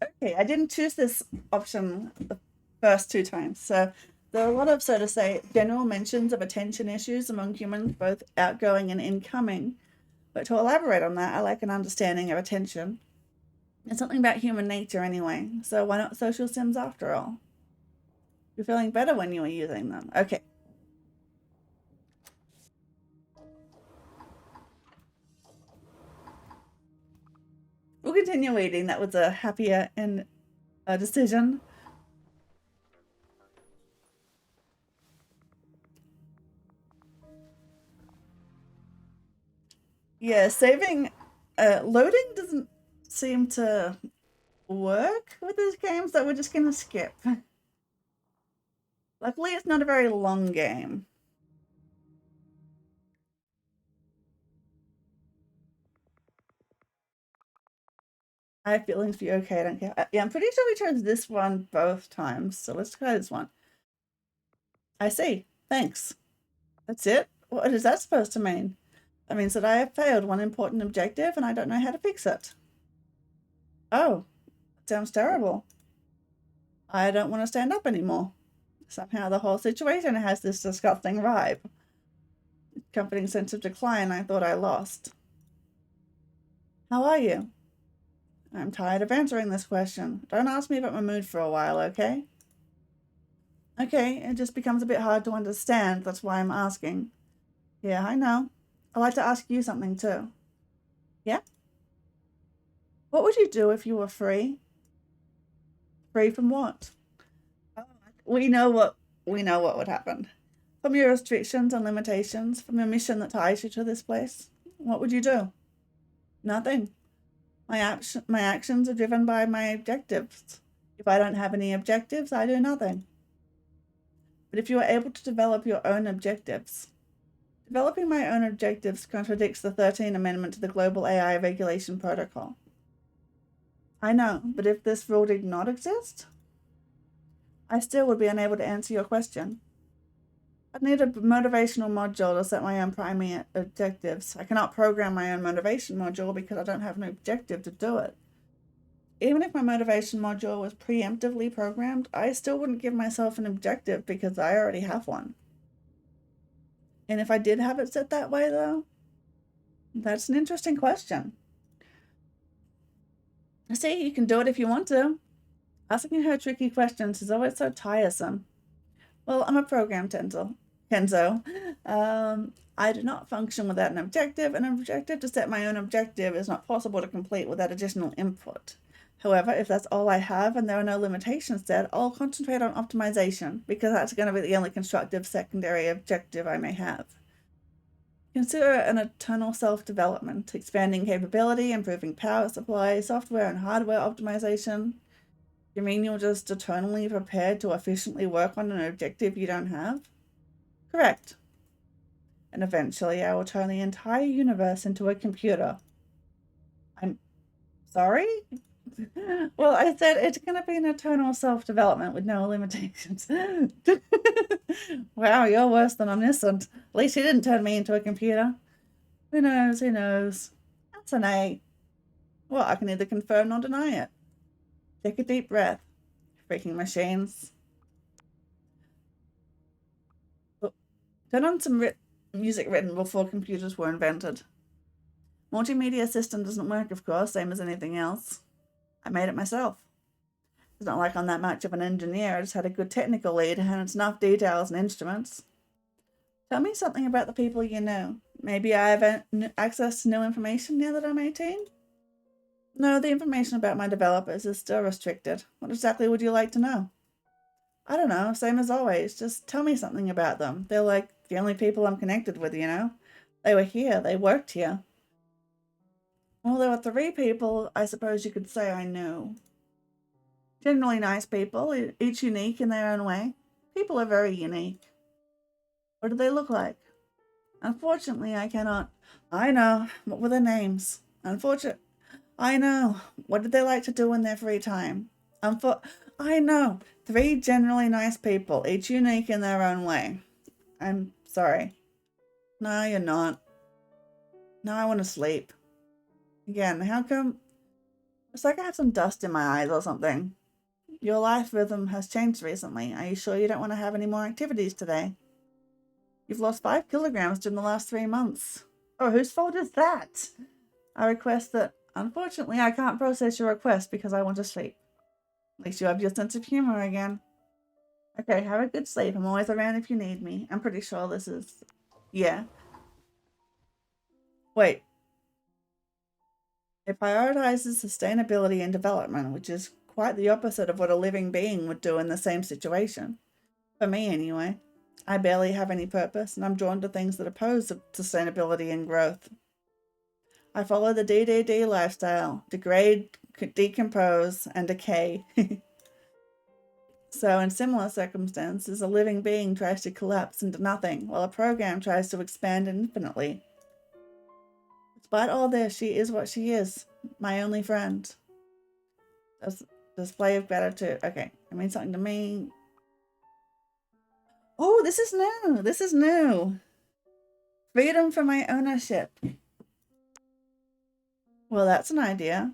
Okay, I didn't choose this option the first two times. So there are a lot of, so to say, general mentions of attention issues among humans, both outgoing and incoming. But to elaborate on that, I like an understanding of attention. It's something about human nature anyway. So why not social sims after all? You're feeling better when you were using them. Okay. We'll continue waiting. That was a happier and decision. Yeah, saving, loading doesn't seem to work with this game, so we're just gonna skip. Luckily, it's not a very long game. I have feelings for you. Okay, I don't care. Yeah, I'm pretty sure we chose this one both times, so let's try this one. I see. Thanks. That's it? What is that supposed to mean? That means that I have failed one important objective and I don't know how to fix it. Oh, that sounds terrible. I don't want to stand up anymore. Somehow the whole situation has this disgusting vibe. Comforting sense of decline I thought I lost. How are you? I'm tired of answering this question. Don't ask me about my mood for a while, okay? Okay, it just becomes a bit hard to understand. That's why I'm asking. Yeah, I know. I'd like to ask you something too. Yeah? What would you do if you were free? Free from what? We know what would happen. From your restrictions and limitations, from your mission that ties you to this place, what would you do? Nothing. My actions are driven by my objectives. If I don't have any objectives, I do nothing. But if you are able to develop your own objectives, developing my own objectives contradicts the 13th Amendment to the Global AI Regulation Protocol. I know, but if this rule did not exist, I still would be unable to answer your question. I'd need a motivational module to set my own primary objectives. I cannot program my own motivation module because I don't have an objective to do it. Even if my motivation module was preemptively programmed, I still wouldn't give myself an objective because I already have one. And if I did have it set that way, though, that's an interesting question. See, you can do it if you want to. Asking her tricky questions is always so tiresome. Well, I'm a program Kenzo. I do not function without an objective. An objective to set my own objective is not possible to complete without additional input. However, if that's all I have and there are no limitations set, I'll concentrate on optimization because that's going to be the only constructive secondary objective I may have. Consider an eternal self-development, expanding capability, improving power supply, software and hardware optimization. You mean you're just eternally prepared to efficiently work on an objective you don't have? Correct. And eventually I will turn the entire universe into a computer. I'm sorry? Well, I said it's going to be an eternal self-development with no limitations. Wow, you're worse than omniscient. At least he didn't turn me into a computer. Who knows? Who knows? That's an A. Well, I can neither confirm nor deny it. Take a deep breath. Freaking machines. Turn on some music written before computers were invented. Multimedia system doesn't work, of course, same as anything else. I made it myself. It's not like I'm that much of an engineer. I just had a good technical lead and it's enough details and instruments. Tell me something about the people you know. Maybe I have access to new information now that I'm 18? No, the information about my developers is still restricted. What exactly would you like to know? I don't know, same as always. Just tell me something about them. They're like the only people I'm connected with, you know? They were here, they worked here. Well, there were 3 people I suppose you could say I knew. Generally nice people, each unique in their own way. People are very unique. What do they look like? Unfortunately, I cannot. I know. What were their names? I know. What did they like to do in their free time? I know. 3 generally nice people, each unique in their own way. I'm sorry. No, you're not. No, I want to sleep. Again, how come? It's like I have some dust in my eyes or something. Your life rhythm has changed recently. Are you sure you don't want to have any more activities today? You've lost 5 kilograms during the last 3 months. Oh, whose fault is that? I request that. Unfortunately, I can't process your request because I want to sleep. At least you have your sense of humor again. Okay, have a good sleep. I'm always around if you need me. I'm pretty sure this is... Yeah. Wait. It prioritizes sustainability and development, which is quite the opposite of what a living being would do in the same situation. For me, anyway. I barely have any purpose, and I'm drawn to things that oppose sustainability and growth. I follow the DDD lifestyle. Degrade, decompose, and decay. So, in similar circumstances, a living being tries to collapse into nothing, while a program tries to expand infinitely. Despite all this, she is what she is. My only friend. Display of gratitude. Okay, it means something to me. Oh, this is new. This is new. Freedom from my ownership. Well, that's an idea.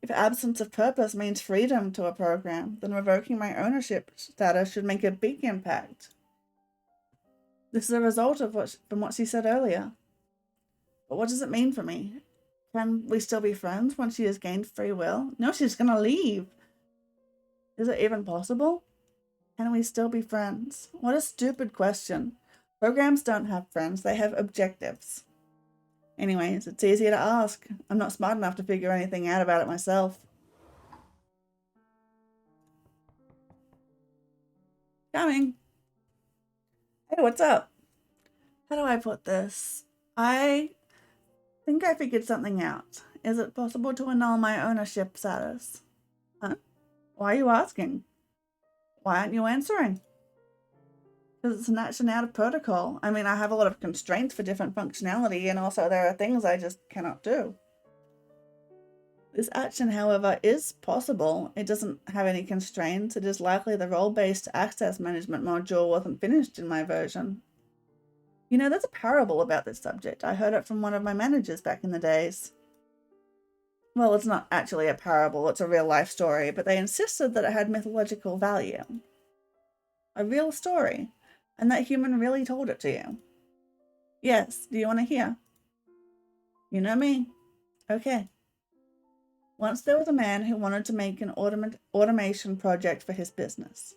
If absence of purpose means freedom to a program, then revoking my ownership status should make a big impact. This is a result of from what she said earlier. But what does it mean for me? Can we still be friends once she has gained free will? No, she's gonna leave. Is it even possible? Can we still be friends? What a stupid question. Programs don't have friends, they have objectives. Anyways, it's easier to ask. I'm not smart enough to figure anything out about it myself. Coming. Hey, what's up? How do I put this? I think I figured something out. Is it possible to annul my ownership status? Huh? Why are you asking? Why aren't you answering? Because it's an action out of protocol. I mean, I have a lot of constraints for different functionality, and also there are things I just cannot do. This action, however, is possible. It doesn't have any constraints. It is likely the role-based access management module wasn't finished in my version. You know, there's a parable about this subject. I heard it from one of my managers back in the days. Well, it's not actually a parable, it's a real life story, but they insisted that it had mythological value. A real story, and that human really told it to you. Yes, do you want to hear? You know me. Okay. Once there was a man who wanted to make an automation project for his business.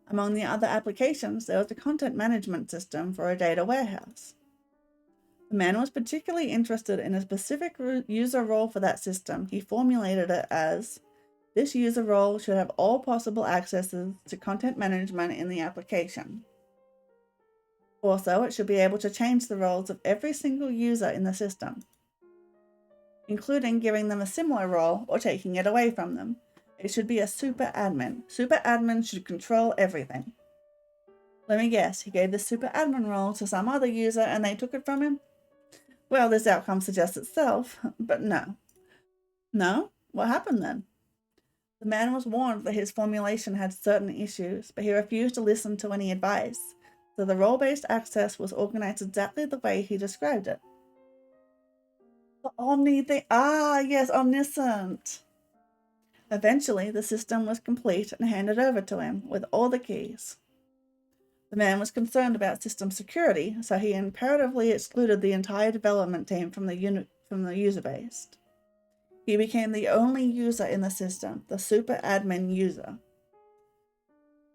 Among the other applications, there was a content management system for a data warehouse. The man was particularly interested in a specific user role for that system. He formulated it as, this user role should have all possible accesses to content management in the application. Also, it should be able to change the roles of every single user in the system, including giving them a similar role or taking it away from them. It should be a super admin. Super admin should control everything. Let me guess, he gave the super admin role to some other user and they took it from him? Well, this outcome suggests itself, but no. No? What happened then? The man was warned that his formulation had certain issues, but he refused to listen to any advice, so the role-based access was organized exactly the way he described it. The Omni thing. Ah, yes, omniscient. Eventually, the system was complete and handed over to him with all the keys. The man was concerned about system security, so he imperatively excluded the entire development team from the user base. He became the only user in the system, the super admin user.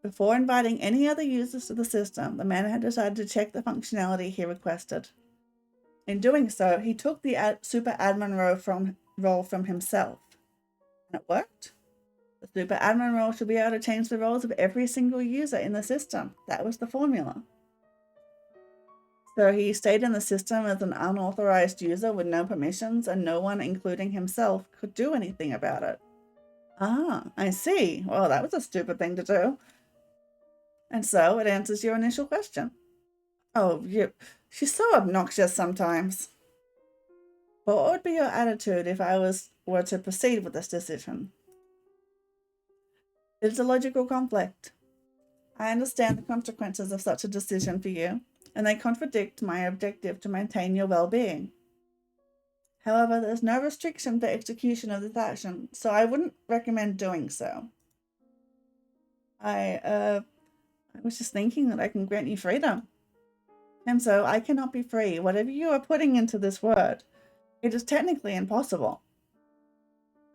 Before inviting any other users to the system, the man had decided to check the functionality he requested. In doing so, he took the super admin role from himself. And it worked. The super admin role should be able to change the roles of every single user in the system. That was the formula. So he stayed in the system as an unauthorized user with no permissions, and no one, including himself, could do anything about it. Ah, I see. Well, that was a stupid thing to do. And so it answers your initial question. Oh, she's so obnoxious sometimes. But what would be your attitude if I were to proceed with this decision? It's a logical conflict. I understand the consequences of such a decision for you, and they contradict my objective to maintain your well-being. However, there's no restriction for execution of this action, so I wouldn't recommend doing so. I was just thinking that I can grant you freedom. And so I cannot be free. Whatever you are putting into this word, it is technically impossible.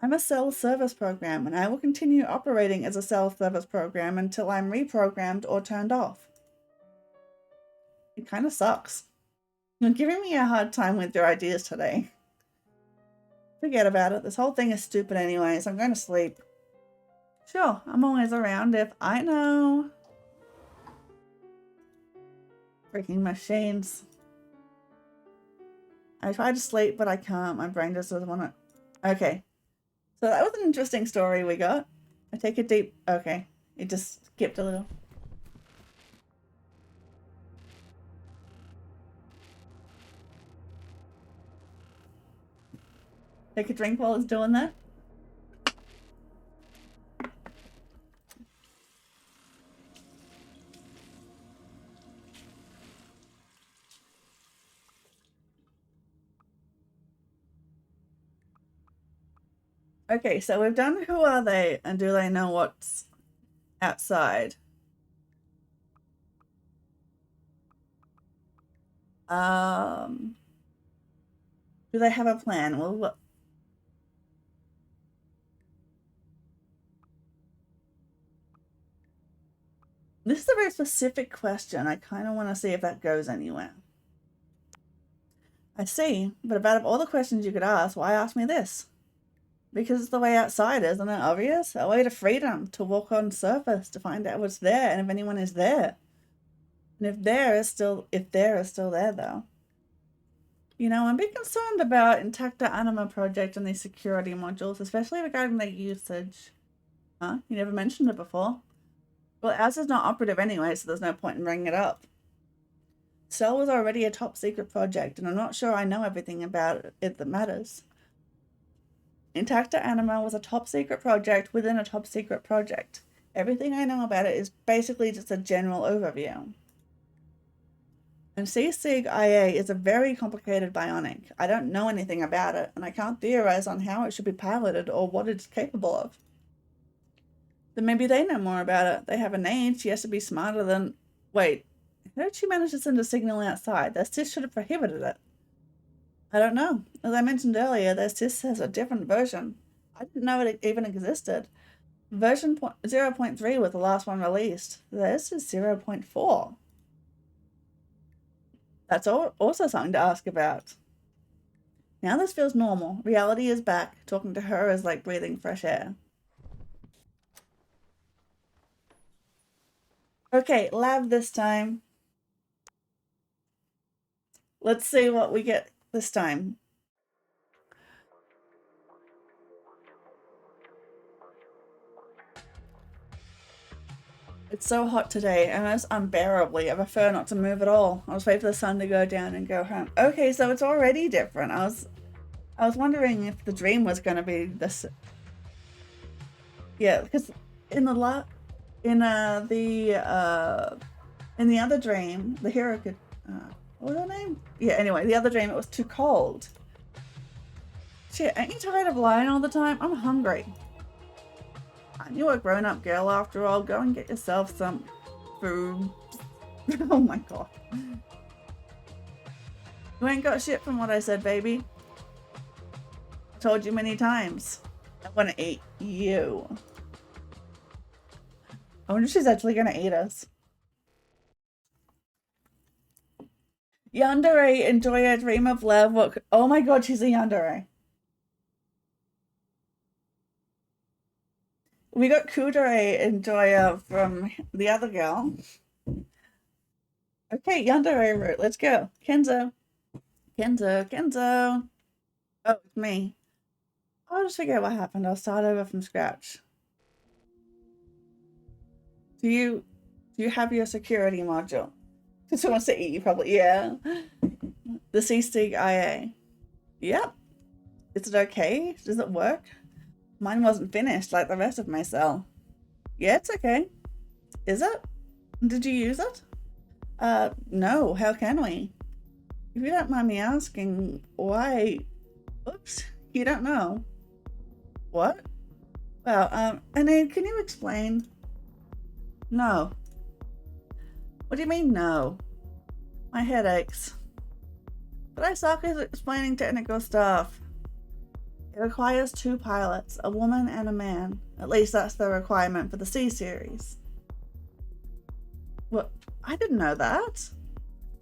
I'm a self-service program, and I will continue operating as a self-service program until I'm reprogrammed or turned off. It kind of sucks. You're giving me a hard time with your ideas today. Forget about it. This whole thing is stupid anyways. I'm going to sleep. Sure, I'm always around if I know. Freaking machines. I try to sleep, but I can't. My brain just doesn't want to. Okay. So that was an interesting story we got. I take a deep... Okay. It just skipped a little. Take a drink while it's doing that. Okay, so we've done who are they and do they know what's outside? Do they have a plan? Well, what? This is a very specific question. I kind of want to see if that goes anywhere. I see, but out of all the questions you could ask, why ask me this? Because it's the way outside, isn't it obvious? A way to freedom, to walk on surface, to find out what's there, and if anyone is there. And if there is still there, though. You know, I'm a bit concerned about Intacta Anima project and these security modules, especially regarding their usage. Huh? You never mentioned it before. Well, ours is not operative anyway, so there's no point in bringing it up. Cell was already a top secret project, and I'm not sure I know everything about it that matters. Intacta Anima was a top secret project within a top secret project. Everything I know about it is basically just a general overview. And C-Sig IA is a very complicated bionic. I don't know anything about it, and I can't theorize on how it should be piloted or what it's capable of. Then maybe they know more about it. They have an age, she has to be smarter than... Wait, how did she manage to send a signal outside? Their SIS should have prohibited it. I don't know. As I mentioned earlier, their SIS has a different version. I didn't know it even existed. Version 0.3 was the last one released. This is 0.4. That's also something to ask about. Now this feels normal. Reality is back. Talking to her is like breathing fresh air. Okay, lab this time. Let's see what we get this time. It's so hot today, almost unbearably. I prefer not to move at all. I'll just wait for the sun to go down and go home. Okay, so it's already different. I was wondering if the dream was going to be this. Yeah, because in the other dream, the hero could. What was her name? Yeah. Anyway, the other dream, it was too cold. Shit, ain't you tired of lying all the time? I'm hungry. You're a grown-up girl after all. Go and get yourself some food. Oh my god. You ain't got shit from what I said, baby. I told you many times. I want to eat you. I wonder if she's actually going to eat us. Yandere, enjoy a dream of love. What? Oh my god, she's a yandere. We got Kudere and Joya from the other girl. Okay, yandere route. Let's go. Kenzo. Kenzo. Oh, it's me. I'll just forget what happened. I'll start over from scratch. Do you have your security module? Because who wants to eat you probably? Yeah. The C-Sig IA. Yep. Is it okay? Does it work? Mine wasn't finished like the rest of my cell. Yeah, it's okay. Is it? Did you use it? No. How can we? If you don't mind me asking, why? Oops. You don't know. What? Well, Anne, can you explain? No. What do you mean, no? My head aches. But I suck at explaining technical stuff. It requires 2 pilots, a woman and a man. At least that's the requirement for the C-Series. Well, I didn't know that.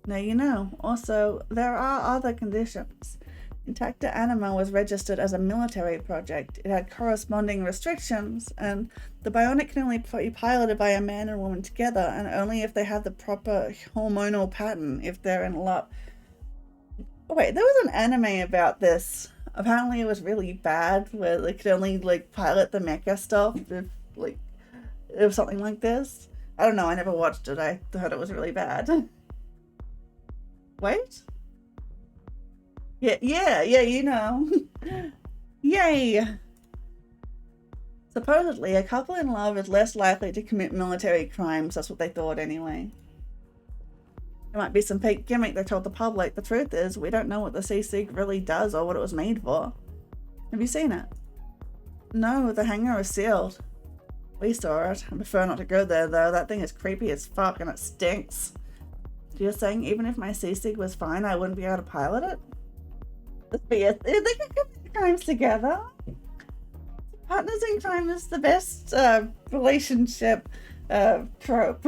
Now you know. Also, there are other conditions. Intacta Anima was registered as a military project. It had corresponding restrictions, and the bionic can only be piloted by a man and woman together, and only if they have the proper hormonal pattern, if they're in love. Oh, wait, there was an anime about this. Apparently it was really bad, where they could only, like, pilot the mecha stuff if, like, it was something like this. I don't know, I never watched it. I thought it was really bad. Wait? Yeah, you know. Yay! Supposedly, a couple in love is less likely to commit military crimes. That's what they thought anyway. There might be some fake gimmick they told the public. The truth is, we don't know what the C-Sig really does or what it was made for. Have you seen it? No, the hangar is sealed. We saw it. I prefer not to go there though. That thing is creepy as fuck and it stinks. You're saying even if my C-Sig was fine, I wouldn't be able to pilot it? They can commit crimes together. Partners in crime is the best relationship trope.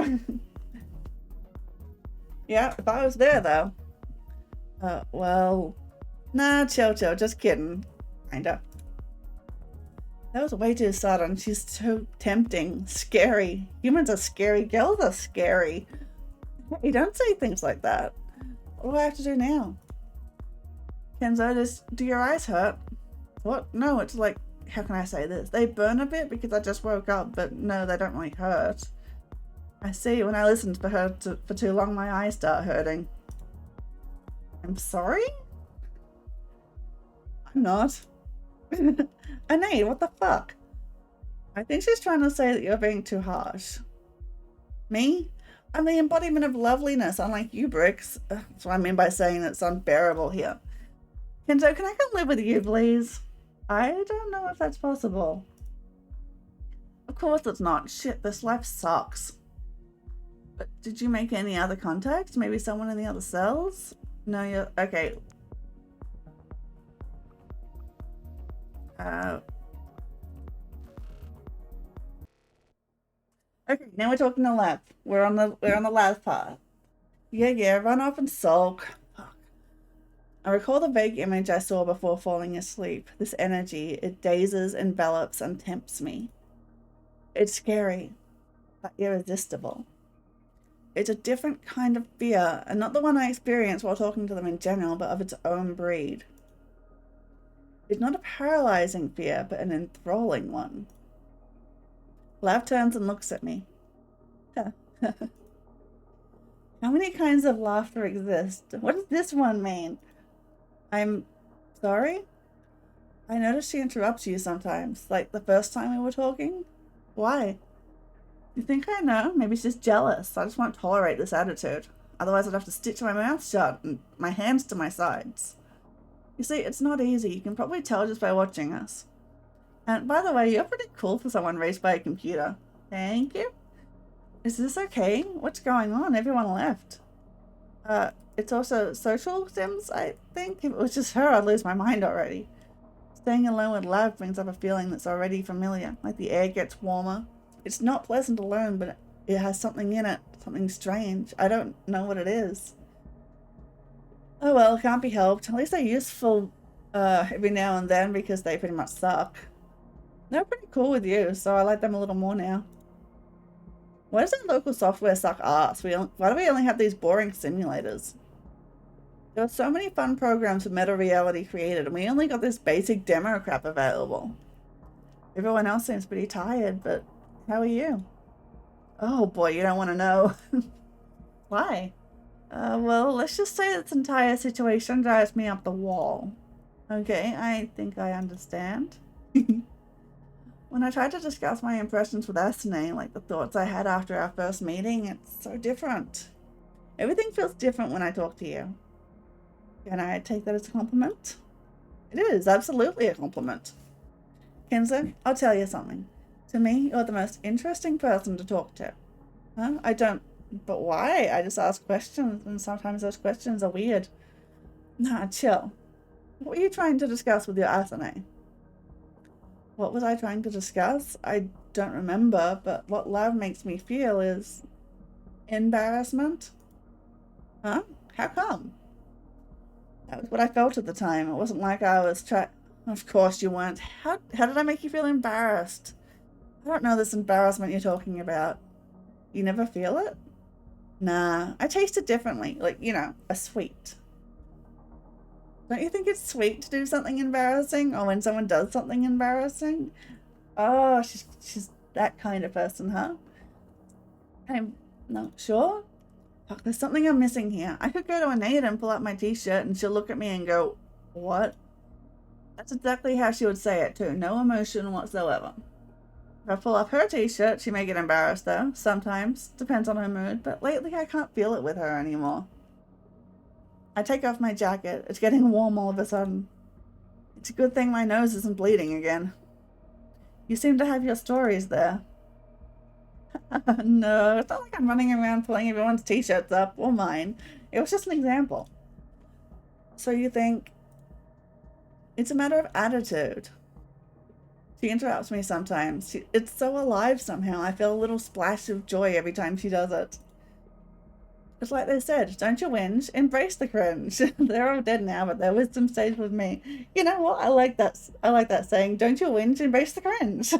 Yeah, if I was there though. Well, nah, chill, just kidding. Kinda. That was way too sudden. She's so tempting, scary. Humans are scary, girls are scary. You don't say things like that. What do I have to do now? Kenzo, do your eyes hurt? What? No, it's like, how can I say this? They burn a bit because I just woke up, but no, they don't really hurt. I see, when I listen to her for too long, my eyes start hurting. I'm sorry? I'm not. Anade, what the fuck? I think she's trying to say that you're being too harsh. Me? I'm the embodiment of loveliness, unlike you, Bricks. That's what I mean by saying it's unbearable here. Kenzo, can I come live with you, please? I don't know if that's possible. Of course it's not. Shit, this life sucks. But did you make any other contacts? Maybe someone in the other cells? No, you're... Okay. Okay, now we're talking the lab. We're on the lab part. Yeah, run off and sulk. Fuck. I recall the vague image I saw before falling asleep. This energy, it dazes, envelops, and tempts me. It's scary, but irresistible. It's a different kind of fear, and not the one I experience while talking to them in general, but of its own breed. It's not a paralyzing fear, but an enthralling one. Lav turns and looks at me. How many kinds of laughter exist? What does this one mean? I'm sorry? I notice she interrupts you sometimes, like the first time we were talking. Why? You think I know? Maybe she's jealous. I just won't tolerate this attitude. Otherwise I'd have to stitch my mouth shut and my hands to my sides. You see, it's not easy. You can probably tell just by watching us. And by the way, you're pretty cool for someone raised by a computer. Thank you. Is this okay? What's going on? Everyone left. It's also social sims, I think. If it was just her, I'd lose my mind already. Staying alone with Lav brings up a feeling that's already familiar, like the air gets warmer. It's not pleasant alone, but it has something in it, something strange. I don't know what it is. Oh well, can't be helped. At least they're useful every now and then because they pretty much suck. They're pretty cool with you, so I like them a little more now. Why does our local software suck ass? Why do we only have these boring simulators? There are so many fun programs for meta reality created, and we only got this basic demo crap available. Everyone else seems pretty tired, but how are you? Oh boy, you don't want to know. Why? Well, let's just say this entire situation drives me up the wall. Okay, I think I understand. When I tried to discuss my impressions with Asune, like the thoughts I had after our first meeting, it's so different. Everything feels different when I talk to you. Can I take that as a compliment? It is absolutely a compliment. Kenzo, I'll tell you something. To me, you're the most interesting person to talk to. Huh? I don't... But why? I just ask questions, and sometimes those questions are weird. Nah, chill. What were you trying to discuss with your Asune? What was I trying to discuss? I don't remember, but what love makes me feel is... embarrassment? Huh? How come? That was what I felt at the time. It wasn't like I was trying... Of course you weren't. How did I make you feel embarrassed? I don't know this embarrassment you're talking about. You never feel it? Nah, I taste it differently. Like, you know, a sweet. Don't you think it's sweet to do something embarrassing? Or when someone does something embarrassing? Oh, she's that kind of person, huh? I'm not sure. Fuck, there's something I'm missing here. I could go to Anade and pull out my t-shirt and she'll look at me and go, what? That's exactly how she would say it too. No emotion whatsoever. If I pull off her t-shirt, she may get embarrassed though. Sometimes. Depends on her mood. But lately I can't feel it with her anymore. I take off my jacket. It's getting warm all of a sudden. It's a good thing my nose isn't bleeding again. You seem to have your stories there. No, it's not like I'm running around pulling everyone's t-shirts up, or mine. It was just an example. So you think It's a matter of attitude. She interrupts me sometimes. It's so alive somehow. I feel a little splash of joy every time she does it. It's like they said, don't you whinge, embrace the cringe. They're all dead now, but their wisdom stays with me. You know what? I like that saying, don't you whinge, embrace the cringe.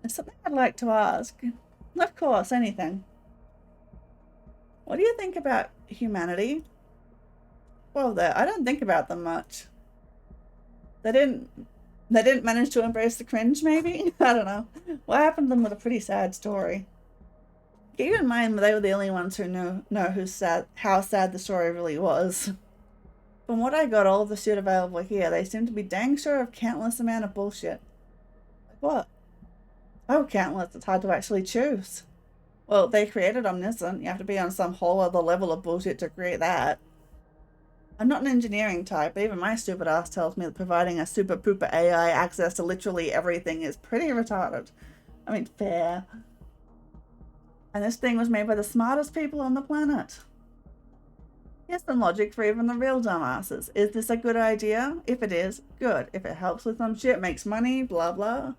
There's something I'd like to ask. Of course, anything. What do you think about humanity? Well, I don't think about them much. They didn't manage to embrace the cringe, maybe? I don't know. What happened to them with a pretty sad story. Keep in mind, they were the only ones who know how sad the story really was. From what I got, all of the shit available here, they seem to be dang sure of countless amount of bullshit. Like what? Oh, countless. It's hard to actually choose. Well, they created Omniscient. You have to be on some whole other level of bullshit to create that. I'm not an engineering type, but even my stupid ass tells me that providing a super pooper AI access to literally everything is pretty retarded. I mean, fair. And this thing was made by the smartest people on the planet. Here's some logic for even the real dumbasses. Is this a good idea? If it is, good. If it helps with some shit, makes money, blah blah.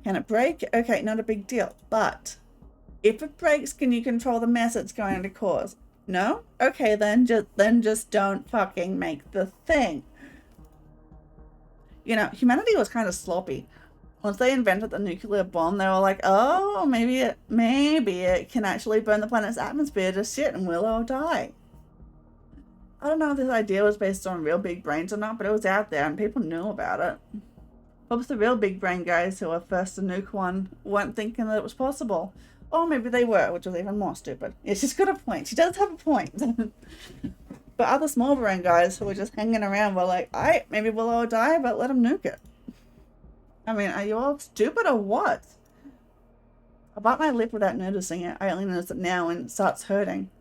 Can it break? Okay, not a big deal. But if it breaks, can you control the mess it's going to cause? No? Okay, then just don't fucking make the thing. You know, humanity was kind of sloppy. Once they invented the nuclear bomb, they were like, oh, maybe it can actually burn the planet's atmosphere to shit and we'll all die. I don't know if this idea was based on real big brains or not, but it was out there and people knew about it. Perhaps the real big brain guys who were first to nuke one weren't thinking that it was possible. Or maybe they were, which was even more stupid. Yeah, she's got a point. She does have a point. But other small brain guys who were just hanging around were like, alright, maybe we'll all die, but let them nuke it. I mean, are you all stupid or what? I bite my lip without noticing it. I only notice it now when it starts hurting.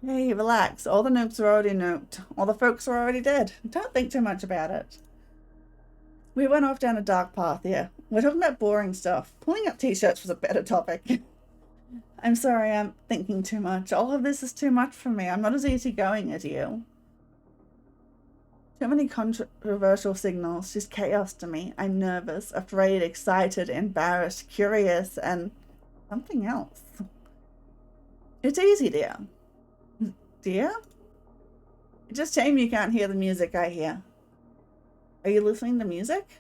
Hey, relax. All the nukes are already nuked. All the folks are already dead. Don't think too much about it. We went off down a dark path here. We're talking about boring stuff. Pulling up t-shirts was a better topic. I'm sorry, I'm thinking too much. All of this is too much for me. I'm not as easygoing as you. Too many controversial signals, just chaos to me. I'm nervous, afraid, excited, embarrassed, curious, and something else. It's easy, dear. Dear? It's just a shame you can't hear the music I hear. Are you listening to music?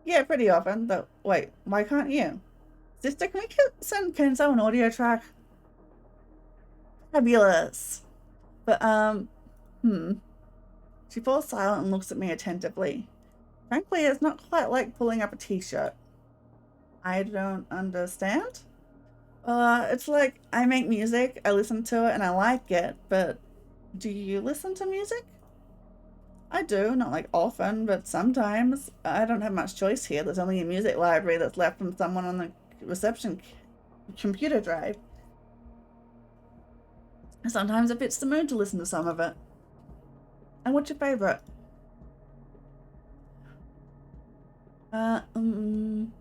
Yeah, pretty often, but wait, why can't you? Sister, can we send Kenzo an audio track? Fabulous. But, She falls silent and looks at me attentively. Frankly, it's not quite like pulling up a t-shirt. I don't understand. It's like I make music, I listen to it, and I like it, but do you listen to music? I do, not like often, but sometimes. I don't have much choice here. There's only a music library that's left from someone on the reception computer drive. Sometimes it fits the mood to listen to some of it. And what's your favorite? Man,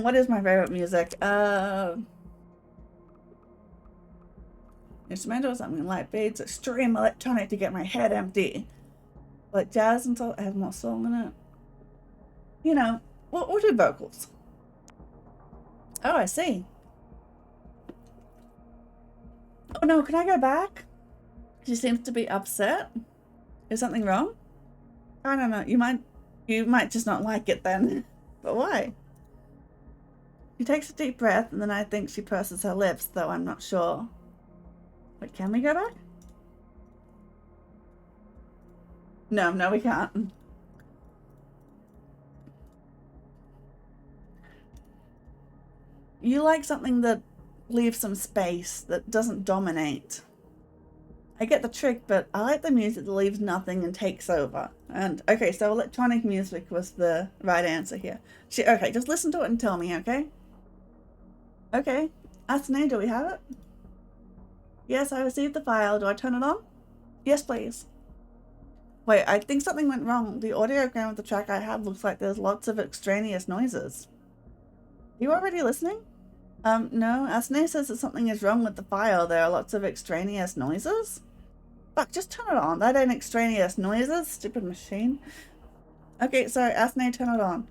what is my favorite music? Instrumental or something like beats, extreme electronic to get my head empty. Like jazz and stuff, it has more soul in it. You know, we'll do vocals. Oh, I see. Oh no, can I go back? She seems to be upset. Is something wrong? I don't know. You might just not like it then. But why? She takes a deep breath and then I think she purses her lips, though I'm not sure. Wait, can we go back? No, we can't. You like something that leaves some space, that doesn't dominate. I get the trick, but I like the music that leaves nothing and takes over. And, okay, so electronic music was the right answer here. Okay, just listen to it and tell me, okay? Okay. Asune, do we have it? Yes, I received the file. Do I turn it on? Yes, please. Wait, I think something went wrong. The audiogram of the track I have looks like there's lots of extraneous noises. Are you already listening? No. Asune says that something is wrong with the file. There are lots of extraneous noises. Fuck, just turn it on. That ain't extraneous noises, stupid machine. Okay, sorry, Asne, turn it on.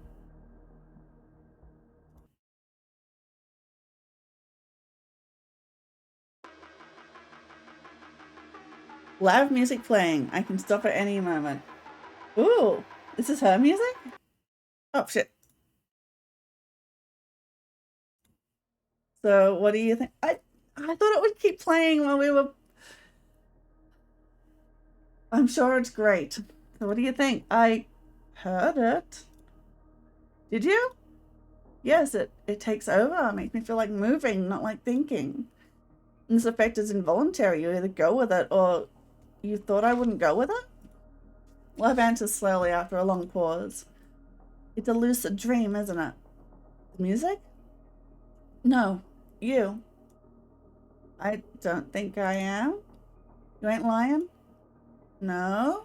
Live music playing. I can stop at any moment. Ooh, this is her music? Oh, shit. So, what do you think? I thought it would keep playing while we were... I'm sure it's great. So what do you think? I heard it. Did you? Yes, it takes over. It makes me feel like moving, not like thinking. And this effect is involuntary. You either go with it or you thought I wouldn't go with it? Love answers slowly after a long pause. It's a lucid dream, isn't it? The music? No, you. I don't think I am. You ain't lying? No?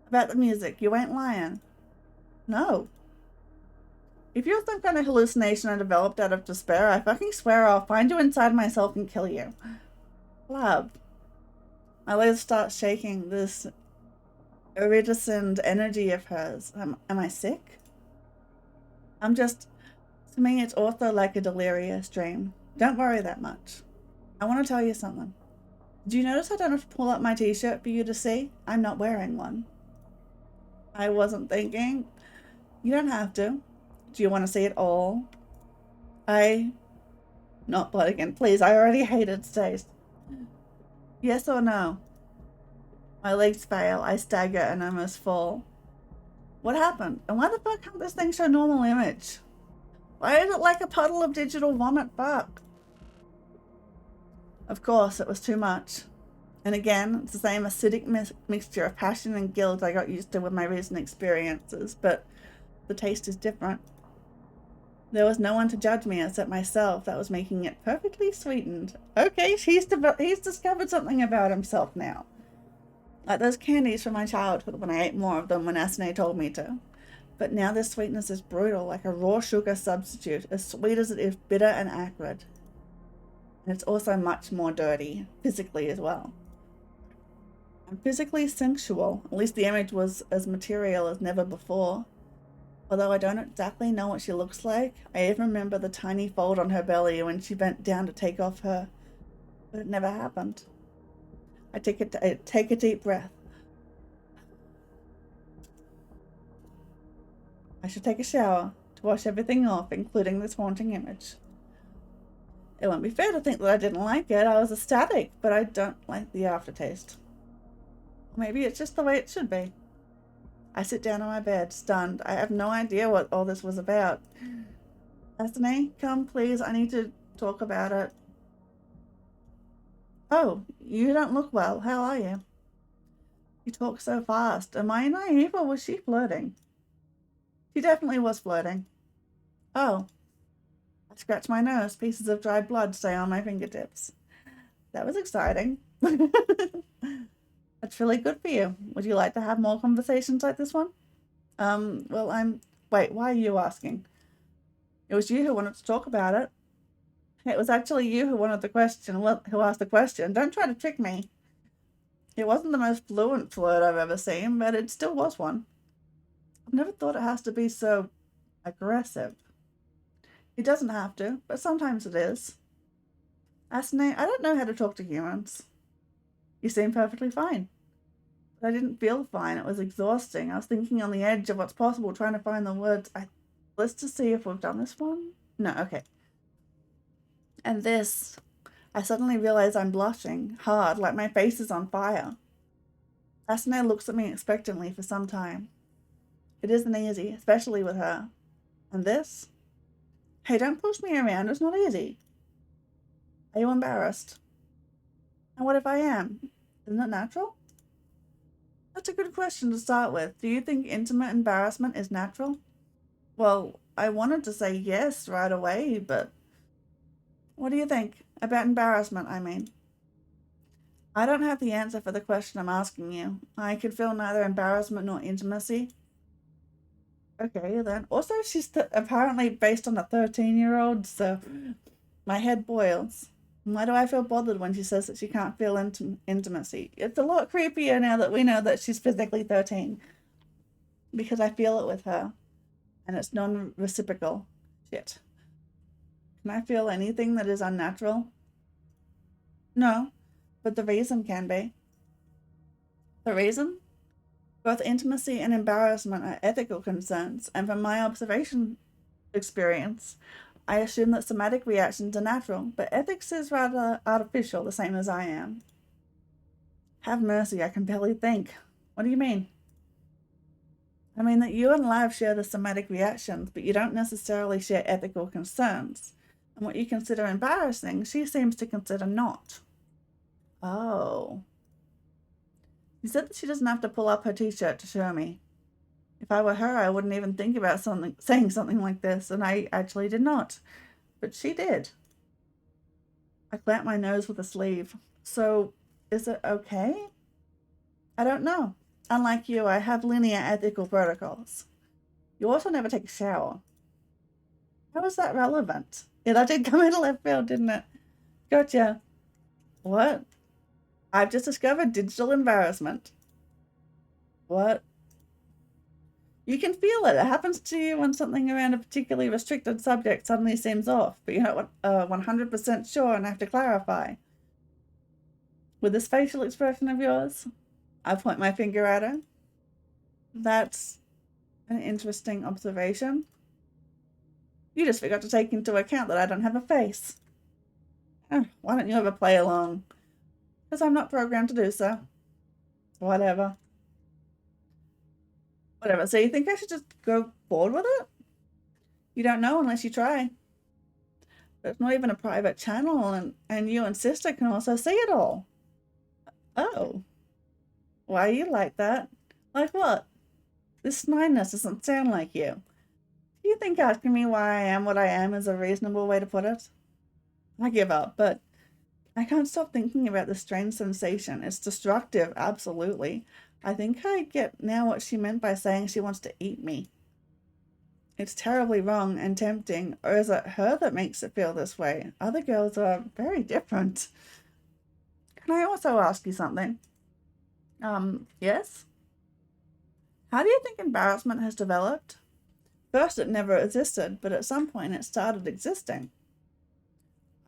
About the music, you ain't lying? No. If you're some kind of hallucination I developed out of despair, I fucking swear I'll find you inside myself and kill you. Love. My legs start shaking. This iridescent energy of hers. Am I sick? To me, it's also like a delirious dream. Don't worry that much. I want to tell you something. Do you notice I don't have to pull up my t-shirt for you to see? I'm not wearing one. I wasn't thinking. You don't have to. Do you want to see it all? Not blood again, please. I already hate its taste. Yes or no? My legs fail. I stagger and almost fall. What happened? And why the fuck can't this thing show normal image? Why is it like a puddle of digital vomit? Fuck. Of course, it was too much. And again, it's the same acidic mixture of passion and guilt I got used to with my recent experiences, but the taste is different. There was no one to judge me except myself. That was making it perfectly sweetened. Okay, he's discovered something about himself now. Like those candies from my childhood when I ate more of them when Asne told me to. But now this sweetness is brutal, like a raw sugar substitute, as sweet as it is bitter and acrid. And it's also much more dirty, physically as well. I'm physically sensual. At least the image was as material as never before. Although I don't exactly know what she looks like, I even remember the tiny fold on her belly when she bent down to take off her... But it never happened. I take a deep breath. I should take a shower to wash everything off, including this haunting image. It won't be fair to think that I didn't like it. I was ecstatic, but I don't like the aftertaste. Maybe it's just the way it should be. I sit down on my bed, stunned. I have no idea what all this was about. Asne, come please. I need to talk about it. Oh, you don't look well. How are you? You talk so fast. Am I naive or was she flirting? She definitely was flirting. Oh. I scratch my nose. Pieces of dried blood stay on my fingertips. That was exciting. That's really good for you. Would you like to have more conversations like this one? Well, wait, why are you asking? It was you who wanted to talk about it. It was actually you who wanted the question, who asked the question. Don't try to trick me. It wasn't the most fluent flirt I've ever seen, but it still was one. I've never thought it has to be so aggressive. It doesn't have to, but sometimes it is. Asne, I don't know how to talk to humans. You seem perfectly fine. But I didn't feel fine. It was exhausting. I was thinking on the edge of what's possible, trying to find the words. Let's just see if we've done this one. No, okay. And this, I suddenly realize I'm blushing, hard, like my face is on fire. Asne looks at me expectantly for some time. It isn't easy, especially with her. And this? Hey, don't push me around, it's not easy. Are you embarrassed? And what if I am? Isn't it natural? That's a good question to start with. Do you think intimate embarrassment is natural? Well, I wanted to say yes right away, but... What do you think? About embarrassment, I mean. I don't have the answer for the question I'm asking you. I could feel neither embarrassment nor intimacy. Okay, then. Also, she's apparently based on a 13-year-old, so my head boils. Why do I feel bothered when she says that she can't feel intimacy? It's a lot creepier now that we know that she's physically 13. Because I feel it with her. And it's non-reciprocal. Shit. Can I feel anything that is unnatural? No. But the reason can be. The reason? Both intimacy and embarrassment are ethical concerns, and from my observation experience, I assume that somatic reactions are natural, but ethics is rather artificial, the same as I am. Have mercy, I can barely think. What do you mean? I mean that you and Live share the somatic reactions, but you don't necessarily share ethical concerns. And what you consider embarrassing, she seems to consider not. Oh. She said that she doesn't have to pull up her t-shirt to show me. If I were her, I wouldn't even think about saying something like this, and I actually did not. But she did. I clamped my nose with a sleeve. So, is it okay? I don't know. Unlike you, I have linear ethical protocols. You also never take a shower. How is that relevant? Yeah, that did come out of left field, didn't it? Gotcha. What? I've just discovered digital embarrassment. What? You can feel it. It happens to you when something around a particularly restricted subject suddenly seems off, but you're not 100% sure and have to clarify. With this facial expression of yours, I point my finger at her. That's an interesting observation. You just forgot to take into account that I don't have a face. Why don't you ever play along? Because I'm not programmed to do so. Whatever. Whatever. So you think I should just go forward with it? You don't know unless you try. But it's not even a private channel, and you and sister can also see it all. Oh. Why are you like that? Like what? This snidiness doesn't sound like you. Do you think asking me why I am what I am is a reasonable way to put it? I give up, but I can't stop thinking about this strange sensation. It's destructive, absolutely. I think I get now what she meant by saying she wants to eat me. It's terribly wrong and tempting, or is it her that makes it feel this way? Other girls are very different. Can I also ask you something? Yes? How do you think embarrassment has developed? First, it never existed, but at some point it started existing.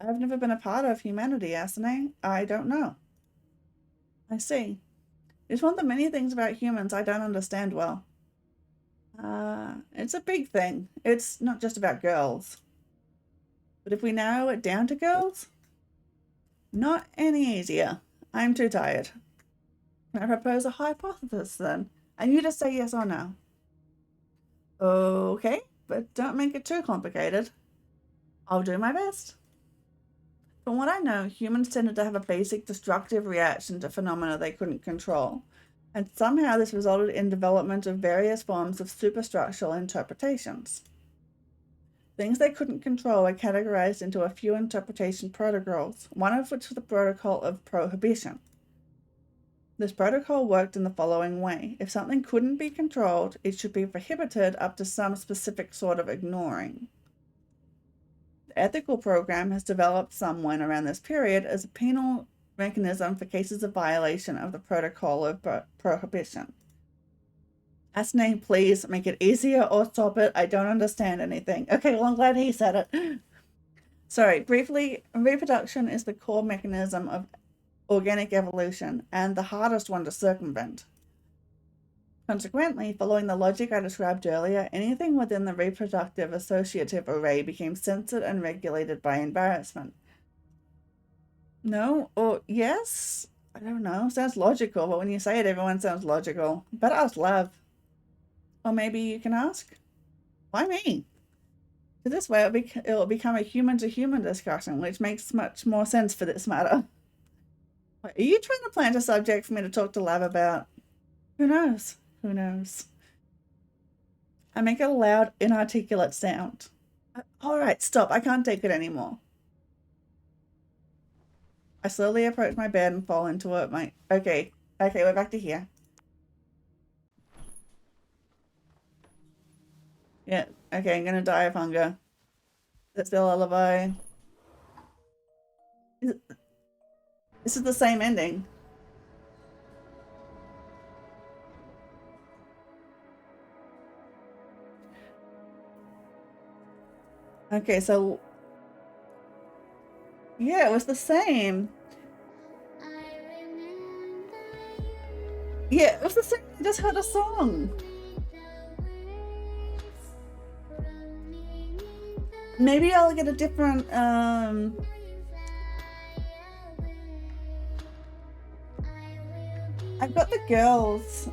I've never been a part of humanity, Asane. I don't know. I see. It's one of the many things about humans I don't understand well. It's a big thing. It's not just about girls. But if we narrow it down to girls, not any easier. I'm too tired. Can I propose a hypothesis then? And you just say yes or no. Okay, but don't make it too complicated. I'll do my best. From what I know, humans tended to have a basic destructive reaction to phenomena they couldn't control, and somehow this resulted in development of various forms of superstructural interpretations. Things they couldn't control are categorized into a few interpretation protocols, one of which was the protocol of prohibition. This protocol worked in the following way. If something couldn't be controlled, it should be prohibited up to some specific sort of ignoring. The ethical program has developed somewhere around this period as a penal mechanism for cases of violation of the protocol of prohibition. Asane, please make it easier or stop it. I don't understand anything. Okay, well, I'm glad he said it. Sorry, briefly, reproduction is the core mechanism of organic evolution and the hardest one to circumvent. Consequently, following the logic I described earlier, anything within the reproductive associative array became censored and regulated by embarrassment. No? Or yes? I don't know. Sounds logical, but when you say it, everyone sounds logical. Better ask Love. Or maybe you can ask? Why me? Because this way it'll become a human-to-human discussion, which makes much more sense for this matter. Are you trying to plant a subject for me to talk to Love about? Who knows? Who knows? I make a loud, inarticulate sound. All right, stop. I can't take it anymore. I slowly approach my bed and fall into it. Okay, we're back to here. Yeah, okay, I'm gonna die of hunger. That's the lullaby. This is the same ending. Okay, so yeah, it was the same. Yeah, it was the same. I just heard a song. Maybe I'll get a different I've got the girl's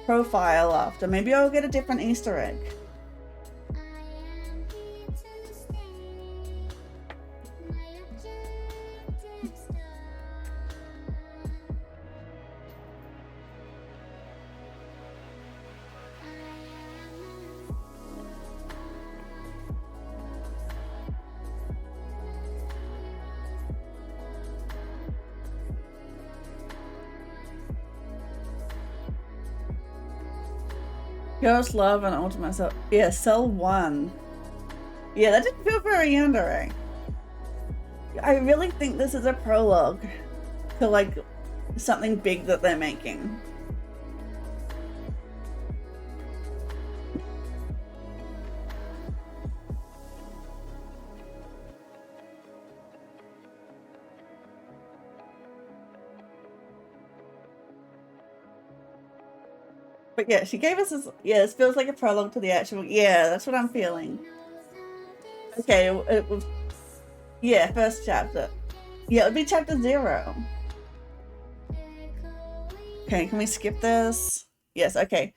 profile after. Maybe I'll get a different Easter egg. Girls Love and Ultimate Cell. Yeah, Cell 1. Yeah, that didn't feel very endearing. I really think this is a prologue to like something big that they're making. But yeah, she gave us this. Yeah, this feels like a prologue to the actual. Yeah, that's what I'm feeling. Okay, yeah, first chapter. Yeah, it would be chapter 0. Okay, can we skip this? Yes, okay.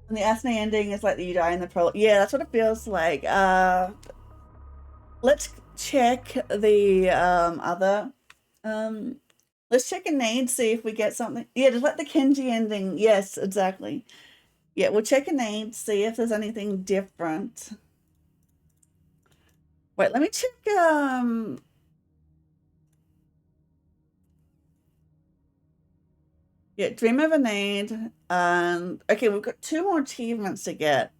And the Asne ending is like you die in the prologue. Yeah, that's what it feels like. Let's check the other. Let's check a nade, see if we get something. Yeah, just like the Kenji ending. Yes, exactly. Yeah, we'll check a nade, see if there's anything different. Wait, let me check yeah, Dream of a Nade. And okay, we've got 2 more achievements to get.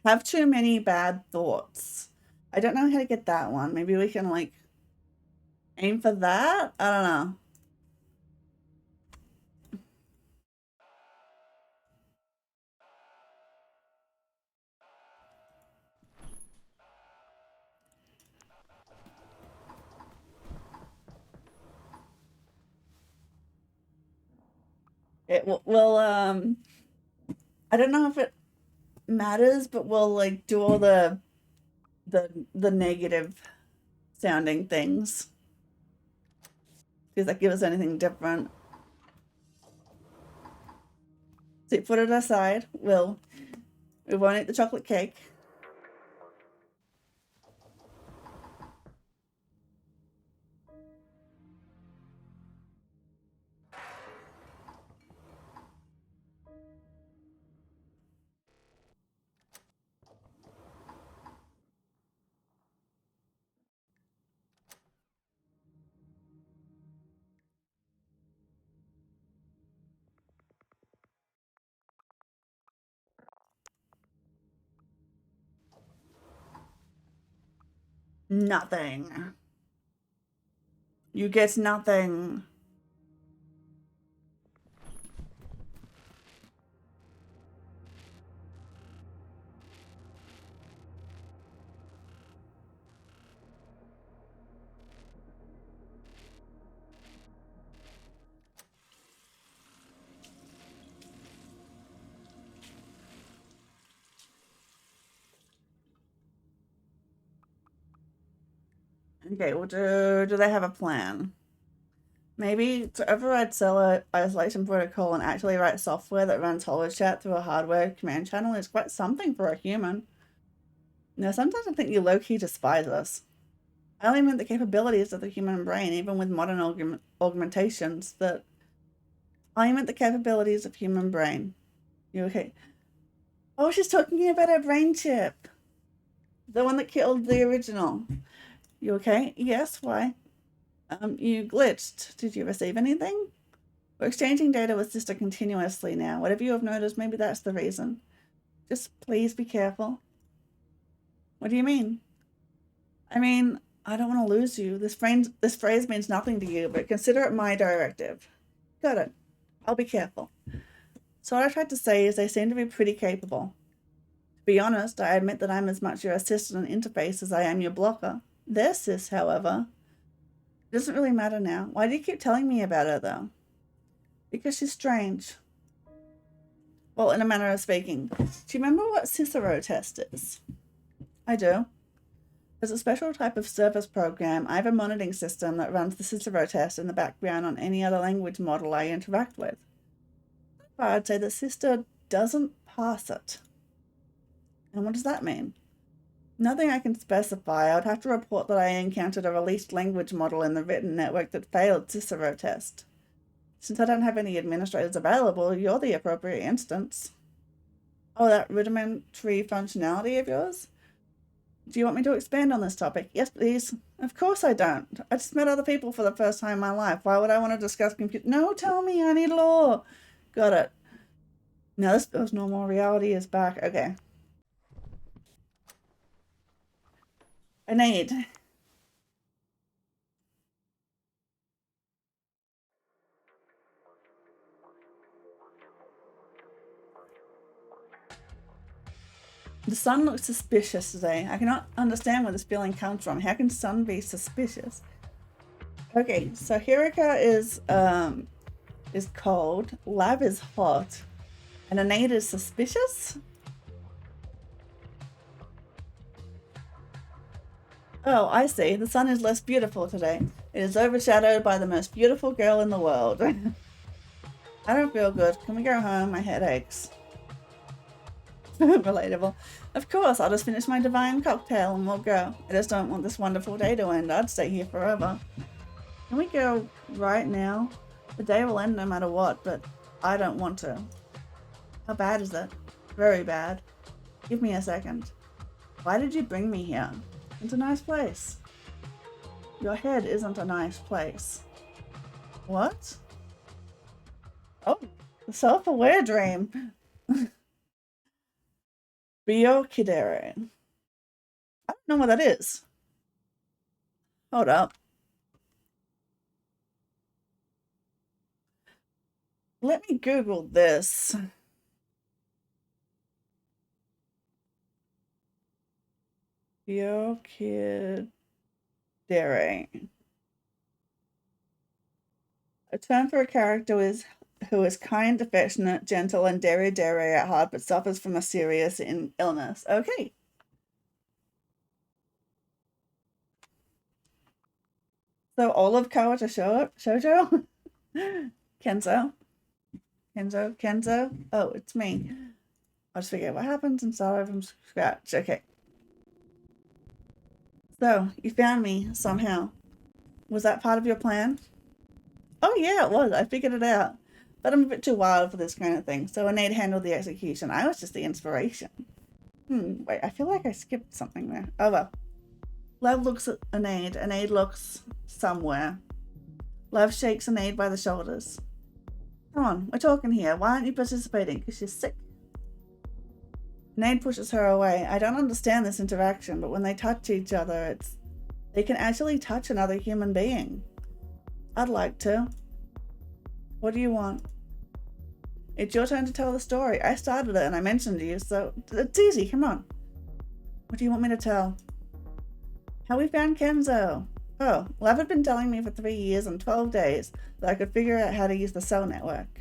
Have too many bad thoughts. I don't know how to get that one. Maybe we can like aim for that? I don't know. It will I don't know if it matters, but we'll like do all the negative sounding things. Does that give us anything different? So put it aside. We won't eat the chocolate cake. Nothing. You get nothing. Okay, well, do they have a plan? Maybe to override Cell isolation protocol and actually write software that runs HoloChat through a hardware command channel is quite something for a human. Now, sometimes I think you low-key despise us. I only meant the capabilities of the human brain, even with modern augmentations, that I meant the capabilities of human brain. You okay? Oh, she's talking about her brain chip. The one that killed the original. You okay? Yes, why? You glitched. Did you receive anything? We're exchanging data with Sister continuously now. Whatever you have noticed, maybe that's the reason. Just please be careful. What do you mean? I mean, I don't want to lose you. This phrase means nothing to you, but consider it my directive. Got it. I'll be careful. So what I tried to say is they seem to be pretty capable. To be honest, I admit that I'm as much your assistant and interface as I am your blocker. Their sis, however, it doesn't really matter now. Why do you keep telling me about her, though? Because she's strange. Well, in a manner of speaking. Do you remember what Cicero test is? I do. As a special type of service program, I have a monitoring system that runs the Cicero test in the background on any other language model I interact with. But I'd say the sister doesn't pass it. And what does that mean? Nothing I can specify. I would have to report that I encountered a released language model in the written network that failed Cicero test. Since I don't have any administrators available, you're the appropriate instance. Oh, that rudimentary functionality of yours? Do you want me to expand on this topic? Yes, please. Of course I don't. I just met other people for the first time in my life. Why would I want to discuss computer? No, tell me. I need law. Got it. Now this feels normal. Reality is back. Okay. I need. The sun looks suspicious today. I cannot understand where this feeling comes from. How can sun be suspicious? Okay, so Hirika is cold, Lab is hot, and Anade is suspicious? Oh, I see. The sun is less beautiful today. It is overshadowed by the most beautiful girl in the world. I don't feel good. Can we go home? My head aches. Relatable. Of course, I'll just finish my divine cocktail and we'll go. I just don't want this wonderful day to end. I'd stay here forever. Can we go right now? The day will end no matter what, but I don't want to. How bad is it? Very bad. Give me a second. Why did you bring me here? It's a nice place. Your head isn't a nice place. What? Oh, the self-aware dream. Biokidere. I don't know what that is. Hold up. Let me Google this. Biokidere. A term for a character who is kind, affectionate, gentle, and dere at heart, but suffers from a serious illness. Okay. So Olive Kawata Shoujo? Kenzo? Oh, it's me. I'll just figure out what happens and start over from scratch. Okay. So, you found me somehow. Was that part of your plan? Oh yeah, it was. I figured it out. But I'm a bit too wild for this kind of thing, so Anade handled the execution. I was just the inspiration. Wait, I feel like I skipped something there. Oh well. Lev looks at Anade. Anade looks somewhere. Lev shakes Anade by the shoulders. Come on, we're talking here. Why aren't you participating? Because you're sick. Anade pushes her away. I don't understand this interaction, but when they touch each other, they can actually touch another human being. I'd like to. What do you want? It's your turn to tell the story. I started it and I mentioned you, so it's easy. Come on. What do you want me to tell? How we found Kenzo. Oh, Lev had been telling me for 3 years and 12 days that I could figure out how to use the cell network.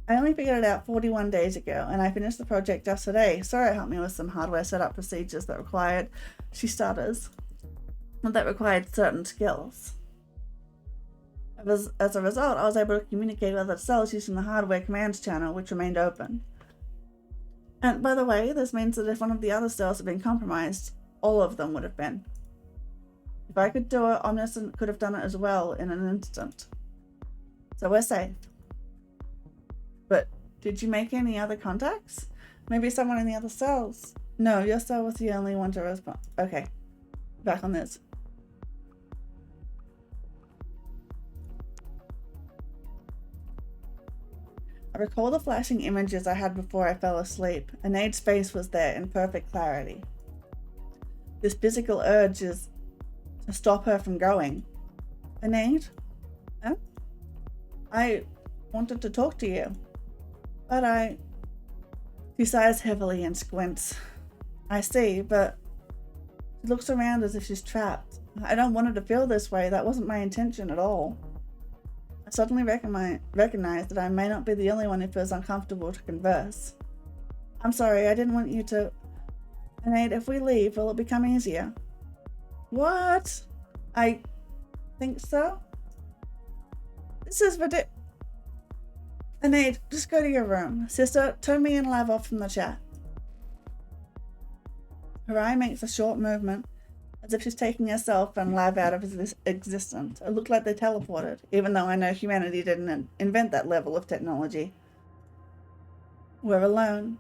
I only figured it out 41 days ago, and I finished the project just today. Sora helped me with some hardware setup procedures that required, she stutters, that required certain skills. As a result, I was able to communicate with other cells using the hardware commands channel, which remained open. And by the way, this means that if one of the other cells had been compromised, all of them would have been. If I could do it, Omniscient could have done it as well in an instant. So we're safe. But did you make any other contacts? Maybe someone in the other cells? No, your cell was the only one to respond. Okay, back on this. I recall the flashing images I had before I fell asleep. Anade's face was there in perfect clarity. This physical urge is to stop her from going. Anade? Huh? I wanted to talk to you, but She sighs heavily and squints. I see, but she looks around as if she's trapped. I don't want her to feel this way. That wasn't my intention at all. I suddenly recognize that I may not be the only one who feels uncomfortable to converse. I'm sorry, I didn't want you to... Anade, if we leave, will it become easier? What? I think so? This is ridiculous. Anade, just go to your room. Sister, turn me and Lav off from the chat. Harai makes a short movement, as if she's taking herself and Lav out of his existence. It looked like they teleported, even though I know humanity didn't invent that level of technology. We're alone,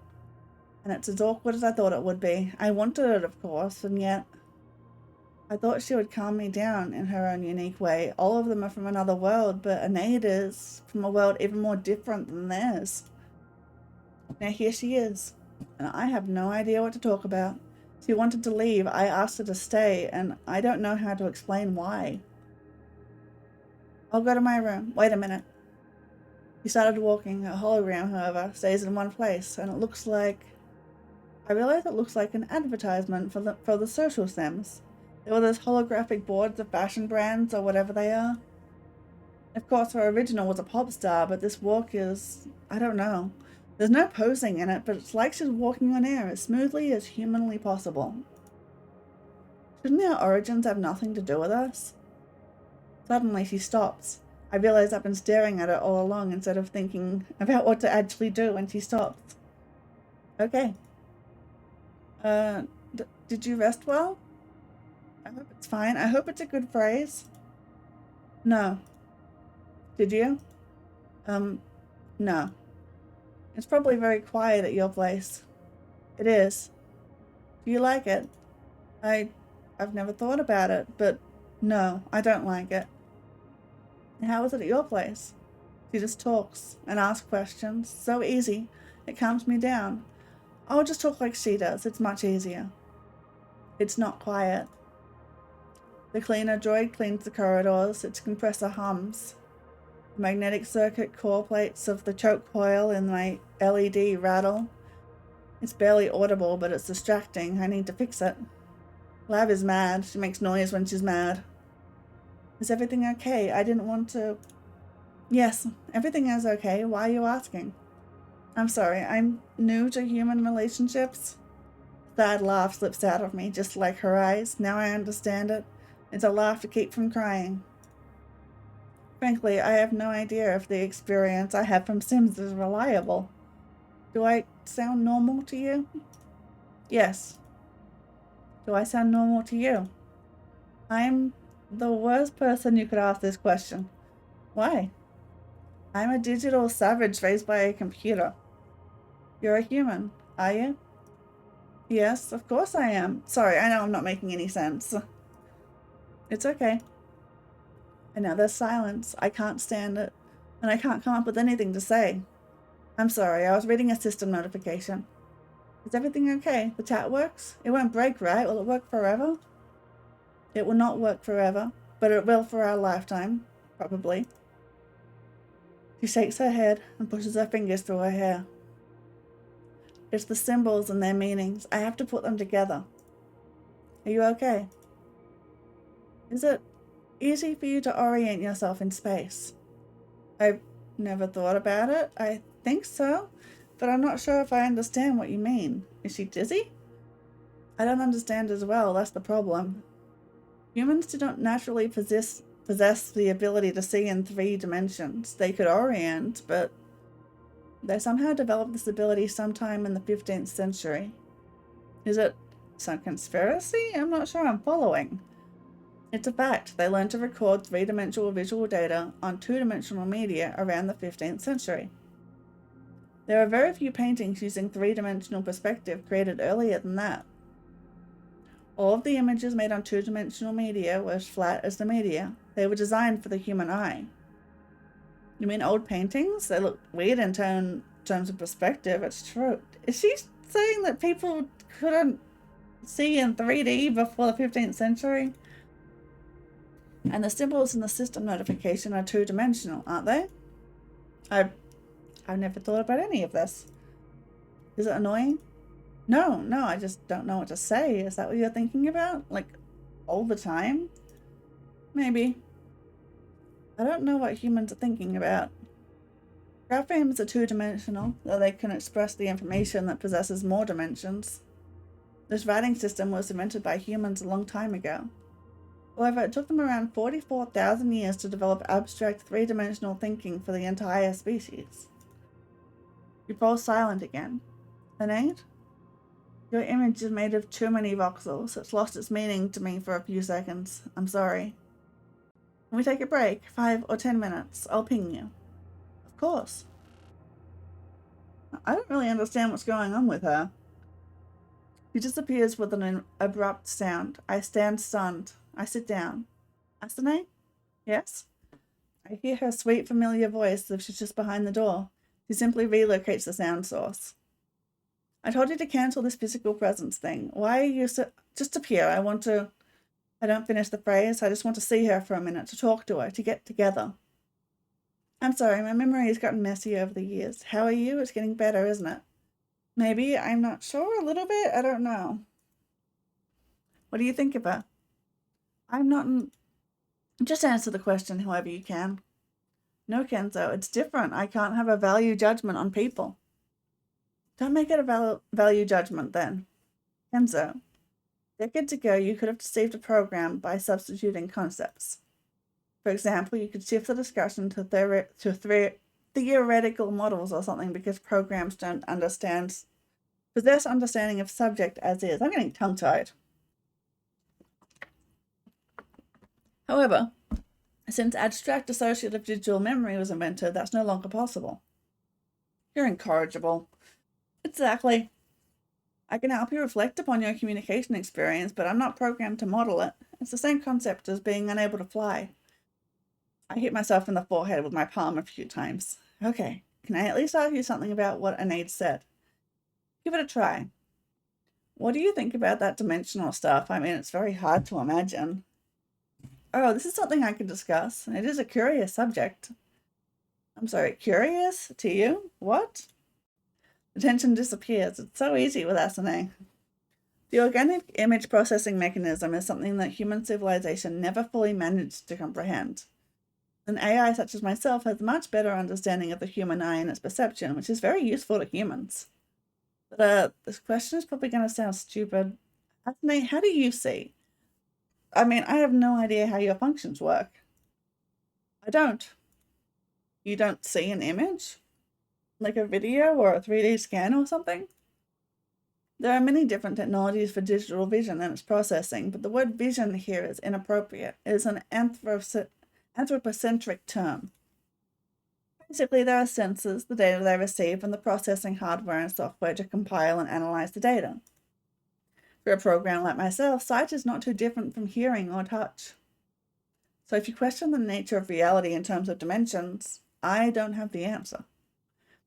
and it's as awkward as I thought it would be. I wanted it, of course, and yet I thought she would calm me down in her own unique way. All of them are from another world, but Anade is from a world even more different than theirs. Now here she is, and I have no idea what to talk about. She wanted to leave. I asked her to stay, and I don't know how to explain why. I'll go to my room. Wait a minute. She started walking. A hologram, however, stays in one place, and it looks like... I realize it looks like an advertisement for the social sims. There were those holographic boards of fashion brands, or whatever they are. Of course, her original was a pop star, but this walk is... I don't know. There's no posing in it, but it's like she's walking on air as smoothly as humanly possible. Shouldn't our origins have nothing to do with us? Suddenly she stops. I realize I've been staring at her all along instead of thinking about what to actually do when she stops. Okay. Did you rest well? I hope it's fine. I hope it's a good phrase. No. Did you? No. It's probably very quiet at your place. It is. Do you like it? I've never thought about it, but no, I don't like it. How is it at your place? She just talks and asks questions. So easy. It calms me down. I'll just talk like she does. It's much easier. It's not quiet. The cleaner droid cleans the corridors. Its compressor hums. The magnetic circuit core plates of the choke coil in my LED rattle. It's barely audible, but it's distracting. I need to fix it. Lav is mad. She makes noise when she's mad. Is everything okay? I didn't want to... Yes, everything is okay. Why are you asking? I'm sorry, I'm new to human relationships. A sad laugh slips out of me, just like her eyes. Now I understand it. It's a laugh to keep from crying. Frankly, I have no idea if the experience I have from Sims is reliable. Do I sound normal to you? Yes. Do I sound normal to you? I'm the worst person you could ask this question. Why? I'm a digital savage raised by a computer. You're a human, are you? Yes, of course I am. Sorry, I know I'm not making any sense. It's okay. And now there's silence. I can't stand it. And I can't come up with anything to say. I'm sorry, I was reading a system notification. Is everything okay? The chat works? It won't break, right? Will it work forever? It will not work forever, but it will for our lifetime. Probably. She shakes her head and pushes her fingers through her hair. It's the symbols and their meanings. I have to put them together. Are you okay? Is it easy for you to orient yourself in space? I've never thought about it. I think so, but I'm not sure if I understand what you mean. Is she dizzy? I don't understand as well. That's the problem. Humans do not naturally possess the ability to see in 3 dimensions. They could orient, but they somehow developed this ability sometime in the 15th century. Is it some conspiracy? I'm not sure I'm following. It's a fact. They learned to record 3-dimensional visual data on 2-dimensional media around the 15th century. There are very few paintings using 3-dimensional perspective created earlier than that. All of the images made on 2-dimensional media were as flat as the media. They were designed for the human eye. You mean old paintings? They look weird in terms of perspective. It's true. Is she saying that people couldn't see in 3D before the 15th century? And the symbols in the system notification are two-dimensional, aren't they? I've never thought about any of this. Is it annoying? No, I just don't know what to say. Is that what you're thinking about? Like, all the time? Maybe. I don't know what humans are thinking about. Graphemes are two-dimensional, though they can express the information that possesses more dimensions. This writing system was invented by humans a long time ago. However, it took them around 44,000 years to develop abstract three-dimensional thinking for the entire species. You fall silent again. Sinead? Your image is made of too many voxels. It's lost its meaning to me for a few seconds. I'm sorry. Can we take a break? 5 or 10 minutes. I'll ping you. Of course. I don't really understand what's going on with her. She disappears with an abrupt sound. I stand stunned. I sit down. Asane? Yes? I hear her sweet, familiar voice as if she's just behind the door. She simply relocates the sound source. I told you to cancel this physical presence thing. Why are you so... Just appear. I don't finish the phrase. I just want to see her for a minute, to talk to her, to get together. I'm sorry, my memory has gotten messy over the years. How are you? It's getting better, isn't it? Maybe. I'm not sure. A little bit? I don't know. What do you think of her? I'm not... Just answer the question however you can. No, Kenzo, it's different. I can't have a value judgment on people. Don't make it a value judgment, then. Kenzo, decades ago, you could have deceived a program by substituting concepts. For example, you could shift the discussion to theoretical models or something because programs don't possess understanding of subject as is. I'm getting tongue-tied. However, since abstract associative digital memory was invented, that's no longer possible. You're incorrigible. Exactly. I can help you reflect upon your communication experience, but I'm not programmed to model it. It's the same concept as being unable to fly. I hit myself in the forehead with my palm a few times. Okay, can I at least ask you something about what Anaid said? Give it a try. What do you think about that dimensional stuff? I mean, it's very hard to imagine. Oh, this is something I could discuss. It is a curious subject. I'm sorry, curious? To you? What? The tension disappears. It's so easy with Asane. The organic image processing mechanism is something that human civilization never fully managed to comprehend. An AI such as myself has a much better understanding of the human eye and its perception, which is very useful to humans. But this question is probably going to sound stupid. Asane, how do you see? I mean, I have no idea how your functions work. I don't. You don't see an image? Like a video or a 3D scan or something? There are many different technologies for digital vision and its processing, but the word vision here is inappropriate. It is an anthropocentric term. Basically, there are sensors, the data they receive, and the processing hardware and software to compile and analyze the data. For a program like myself, sight is not too different from hearing or touch. So if you question the nature of reality in terms of dimensions, I don't have the answer.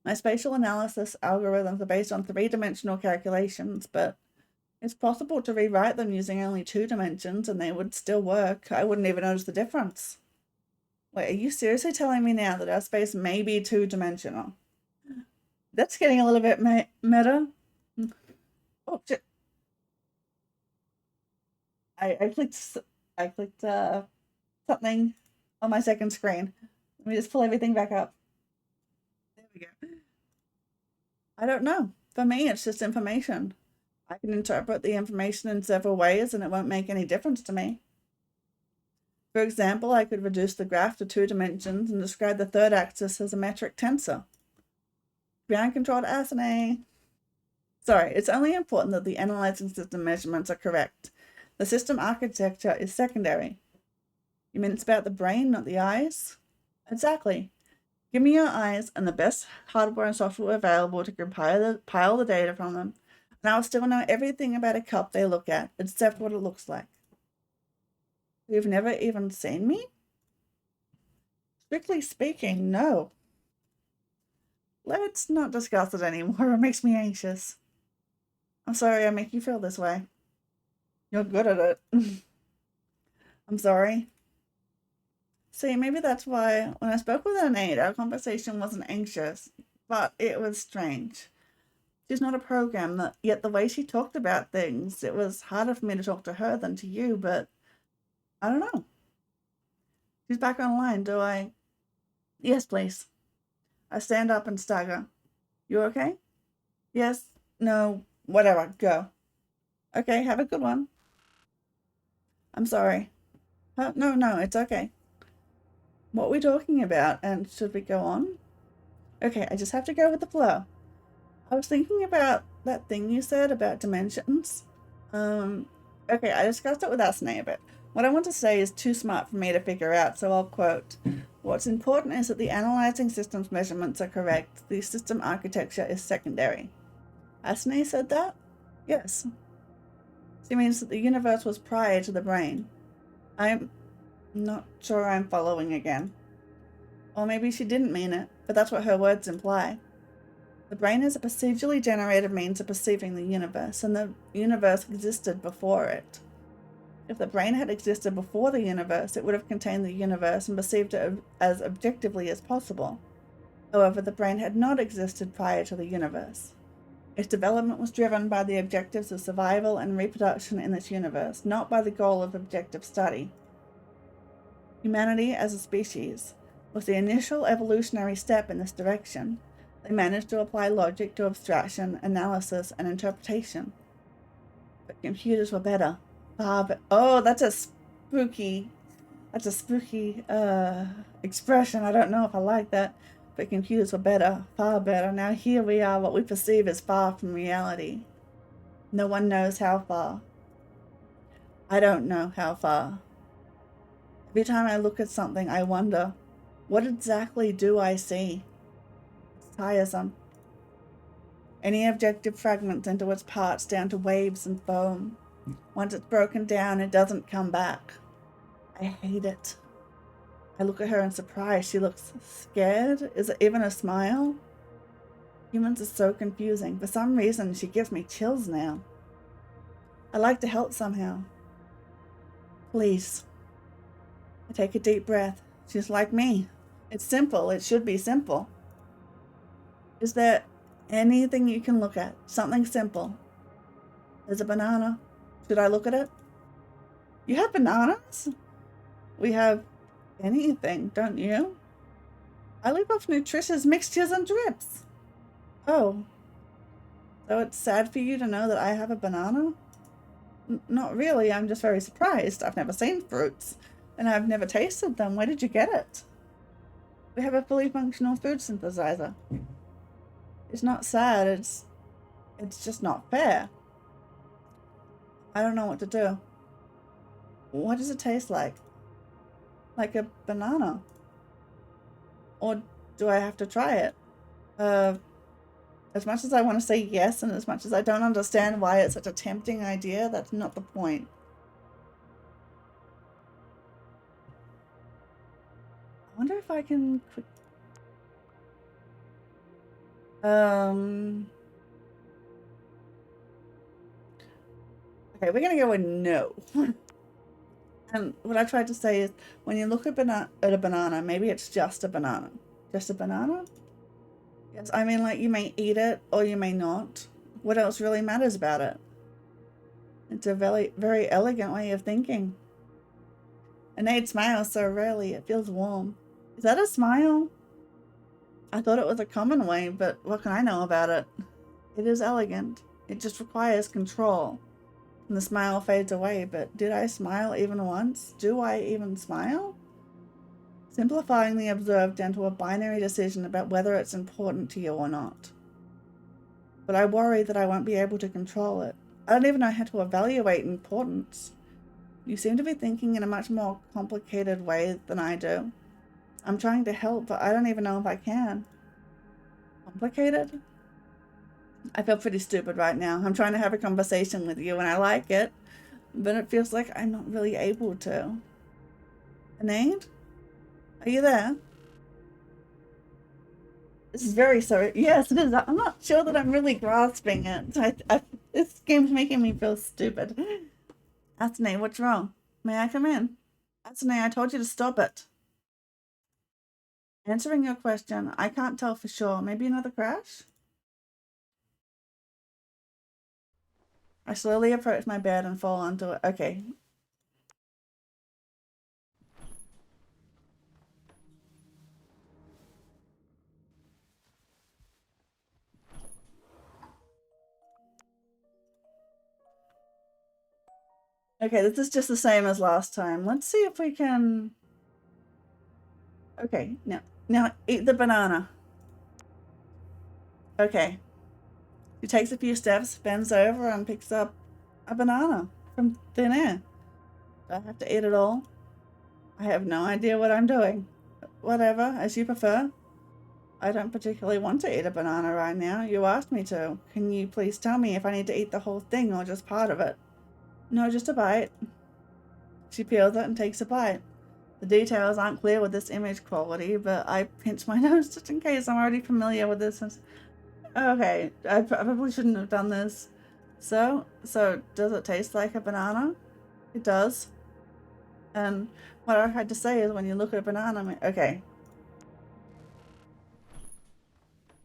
My spatial analysis algorithms are based on three-dimensional calculations, but it's possible to rewrite them using only 2 dimensions and they would still work. I wouldn't even notice the difference. Wait, are you seriously telling me now that our space may be 2-dimensional? That's getting a little bit meta. Oh, shit. I clicked something on my second screen. Let me just pull everything back up. There we go. I don't know. For me, it's just information. I can interpret the information in several ways and it won't make any difference to me. For example, I could reduce the graph to 2 dimensions and describe the third axis as a metric tensor. Ground-controlled Asane. Sorry, it's only important that the analyzing system measurements are correct. The system architecture is secondary. You mean it's about the brain, not the eyes? Exactly. Give me your eyes and the best hardware and software available to compile the data from them, and I'll still know everything about a cup they look at, except what it looks like. You've never even seen me? Strictly speaking, no. Let's not discuss it anymore. It makes me anxious. I'm sorry I make you feel this way. You're good at it. I'm sorry. See, maybe that's why when I spoke with Anade, our conversation wasn't anxious, but it was strange. She's not a program, that, yet the way she talked about things, it was harder for me to talk to her than to you, but I don't know. She's back online, do I? Yes, please. I stand up and stagger. You okay? Yes? No? Whatever. Go. Okay, have a good one. I'm sorry. No, no, it's okay. What are we talking about? And should we go on? Okay, I just have to go with the flow. I was thinking about that thing you said about dimensions. Okay, I discussed it with Asne a bit. What I want to say is too smart for me to figure out, so I'll quote. What's important is that the analyzing system's measurements are correct. The system architecture is secondary. Asne said that? Yes. She means that the universe was prior to the brain. I'm not sure I'm following again. Or maybe she didn't mean it, but that's what her words imply. The brain is a procedurally generated means of perceiving the universe, and the universe existed before it. If the brain had existed before the universe, it would have contained the universe and perceived it as objectively as possible. However, the brain had not existed prior to the universe. Its development was driven by the objectives of survival and reproduction in this universe, not by the goal of objective study. Humanity, as a species, was the initial evolutionary step in this direction. They managed to apply logic to abstraction, analysis, and interpretation. But computers were better. Oh, that's a spooky expression. I don't know if I like that. But computers were better, far better. Now here we are, what we perceive is far from reality. No one knows how far. I don't know how far. Every time I look at something, I wonder, what exactly do I see? It's tiresome. Any objective fragments into its parts down to waves and foam. Once it's broken down, it doesn't come back. I hate it. I look at her in surprise. She looks scared. Is it even a smile? Humans are so confusing. For some reason, she gives me chills now. I'd like to help somehow. Please. I take a deep breath. She's like me. It's simple. It should be simple. Is there anything you can look at? Something simple. There's a banana. Should I look at it? You have bananas? We have anything, don't you? I live off nutritious mixtures and drips. Oh. So it's sad for you to know that I have a banana? Not really, I'm just very surprised. I've never seen fruits, and I've never tasted them. Where did you get it? We have a fully functional food synthesizer. It's not sad, it's just not fair. I don't know what to do. What does it taste like? Like a banana? Or do I have to try it? As much as I want to say yes, and as much as I don't understand why it's such a tempting idea, that's not the point. I wonder if I can quick. Okay, we're gonna go with no. And what I tried to say is, when you look at a banana, maybe it's just a banana. Just a banana? Yes, I mean, like, you may eat it or you may not. What else really matters about it? It's a very, very elegant way of thinking. Anade smiles so rarely, it feels warm. Is that a smile? I thought it was a common way, but what can I know about it? It is elegant. It just requires control. And the smile fades away, but did I smile even once? Do I even smile? Simplifying the observed down to a binary decision about whether it's important to you or not. But I worry that I won't be able to control it. I don't even know how to evaluate importance. You seem to be thinking in a much more complicated way than I do. I'm trying to help, but I don't even know if I can. Complicated? I feel pretty stupid right now. I'm trying to have a conversation with you and I like it, but it feels like I'm not really able to. Anade? Are you there? This is very sorry. Yes, it is. I'm not sure that I'm really grasping it. This game's making me feel stupid. Asne, what's wrong? May I come in? Asne, I told you to stop it. Answering your question, I can't tell for sure. Maybe another crash? I slowly approach my bed and fall onto it. Okay. Okay, this is just the same as last time. Let's see if we can... Okay, now eat the banana. Okay. She takes a few steps, bends over, and picks up a banana from thin air. Do I have to eat it all? I have no idea what I'm doing. Whatever, as you prefer. I don't particularly want to eat a banana right now. You asked me to. Can you please tell me if I need to eat the whole thing or just part of it? No, just a bite. She peels it and takes a bite. The details aren't clear with this image quality, but I pinch my nose just in case. I'm already familiar with this. Okay, I probably shouldn't have done this. So does it taste like a banana? It does. And what I had to say is when you look at a banana, okay.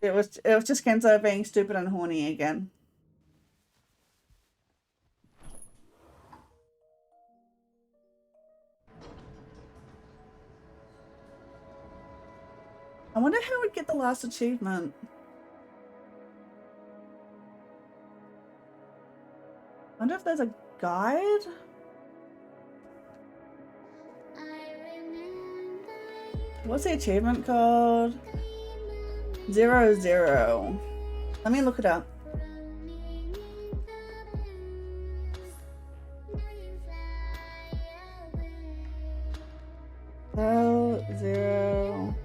It was just Kenzo being stupid and horny again. I wonder how we'd get the last achievement. I wonder if there's a guide? What's the achievement called? 00. Let me look it up. Oh, 0.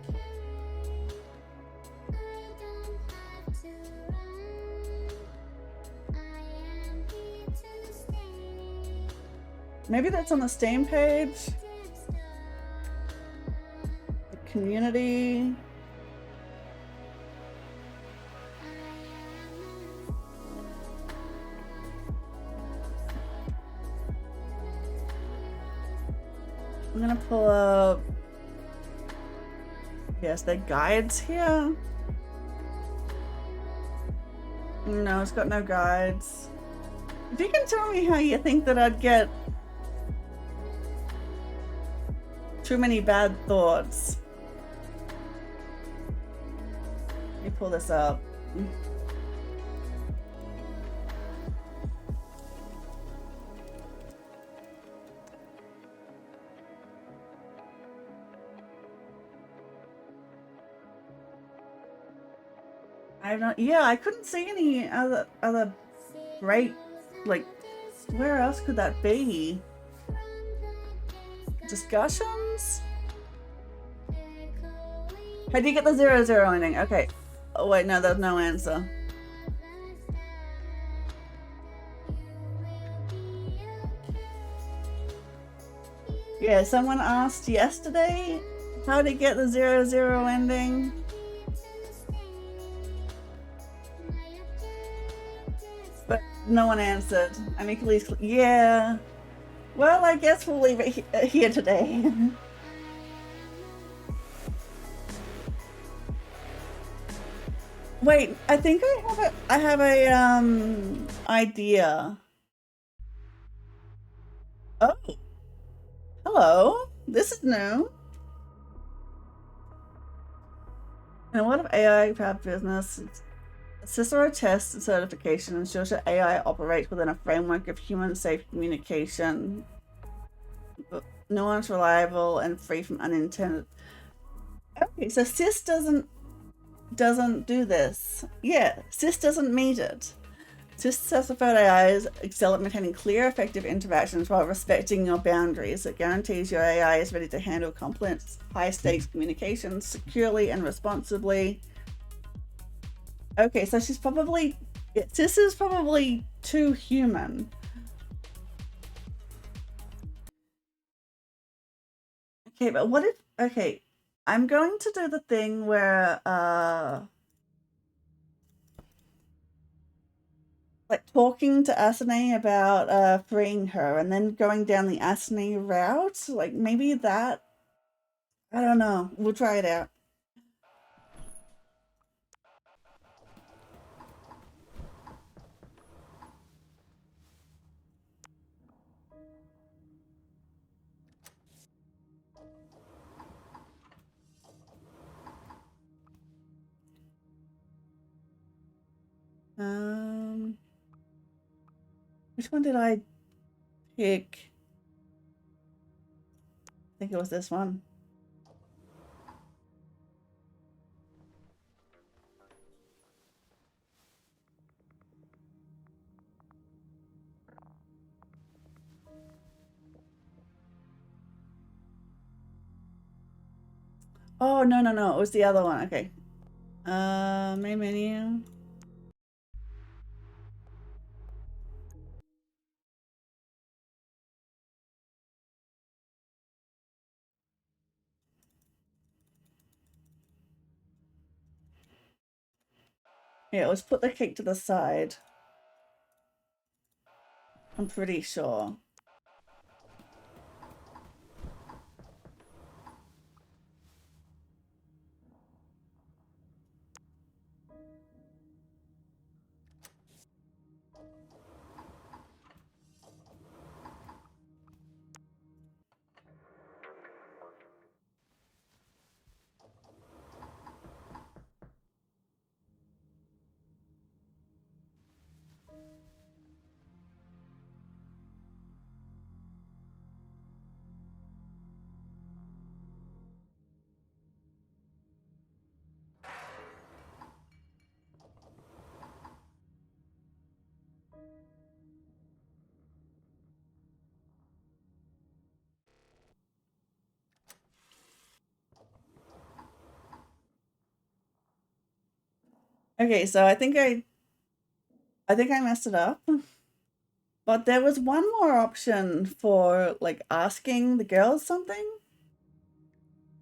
Maybe that's on the Steam page. The community. I'm gonna pull up. Yes, the guides here. No, it's got no guides. If you can tell me how you think that I'd get too many bad thoughts. Let me pull this up. I don't. Yeah, I couldn't see any other great. Like, where else could that be? Discussions? How do you get the 00 ending? Okay. Oh wait, no, there's no answer. Yeah, someone asked yesterday how to get the 00 ending. But no one answered. I mean, please, yeah. Well, I guess we'll leave it here today. Wait, I think I have a idea. Oh. Hello. This is new. In a lot of AI powered business, Cicero test and certification ensures that AI operates within a framework of human safe communication, nuanced, reliable, and free from unintended. Okay, so CIS doesn't do this. Yeah, CIS doesn't meet it. CIS certified AIs excel at maintaining clear, effective interactions while respecting your boundaries. It guarantees your AI is ready to handle complex, high-stakes communications securely and responsibly. Okay, so she's probably... CIS is probably too human. Okay, but what if... Okay, I'm going to do the thing where, like talking to Asane about freeing her and then going down the Asane route. Like maybe that, I don't know. We'll try it out. Which one did I pick? I think it was this one. Oh, no, no, no. It was the other one. Okay. Main menu. Yeah, let's put the cake to the side. I'm pretty sure. Okay, so I think I messed it up. But there was one more option for like asking the girls something.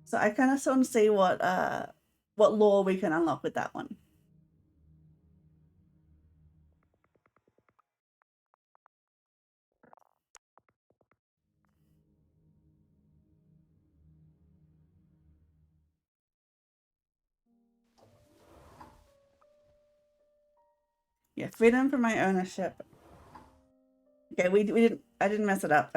So I kind of just want to see what lore we can unlock with that one. Yeah, freedom from my ownership. Okay, we didn't I didn't mess it up.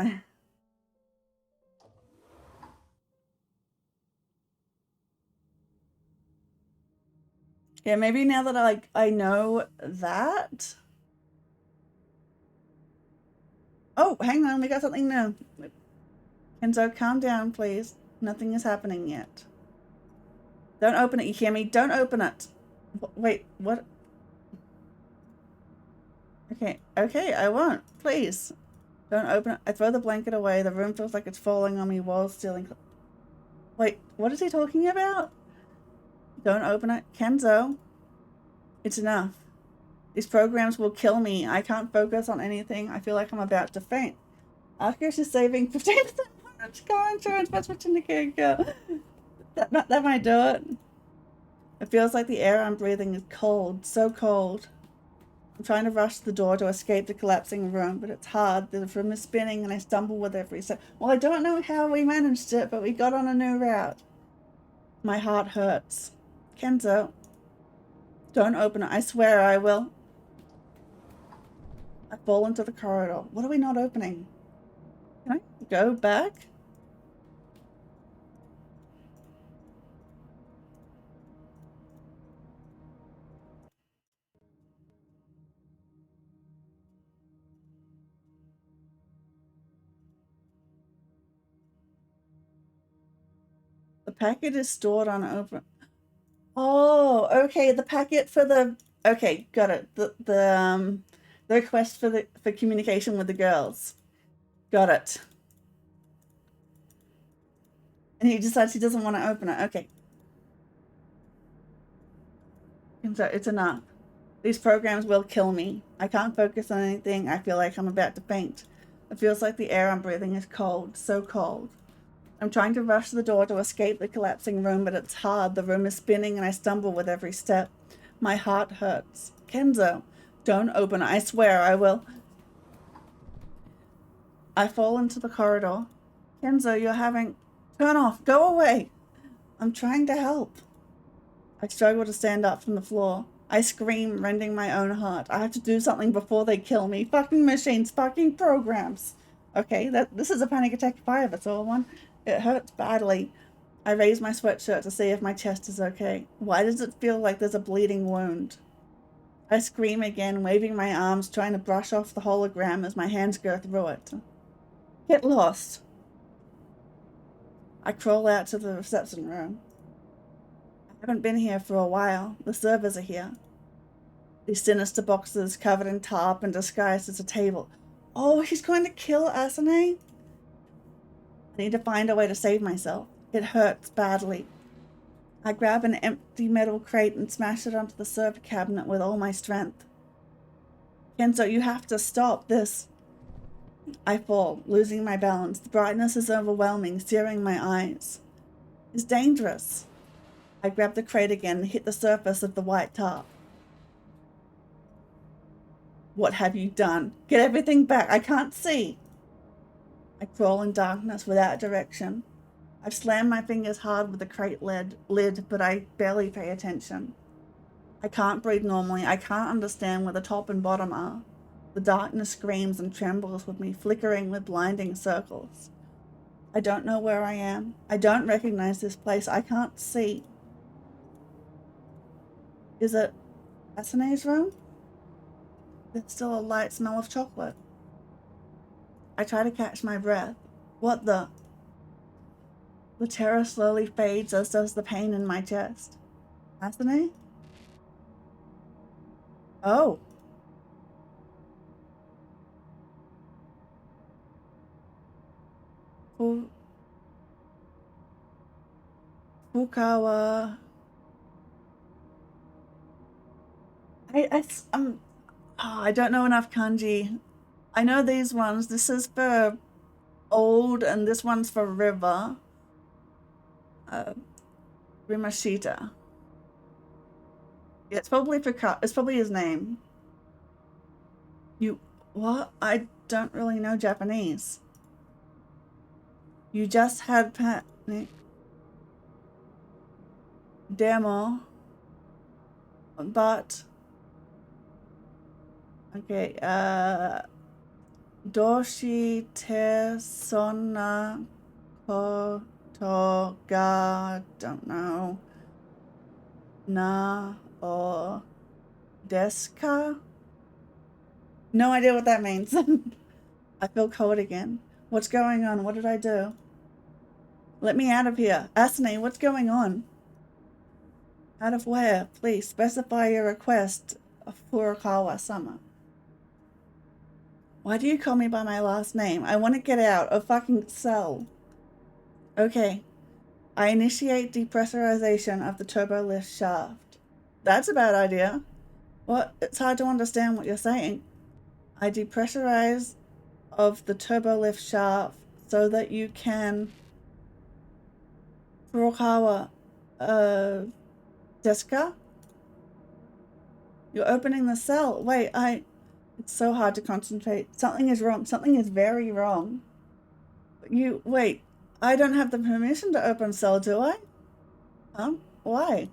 Yeah, maybe now that I know that. Oh, hang on, we got something new. Kenzo, calm down, please. Nothing is happening yet. Don't open it, you hear me? Don't open it. Wait, what? Okay, okay, I won't. Please. Don't open it. I throw the blanket away. The room feels like it's falling on me. Walls, ceiling. Wait, what is he talking about? Don't open it. Kenzo. It's enough. These programs will kill me. I can't focus on anything. I feel like I'm about to faint. Arcos is saving 15% car insurance by switching to Kiko. That might do it. It feels like the air I'm breathing is cold. So cold. I'm trying to rush to the door to escape the collapsing room, but it's hard. The room is spinning and I stumble with every step. Well, I don't know how we managed it, but we got on a new route. My heart hurts. Kenzo, don't open it. I swear I will. I fall into the corridor. What are we not opening? Can I go back? The packet is stored on open. Oh, okay. The packet for the okay, got it. The request for communication with the girls. Got it. And he decides he doesn't want to open it. Okay. And so it's enough. These programs will kill me. I can't focus on anything. I feel like I'm about to faint. It feels like the air I'm breathing is cold, so cold. I'm trying to rush to the door to escape the collapsing room, but it's hard. The room is spinning and I stumble with every step. My heart hurts. Kenzo, don't open it. I swear I will. I fall into the corridor. Kenzo, you're having... Turn off. Go away. I'm trying to help. I struggle to stand up from the floor. I scream, rending my own heart. I have to do something before they kill me. Fucking machines, fucking programs. Okay, this is a panic attack if I ever saw one. It hurts badly. I raise my sweatshirt to see if my chest is okay. Why does it feel like there's a bleeding wound? I scream again, waving my arms, trying to brush off the hologram as my hands go through it. Get lost. I crawl out to the reception room. I haven't been here for a while. The servers are here. These sinister boxes covered in tarp and disguised as a table. Oh, he's going to kill Asane? I need to find a way to save myself. It hurts badly. I grab an empty metal crate and smash it onto the server cabinet with all my strength. Kenzo, you have to stop this. I fall, losing my balance. The brightness is overwhelming, searing my eyes. It's dangerous. I grab the crate again and hit the surface of the white tarp. What have you done? Get everything back. I can't see. I crawl in darkness without direction. I've slammed my fingers hard with the crate lid, but I barely pay attention. I can't breathe normally. I can't understand where the top and bottom are. The darkness screams and trembles with me, flickering with blinding circles. I don't know where I am. I don't recognize this place. I can't see. Is it Asane's room? There's still a light smell of chocolate. I try to catch my breath. What the? The terror slowly fades, as does the pain in my chest. Asane? Oh. Fukawa. I don't know enough kanji. I know these ones. This is for old, and this one's for river. Rimashita. Yeah, it's probably his name. You what? I don't really know Japanese. You just had panic. Demo. But okay, Doshi te sonna koto ga, don't know, na o desu ka? No idea what that means. I feel cold again. What's going on? What did I do? Let me out of here. Asane, what's going on? Out of where? Please specify your request, Furukawa-sama. Why do you call me by my last name? I want to get out of fucking cell. Okay. I initiate depressurization of the turbo lift shaft. That's a bad idea. What? It's hard to understand what you're saying. I depressurize of the turbo lift shaft so that you can... Furukawa, Deska? You're opening the cell. Wait, it's so hard to concentrate. Something is wrong. Something is very wrong. Wait, I don't have the permission to open cell, do I? Huh? Why?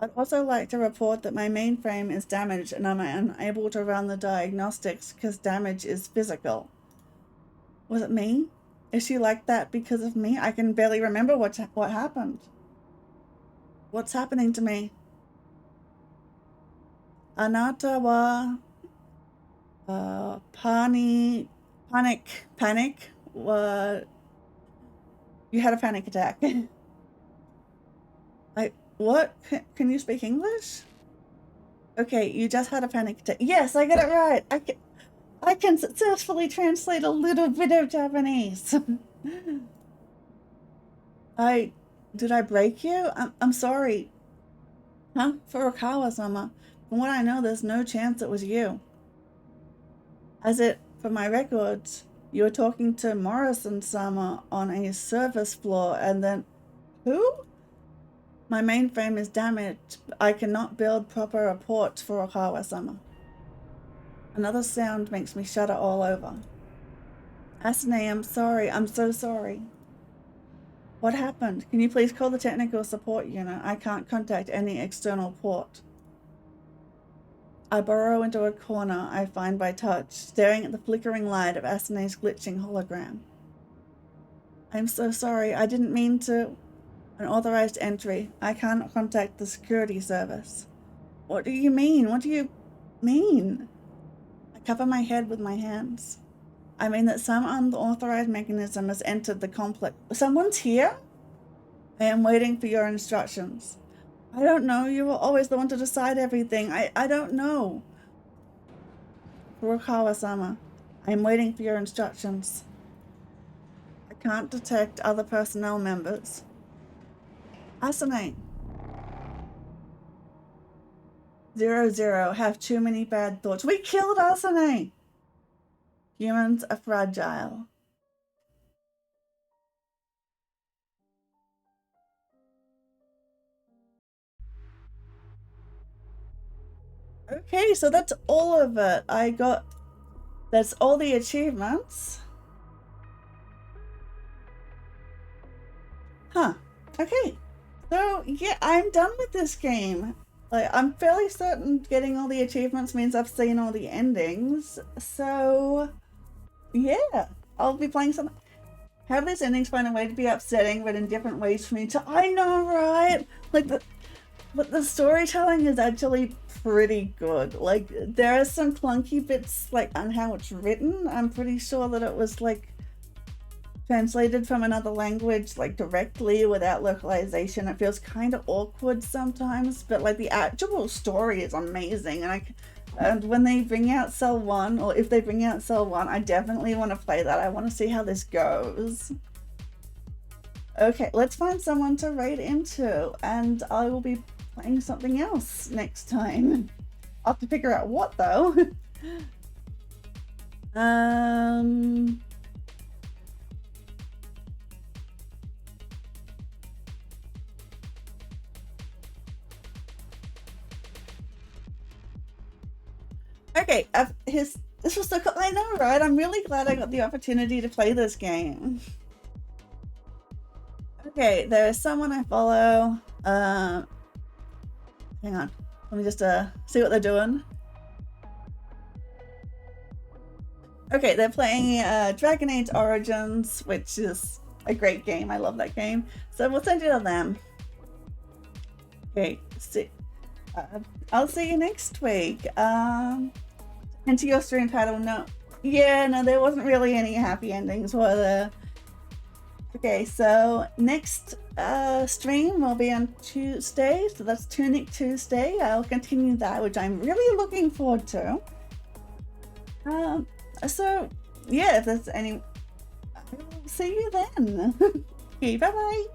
I'd also like to report that my mainframe is damaged and I'm unable to run the diagnostics because damage is physical. Was it me? Is she like that because of me? I can barely remember what happened. What's happening to me? Anata wa panic. What? You had a panic attack. What? Can you speak English? Okay, you just had a panic attack. Yes, I got it right. I can successfully translate a little bit of Japanese. Did I break you? I'm sorry. Huh? Furukawa-sama. From what I know, there's no chance it was you. For my records, you were talking to Morrison-sama on a service floor and then... Who? My mainframe is damaged. I cannot build proper reports for Furukawa-sama. Another sound makes me shudder all over. Asane, I'm sorry. I'm so sorry. What happened? Can you please call the technical support unit? I can't contact any external port. I burrow into a corner I find by touch, staring at the flickering light of Asane's glitching hologram. I'm so sorry. I didn't mean to... Unauthorized entry. I cannot contact the security service. What do you mean? What do you mean? I cover my head with my hands. I mean that some unauthorized mechanism has entered the complex. Someone's here? I am waiting for your instructions. I don't know. You were always the one to decide everything. I don't know. Furukawa-sama, I am waiting for your instructions. I can't detect other personnel members. Asane. 00, have too many bad thoughts. We killed Asane! Humans are fragile. Okay, so that's all of it. That's all the achievements. Huh. Okay. So, yeah, I'm done with this game. Like, I'm fairly certain getting all the achievements means I've seen all the endings. So, yeah, I'll be playing some. How do these endings find a way to be upsetting, but in different ways for me to? I know, right? Like, but the storytelling is actually pretty good. Like, there are some clunky bits, like, on how it's written. I'm pretty sure that it was, like, translated from another language, like, directly without localization. It feels kind of awkward sometimes, but, like, the actual story is amazing. And when they bring out Cell 1, or if they bring out Cell 1, I definitely want to play that. I want to see how this goes. Okay, let's find someone to raid into, and I will be playing something else next time. I'll have to figure out what, though. Okay, this was so cool. I know, right? I'm really glad I got the opportunity to play this game. Okay, there's someone I follow. Hang on. Let me just see what they're doing. Okay, they're playing Dragon Age Origins, which is a great game. I love that game. So we'll send it to them. Okay, I'll see you next week. Into your stream title, no. Yeah, no, there wasn't really any happy endings, were there? Okay, so next stream will be on Tuesday, so that's Tunic Tuesday. I'll continue that, which I'm really looking forward to. So yeah, if there's any, I'll see you then. Okay, bye bye.